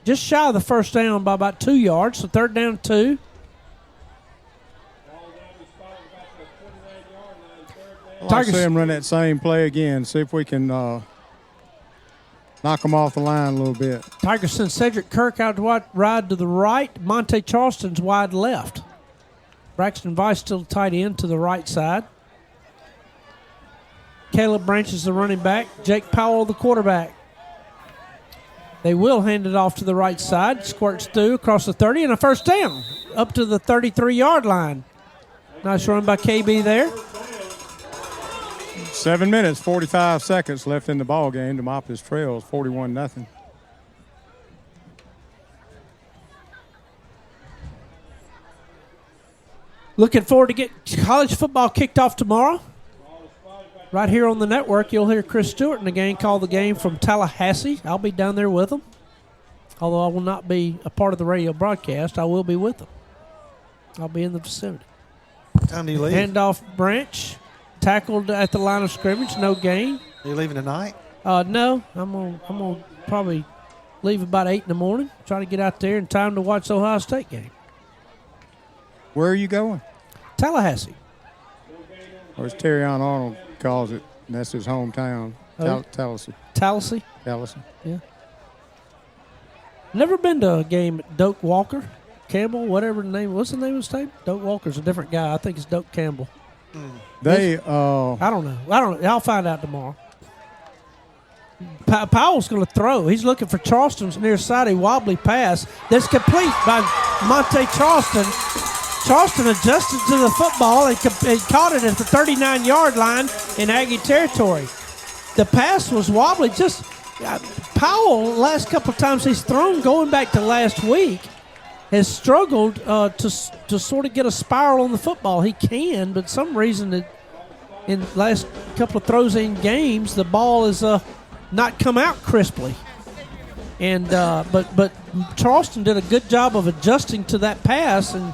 Just shy of the first down by about 2 yards. So 3rd down 2. I'd like to see him run that same play again. See if we can knock him off the line a little bit. Tigers send Cedric Kirk out to ride to the right. Monte Charleston's wide left. Braxton Vice still tight end to the right side. Caleb Branch is the running back. Jake Powell the quarterback. They will hand it off to the right side. Squirts through across the 30 and a first down up to the 33-yard line. Nice run by KB there. 7 minutes, 45 seconds left in the ball game. Demopolis trails 41-0. Looking forward to get college football kicked off tomorrow. Right here on the network, you'll hear Chris Stewart and the gang call the game from Tallahassee. I'll be down there with them. Although I will not be a part of the radio broadcast, I will be with them. I'll be in the vicinity. What time do you leave? Handoff Branch. Tackled at the line of scrimmage, no gain. Are you leaving tonight? No, I'm gonna probably leave about 8 in the morning. Try to get out there in time to watch the Ohio State game. Where are you going? Tallahassee. Or as Terry Arnold calls it, and that's his hometown. Tallahassee. Tallahassee? Tallahassee. Yeah. Never been to a game at Doak Walker, Campbell, whatever the name. What's the name of his team? Doak Walker's a different guy. I think it's Doak Campbell. I don't know. I'll find out tomorrow. Powell's going to throw. He's looking for Charleston's near side. A wobbly pass that's complete by Monte Charleston. Charleston adjusted to the football and caught it at the 39-yard line in Aggie territory. The pass was wobbly. Powell, last couple of times he's thrown, going back to last week, has struggled to sort of get a spiral on the football. He can, but some reason in the last couple of throws in games, the ball is not come out crisply. And but Charleston did a good job of adjusting to that pass and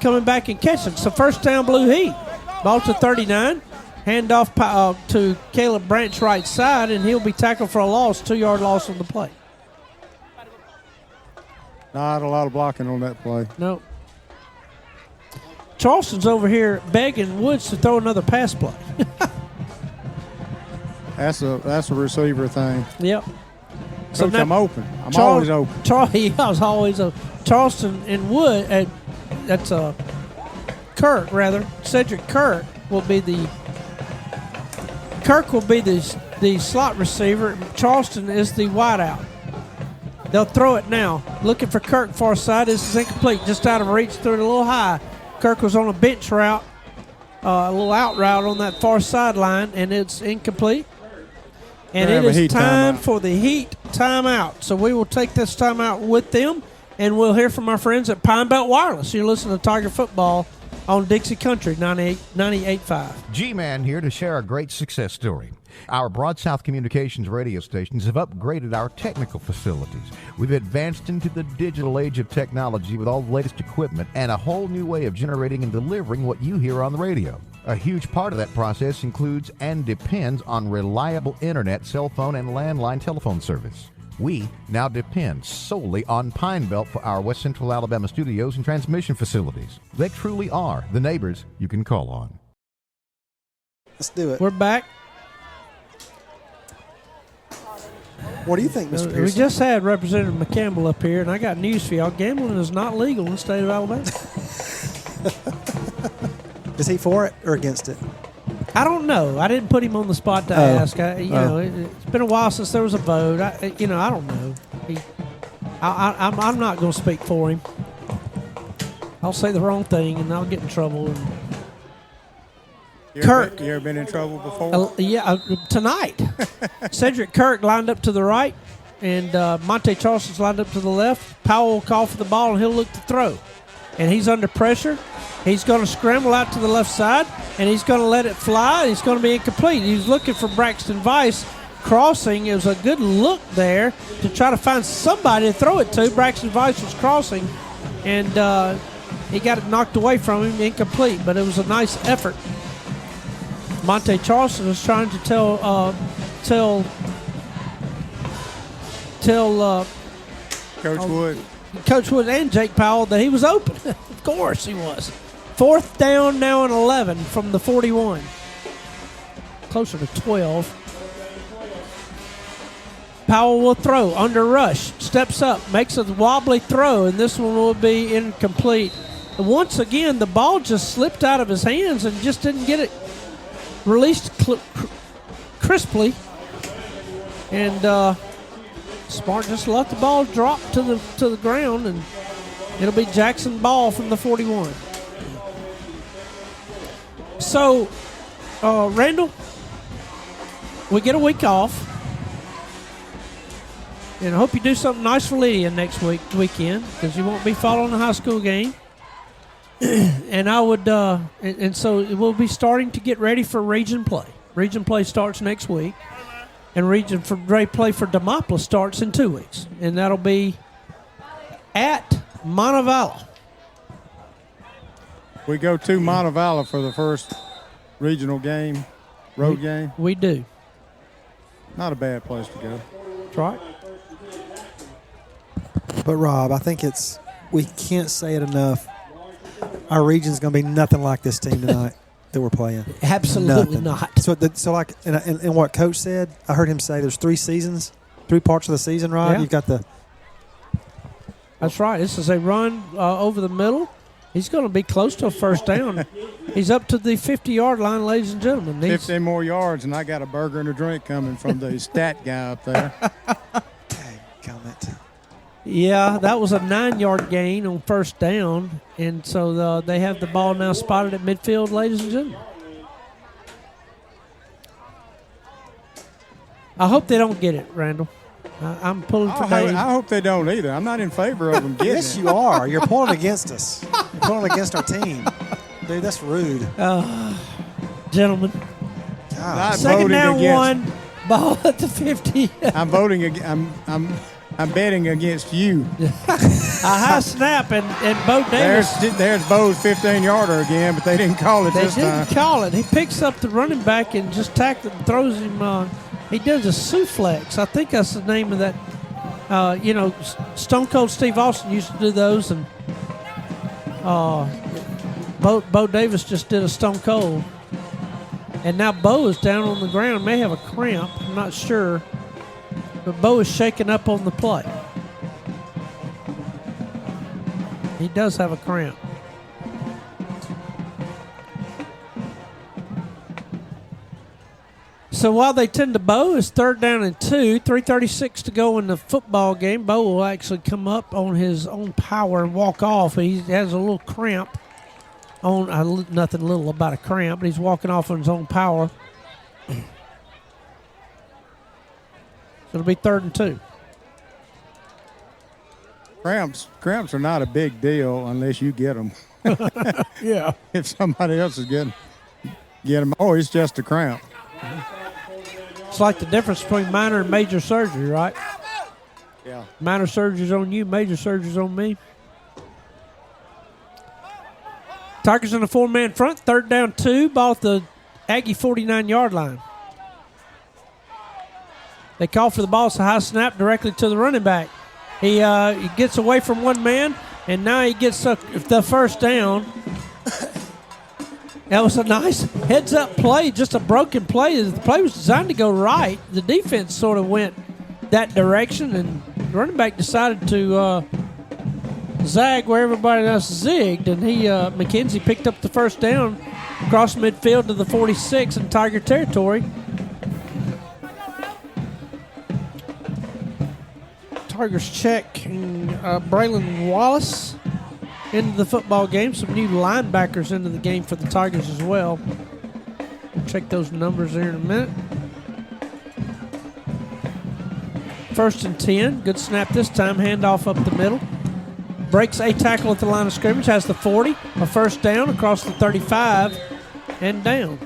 coming back and catching. So first down, Blue Heat. Ball to 39. Handoff to Caleb Branch right side, and he'll be tackled for a loss, 2-yard loss on the play. Not a lot of blocking on that play. No. Charleston's over here begging Woods to throw another pass play. That's a receiver thing. Yep. Coach, now, I'm open. I'm always open. I was always open. Charleston and Wood, that's Kirk, rather. Cedric Kirk will be the slot receiver. Charleston is the wideout. They'll throw it now. Looking for Kirk far side. This is incomplete. Just out of reach. Threw it a little high. Kirk was on a bench route, a little out route on that far sideline, and it's incomplete. And it is time for the Heat timeout. So we will take this timeout with them, and we'll hear from our friends at Pine Belt Wireless. You're listening to Tiger Football on Dixie Country 98.5. G-Man here to share a great success story. Our Broad South Communications radio stations have upgraded our technical facilities. We've advanced into the digital age of technology with all the latest equipment and a whole new way of generating and delivering what you hear on the radio. A huge part of that process includes and depends on reliable internet, cell phone, and landline telephone service. We now depend solely on Pine Belt for our West Central Alabama studios and transmission facilities. They truly are the neighbors you can call on. Let's do it. We're back. What do you think, Mr. We Pearson? just had Representative McCampbell up here, and I got news for y'all. Gambling is not legal in the state of Alabama. Is he for it or against it? I don't know. I didn't put him on the spot to ask. It's been a while since there was a vote. I don't know. I'm not going to speak for him. I'll say the wrong thing, and I'll get in trouble. And Kirk. You ever been in trouble before? Tonight. Cedric Kirk lined up to the right, and Monte Charleston's lined up to the left. Powell will call for the ball, and he'll look to throw. And he's under pressure. He's going to scramble out to the left side, and he's going to let it fly. He's going to be incomplete. He's looking for Braxton Vice crossing. It was a good look there to try to find somebody to throw it to. Braxton Vice was crossing, and he got it knocked away from him, incomplete. But it was a nice effort. Monte Charleston was trying to tell Coach Wood and Jake Powell that he was open. Of course he was. 4th down now and 11 from the 41. Closer to 12. Powell will throw under rush. Steps up, makes a wobbly throw, and this one will be incomplete. And once again, the ball just slipped out of his hands and just didn't get it released crisply, and Smart just let the ball drop to the ground, and it'll be Jackson ball from the 41. So, Randall, we get a week off, and I hope you do something nice for Lydia next weekend, because you won't be following the high school game. And I would, and so we'll be starting to get ready for region play. Region play starts next week, and region play for Demopolis starts in 2 weeks, and that'll be at Montevallo. We go to Montevallo for the first regional game, road game. We do. Not a bad place to go. That's right. But Rob, I think we can't say it enough. Our region's going to be nothing like this team tonight that we're playing. Absolutely not. So like, and what Coach said, I heard him say there's 3 parts of the season, Rob. Yeah. You've got the. That's right. This is a run over the middle. He's going to be close to a first down. He's up to the 50-yard line, ladies and gentlemen. 15 more yards, and I got a burger and a drink coming from the stat guy up there. Comment. Yeah, that was a 9-yard gain on first down, and so they have the ball now spotted at midfield, ladies and gentlemen. I hope they don't get it, Randall. I'm pulling for Dave. I hope they don't either. I'm not in favor of them getting Yes, it. you are. You're pulling against us. You're pulling against our team. Dude, that's rude. Gentlemen. Not Second voting down, against. 1, ball at the 50. I'm voting. I'm betting against you. A high snap, and Bo Davis. There's Bo's 15-yarder again, but they didn't call it this time. They didn't call it. He picks up the running back and just tackles and throws him. He does a suplex. I think that's the name of that. Stone Cold Steve Austin used to do those, and Bo Davis just did a Stone Cold. And now Bo is down on the ground, may have a cramp. I'm not sure. But Bo is shaking up on the play. He does have a cramp. So while they tend to Bo, it's 3rd down and 2, 3:36 to go in the football game. Bo will actually come up on his own power and walk off. He has a little cramp on, nothing little about a cramp, but he's walking off on his own power. So it'll be 3rd and 2. Cramps are not a big deal unless you get them. Yeah. If somebody else is get them, it's just a cramp. It's like the difference between minor and major surgery, right? Yeah. Minor surgery's on you, major surgery's on me. Tigers in a 4-man front, 3rd down 2, ball at the Aggie 49-yard line. They call for the ball. It's a high snap directly to the running back. He gets away from one man, and now he gets the first down. That was a nice heads-up play, just a broken play. The play was designed to go right. The defense sort of went that direction, and the running back decided to zag where everybody else zigged, and McKenzie picked up the first down across midfield to the 46 in Tiger territory. Tigers check Braylon Wallace into the football game. Some new linebackers into the game for the Tigers as well. Check those numbers there in a minute. 1st and 10. Good snap this time. Handoff up the middle. Breaks a tackle at the line of scrimmage. Has the 40. A first down across the 35 and down.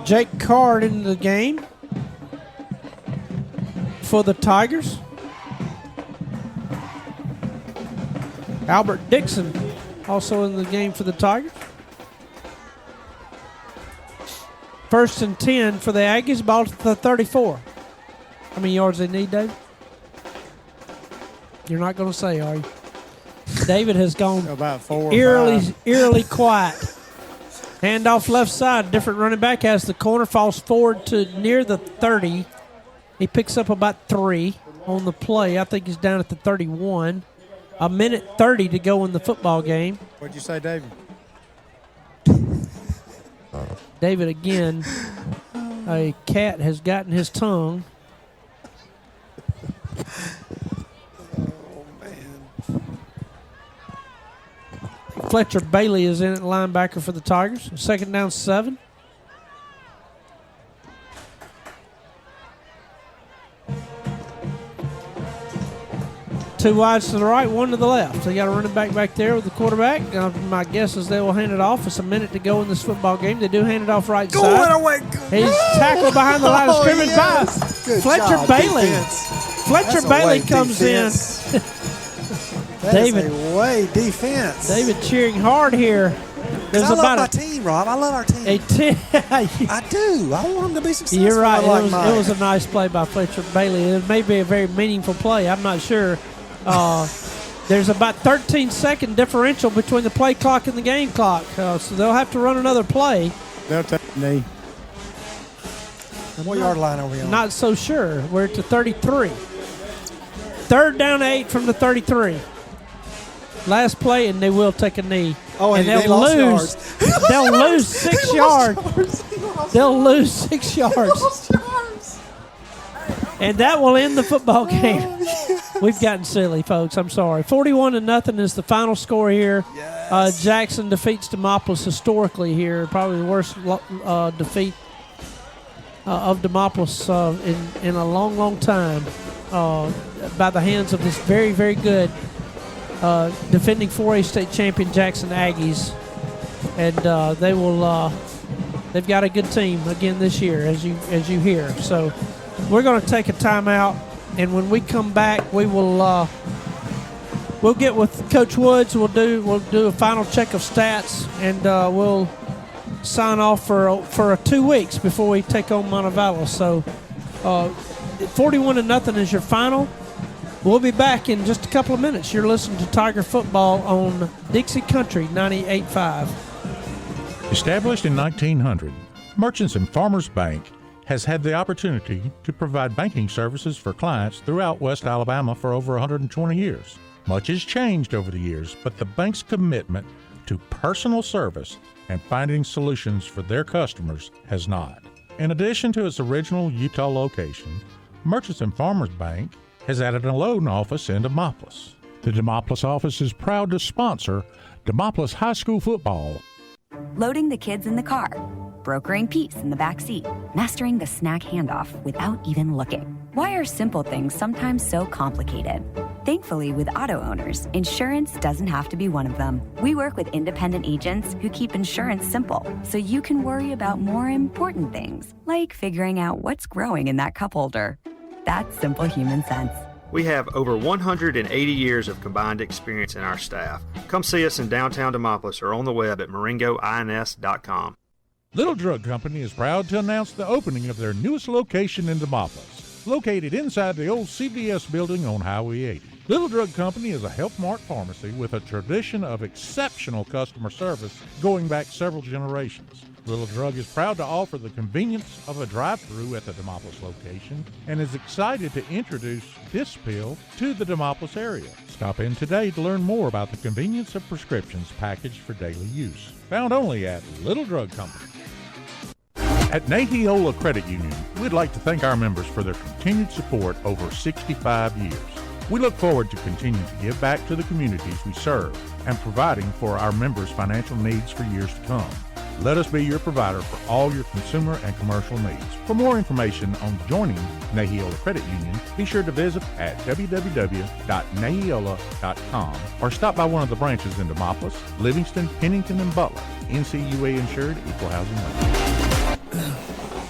Jake Card into the game for the Tigers. Albert Dixon also in the game for the Tigers. 1st and 10 for the Aggies. Ball to the 34. How many yards they need, David? You're not going to say, are you? David has gone about 4 or eerily quiet. Handoff left side. Different running back has the corner. Falls forward to near the 30. He picks up about 3 on the play. I think he's down at the 31. A minute 30 to go in the football game. What'd you say, David? David again. A cat has gotten his tongue. Fletcher Bailey is in at linebacker for the Tigers. 2nd down 7. Two wides to the right, one to the left. They got a running back there with the quarterback. My guess is they will hand it off. It's a minute to go in this football game. They do hand it off right side. He's tackled behind the line of scrimmage by Fletcher Bailey. Fletcher Bailey comes in. David, way defense. David cheering hard here. I love my team, Rob. I love our team. I do. I want them to be successful. You're right. It was a nice play by Fletcher Bailey. It may be a very meaningful play. I'm not sure. There's about 13-second differential between the play clock and the game clock, so they'll have to run another play. They'll take a knee. What yard line are we on? Not so sure. We're at the 33. 3rd down 8 from the 33. Last play, and they will take a knee. Oh, and they'll lose. They'll lose 6 yards. They'll lose 6 yards. And that will end the football game. We've gotten silly, folks. I'm sorry. 41-0 is the final score here. Yes. Jackson defeats Demopolis historically here. Probably the worst defeat of Demopolis in a long, long time by the hands of this very, very good defending 4A state champion Jackson Aggies. And they've got a good team again this year, as you hear. So we're going to take a timeout, and when we come back, we'll get with Coach Woods. We'll do a final check of stats, and we'll sign off for 2 weeks before we take on Montevallo. So 41-0 is your final. We'll be back in just a couple of minutes. You're listening to Tiger Football on Dixie Country 98.5. Established in 1900, Merchants and Farmers Bank has had the opportunity to provide banking services for clients throughout West Alabama for over 120 years. Much has changed over the years, but the bank's commitment to personal service and finding solutions for their customers has not. In addition to its original Utah location, Merchants and Farmers Bank has added a loan office in Demopolis. The Demopolis office is proud to sponsor Demopolis High School football. Loading the kids in the car, brokering peace in the back seat, mastering the snack handoff without even looking. Why are simple things sometimes so complicated? Thankfully, with auto owners, insurance doesn't have to be one of them. We work with independent agents who keep insurance simple, so you can worry about more important things, like figuring out what's growing in that cup holder. That's simple human sense. We have over 180 years of combined experience in our staff. Come see us in downtown Demopolis or on the web at moringoins.com. Little Drug Company is proud to announce the opening of their newest location in Demopolis, located inside the old CVS building on Highway 80. Little Drug Company is a Health Mart pharmacy with a tradition of exceptional customer service going back several generations. Little Drug is proud to offer the convenience of a drive-thru at the Demopolis location and is excited to introduce this pill to the Demopolis area. Stop in today to learn more about the convenience of prescriptions packaged for daily use. Found only at Little Drug Company. At Nahiola Credit Union, we'd like to thank our members for their continued support over 65 years. We look forward to continuing to give back to the communities we serve and providing for our members' financial needs for years to come. Let us be your provider for all your consumer and commercial needs. For more information on joining Nahiola Credit Union, be sure to visit at www.nahiola.com or stop by one of the branches in Demopolis, Livingston, Pennington, and Butler. NCUA insured, equal housing lender.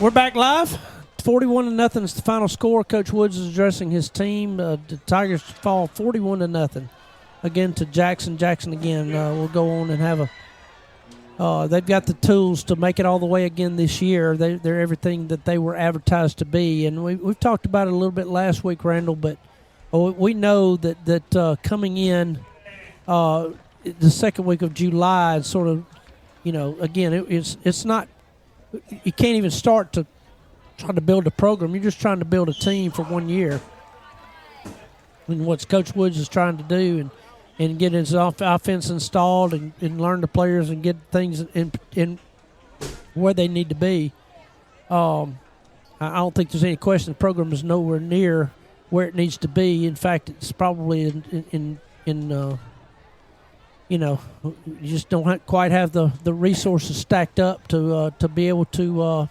We're back live. 41-0 is the final score. Coach Woods is addressing his team. The Tigers fall 41-0 again to Jackson. Jackson again will go on and have a. They've got the tools to make it all the way again this year. They're everything that they were advertised to be, and we've talked about it a little bit last week, Randall. But we know that coming in the second week of July, and sort of, again, it's not. You can't even start to try to build a program. You're just trying to build a team for 1 year. And what Coach Woods is trying to do, and get his offense installed and learn the players and get things in where they need to be. I don't think there's any question the program is nowhere near where it needs to be. In fact, it's probably you just don't quite have the resources stacked up to be able to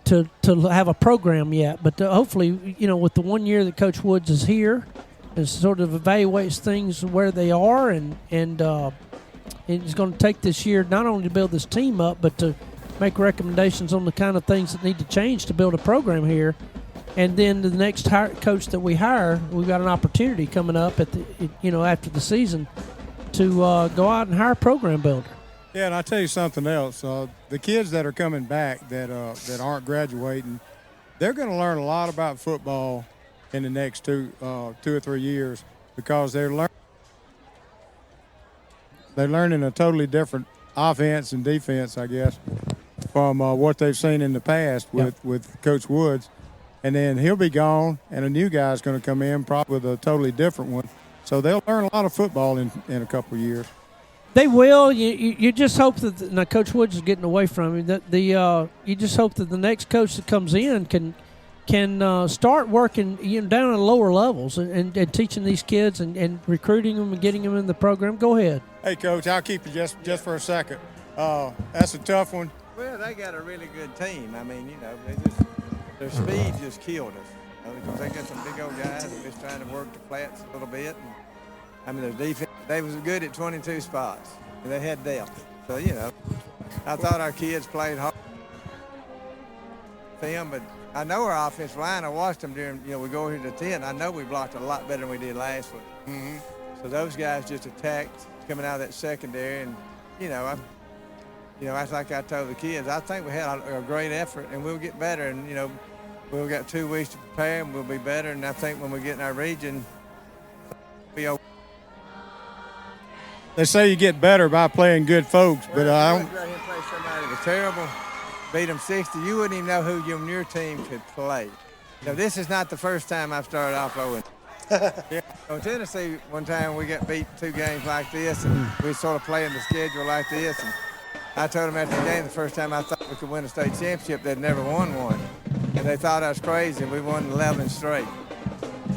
have a program yet. But hopefully, with the 1 year that Coach Woods is here, and sort of evaluates things where they are, and it's going to take this year not only to build this team up, but to make recommendations on the kind of things that need to change to build a program here. And then the next coach that we hire, we've got an opportunity coming up at after the season to go out and hire a program builder. Yeah, and I'll tell you something else. The kids that are coming back that aren't graduating, they're going to learn a lot about football in the next 2 or 3 years, because they're learning a totally different offense and defense, I guess, from what they've seen in the past with Coach Woods. And then he'll be gone, and a new guy's going to come in probably with a totally different one. So they'll learn a lot of football in a couple of years. They will. You just hope that now Coach Woods is getting away from him. You just hope that the next coach that comes in can start working down at lower levels and teaching these kids and recruiting them and getting them in the program. Go ahead. Hey, Coach, I'll keep you just for a second. That's a tough one. Well, they got a really good team. I mean, their speed just killed us. Because they got some big old guys that just trying to work the flats a little bit. And, their defense, they was good at 22 spots. And they had depth. So, I thought our kids played hard. But I know our offensive line. I watched them during, we go here to 10. I know we blocked a lot better than we did last week. Mm-hmm. So those guys just attacked coming out of that secondary. And, that's like I told the kids. I think we had a great effort, and we'll get better. And, we've got 2 weeks to prepare, and we'll be better. And I think when we get in our region, we'll be okay. They say you get better by playing good folks, but I don't. Right here play somebody that was terrible, beat them 60. You wouldn't even know who on your team could play. This is not the first time I've started off 0. Yeah. In Tennessee, one time we got beat 2 games like this, and we sort of playing the schedule like this. And I told them after the game, the first time I thought we could win a state championship, they'd never won one. And they thought I was crazy, and we won 11 straight.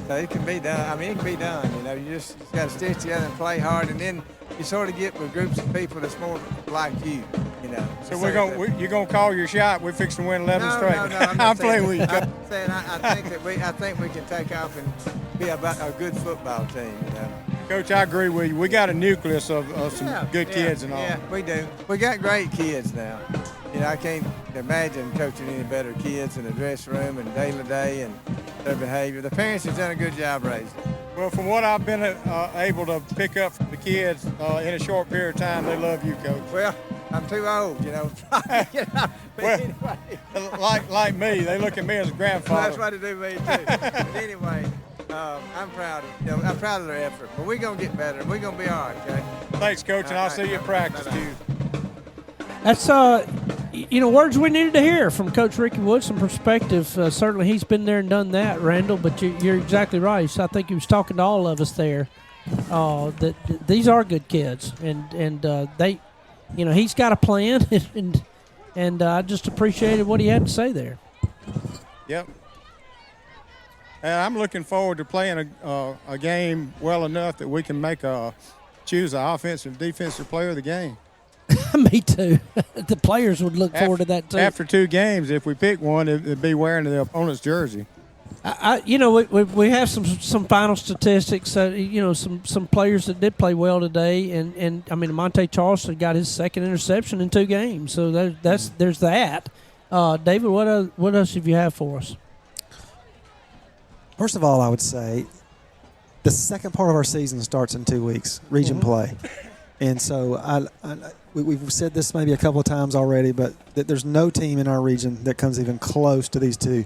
So it can be done. It can be done. You just got to stitch together and play hard, and then you sort of get with groups of people that's more like you. So you're gonna call your shot. We're fixing to win 11 straight. No, I'm playing with you. I'm saying I think we can take off and be about a good football team. Coach, I agree with you. We got a nucleus of some good kids and all. Yeah, we do. We got great kids now. I can't imagine coaching any better kids in the dressing room and day to day. And their behavior. The parents have done a good job raising. Well, from what I've been able to pick up from the kids in a short period of time, they love you, Coach. Well, I'm too old, you know. But anyway. like me, they look at me as a grandfather. Well, that's what they do me too. But anyway, I'm proud of their effort. But we're gonna get better. We're gonna be all right, okay? Thanks, Coach, and I'll see you at practice too. That's words we needed to hear from Coach Ricky Wood. Some perspective. Certainly, he's been there and done that, Randall. But you're exactly right. So I think he was talking to all of us there. That these are good kids, and they, he's got a plan, and I just appreciated what he had to say there. Yep. And I'm looking forward to playing a game well enough that we can choose the offensive, defensive player of the game. Me too. The players would look forward to that too. After 2 games, if we pick one, it'd be wearing the opponent's jersey. We have some final statistics. Some players that did play well today, and I mean Monte Charleston got his second interception in 2 games. So there's that. David, what else have you have for us? First of all, I would say the second part of our season starts in 2 weeks, region play. And so we've said this maybe a couple of times already, but that there's no team in our region that comes even close to these 2.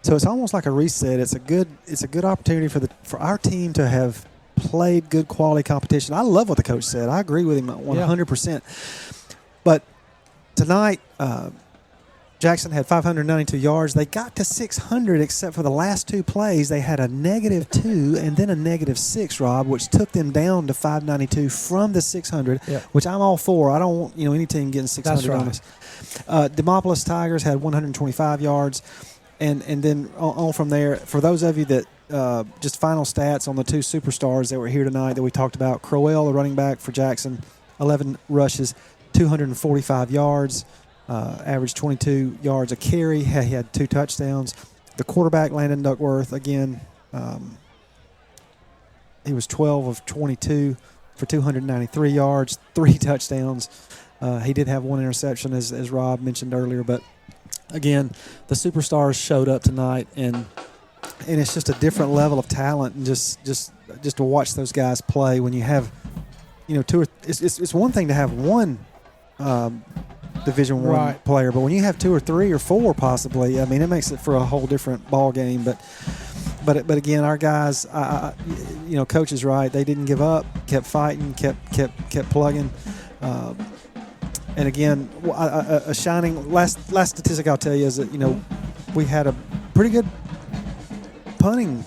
So it's almost like a reset. It's a good opportunity for our team to have played good quality competition. I love what the coach said. I agree with him 100%. But tonight, Jackson had 592 yards. They got to 600, except for the last 2 plays. They had a -2 and then a -6, Rob, which took them down to 592 from the 600, which I'm all for. I don't want any team getting 600 on us. Demopolis Tigers had 125 yards, and then on from there. For those of you that just final stats on the 2 superstars that were here tonight that we talked about, Crowell, the running back for Jackson, 11 rushes, 245 yards. Averaged 22 yards a carry. He had 2 touchdowns. The quarterback, Landon Duckworth, again, he was 12 of 22 for 293 yards, 3 touchdowns. He did have 1 interception, as Rob mentioned earlier. But, again, the superstars showed up tonight, and it's just a different level of talent. And just to watch those guys play when you have, 2 or it's one thing to have 1 Division I player, but when you have 2 or 3 or 4 possibly, I mean, it makes it for a whole different ball game. But again, our guys, Coach is right. They didn't give up, kept fighting, kept plugging. And again, a shining last statistic I'll tell you is that we had a pretty good punting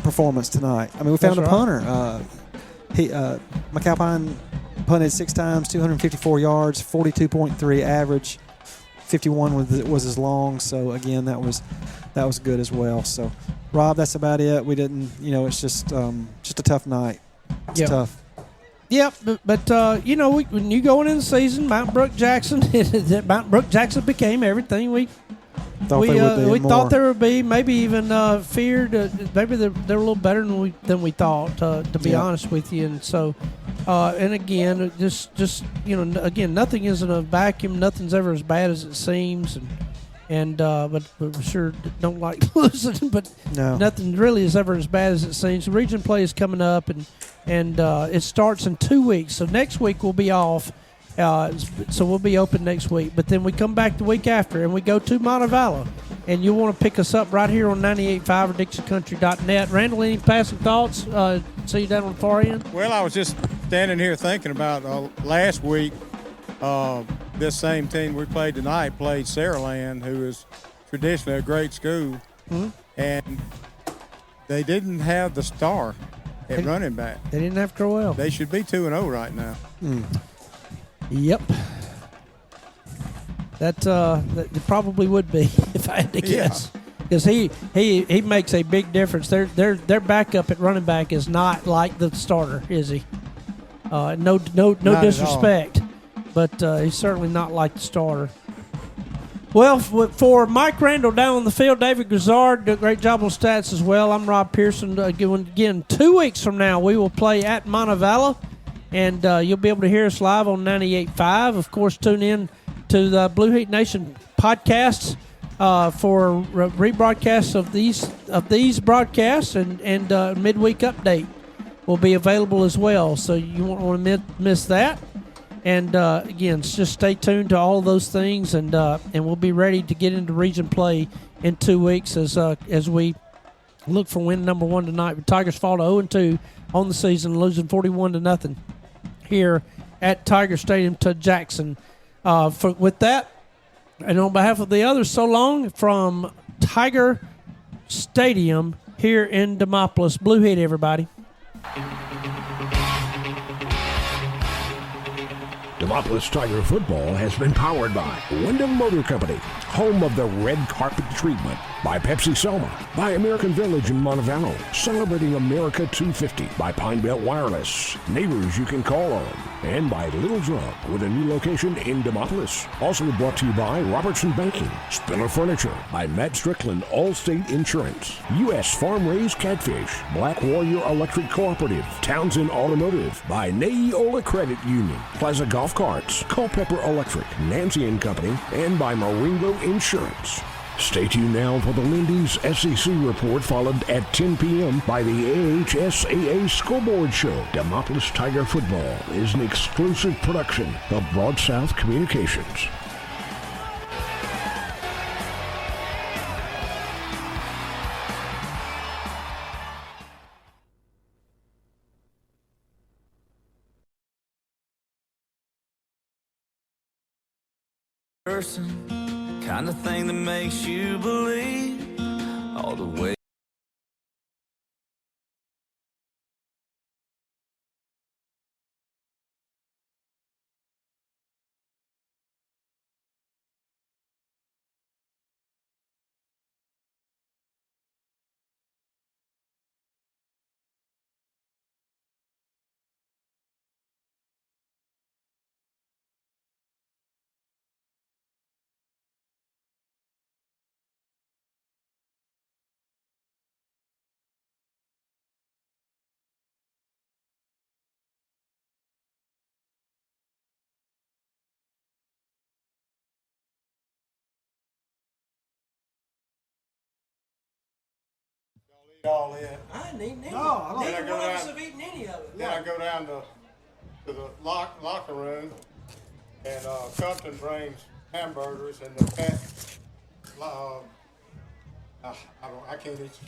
performance tonight. I mean, we found a punter. McAlpine punted 6 times, 254 yards, 42.3 average, 51 was his long. So again, that was good as well. So, Rob, that's about it. We didn't, it's just a tough night. It's tough. Yep, but when you going in the season, Mount Brook Jackson became everything we thought there would be. Maybe even feared. Maybe they're a little better than we thought. To be honest with you, and so. And again, again, nothing is in a vacuum. Nothing's ever as bad as it seems, but we sure don't like losing. But nothing really is ever as bad as it seems. The region play is coming up, and it starts in 2 weeks. So next week we'll be off. So we'll be open next week. But then we come back the week after, and we go to Montevallo. And you'll want to pick us up right here on 98.5 or DixieCountry.net. Randall, any passing thoughts? See you down on the far end? Well, I was just standing here thinking about last week. This same team we played tonight played Saraland, who is traditionally a great school. Mm-hmm. And they didn't have the star at running back. They didn't have Crowell. They should be 2-0 right now. Yep. That probably would be if I had to guess, because he makes a big difference. Their backup at running back is not like the starter, is he? No disrespect, but he's certainly not like the starter. Well, for Mike Randall down on the field, David Grizzard did a great job on stats as well. I'm Rob Pearson. Again, 2 weeks from now we will play at Montevallo, and you'll be able to hear us live on 98.5. Of course, tune in to the Blue Heat Nation podcasts for rebroadcasts of these broadcasts, and midweek update will be available as well. So you won't want to miss that. And again, just stay tuned to all of those things, and we'll be ready to get into region play in 2 weeks as we look for win number 1 tonight. The Tigers fall to 0-2 on the season, losing 41-0 here at Tiger Stadium to Jackson. With that, and on behalf of the others, so long from Tiger Stadium here in Demopolis. Blue Head, everybody. Demopolis Tiger football has been powered by Wyndham Motor Company, home of the red carpet treatment, by Pepsi Selma, by American Village in Montevallo, celebrating America 250, by Pine Belt Wireless, neighbors you can call on, and by Little Drug with a new location in Demopolis. Also brought to you by Robertson Banking, Spiller Furniture, by Matt Strickland Allstate Insurance, U.S. Farm Raised Catfish, Black Warrior Electric Cooperative, Townsend Automotive, by Neola Credit Union, Plaza Golf Carts, Culpeper Electric, Nancy and Company, and by Maringo Insurance. Stay tuned now for the Lindy's SEC report, followed at 10 p.m. by the AHSAA Scoreboard Show. Demopolis Tiger Football is an exclusive production of Broad South Communications. Person, kind of thing that makes you believe all the way. All in. I need neither. No, Neither one of us have eaten any of it. Then I go down to the locker room, and Compton brings hamburgers, and the cat. I can't eat the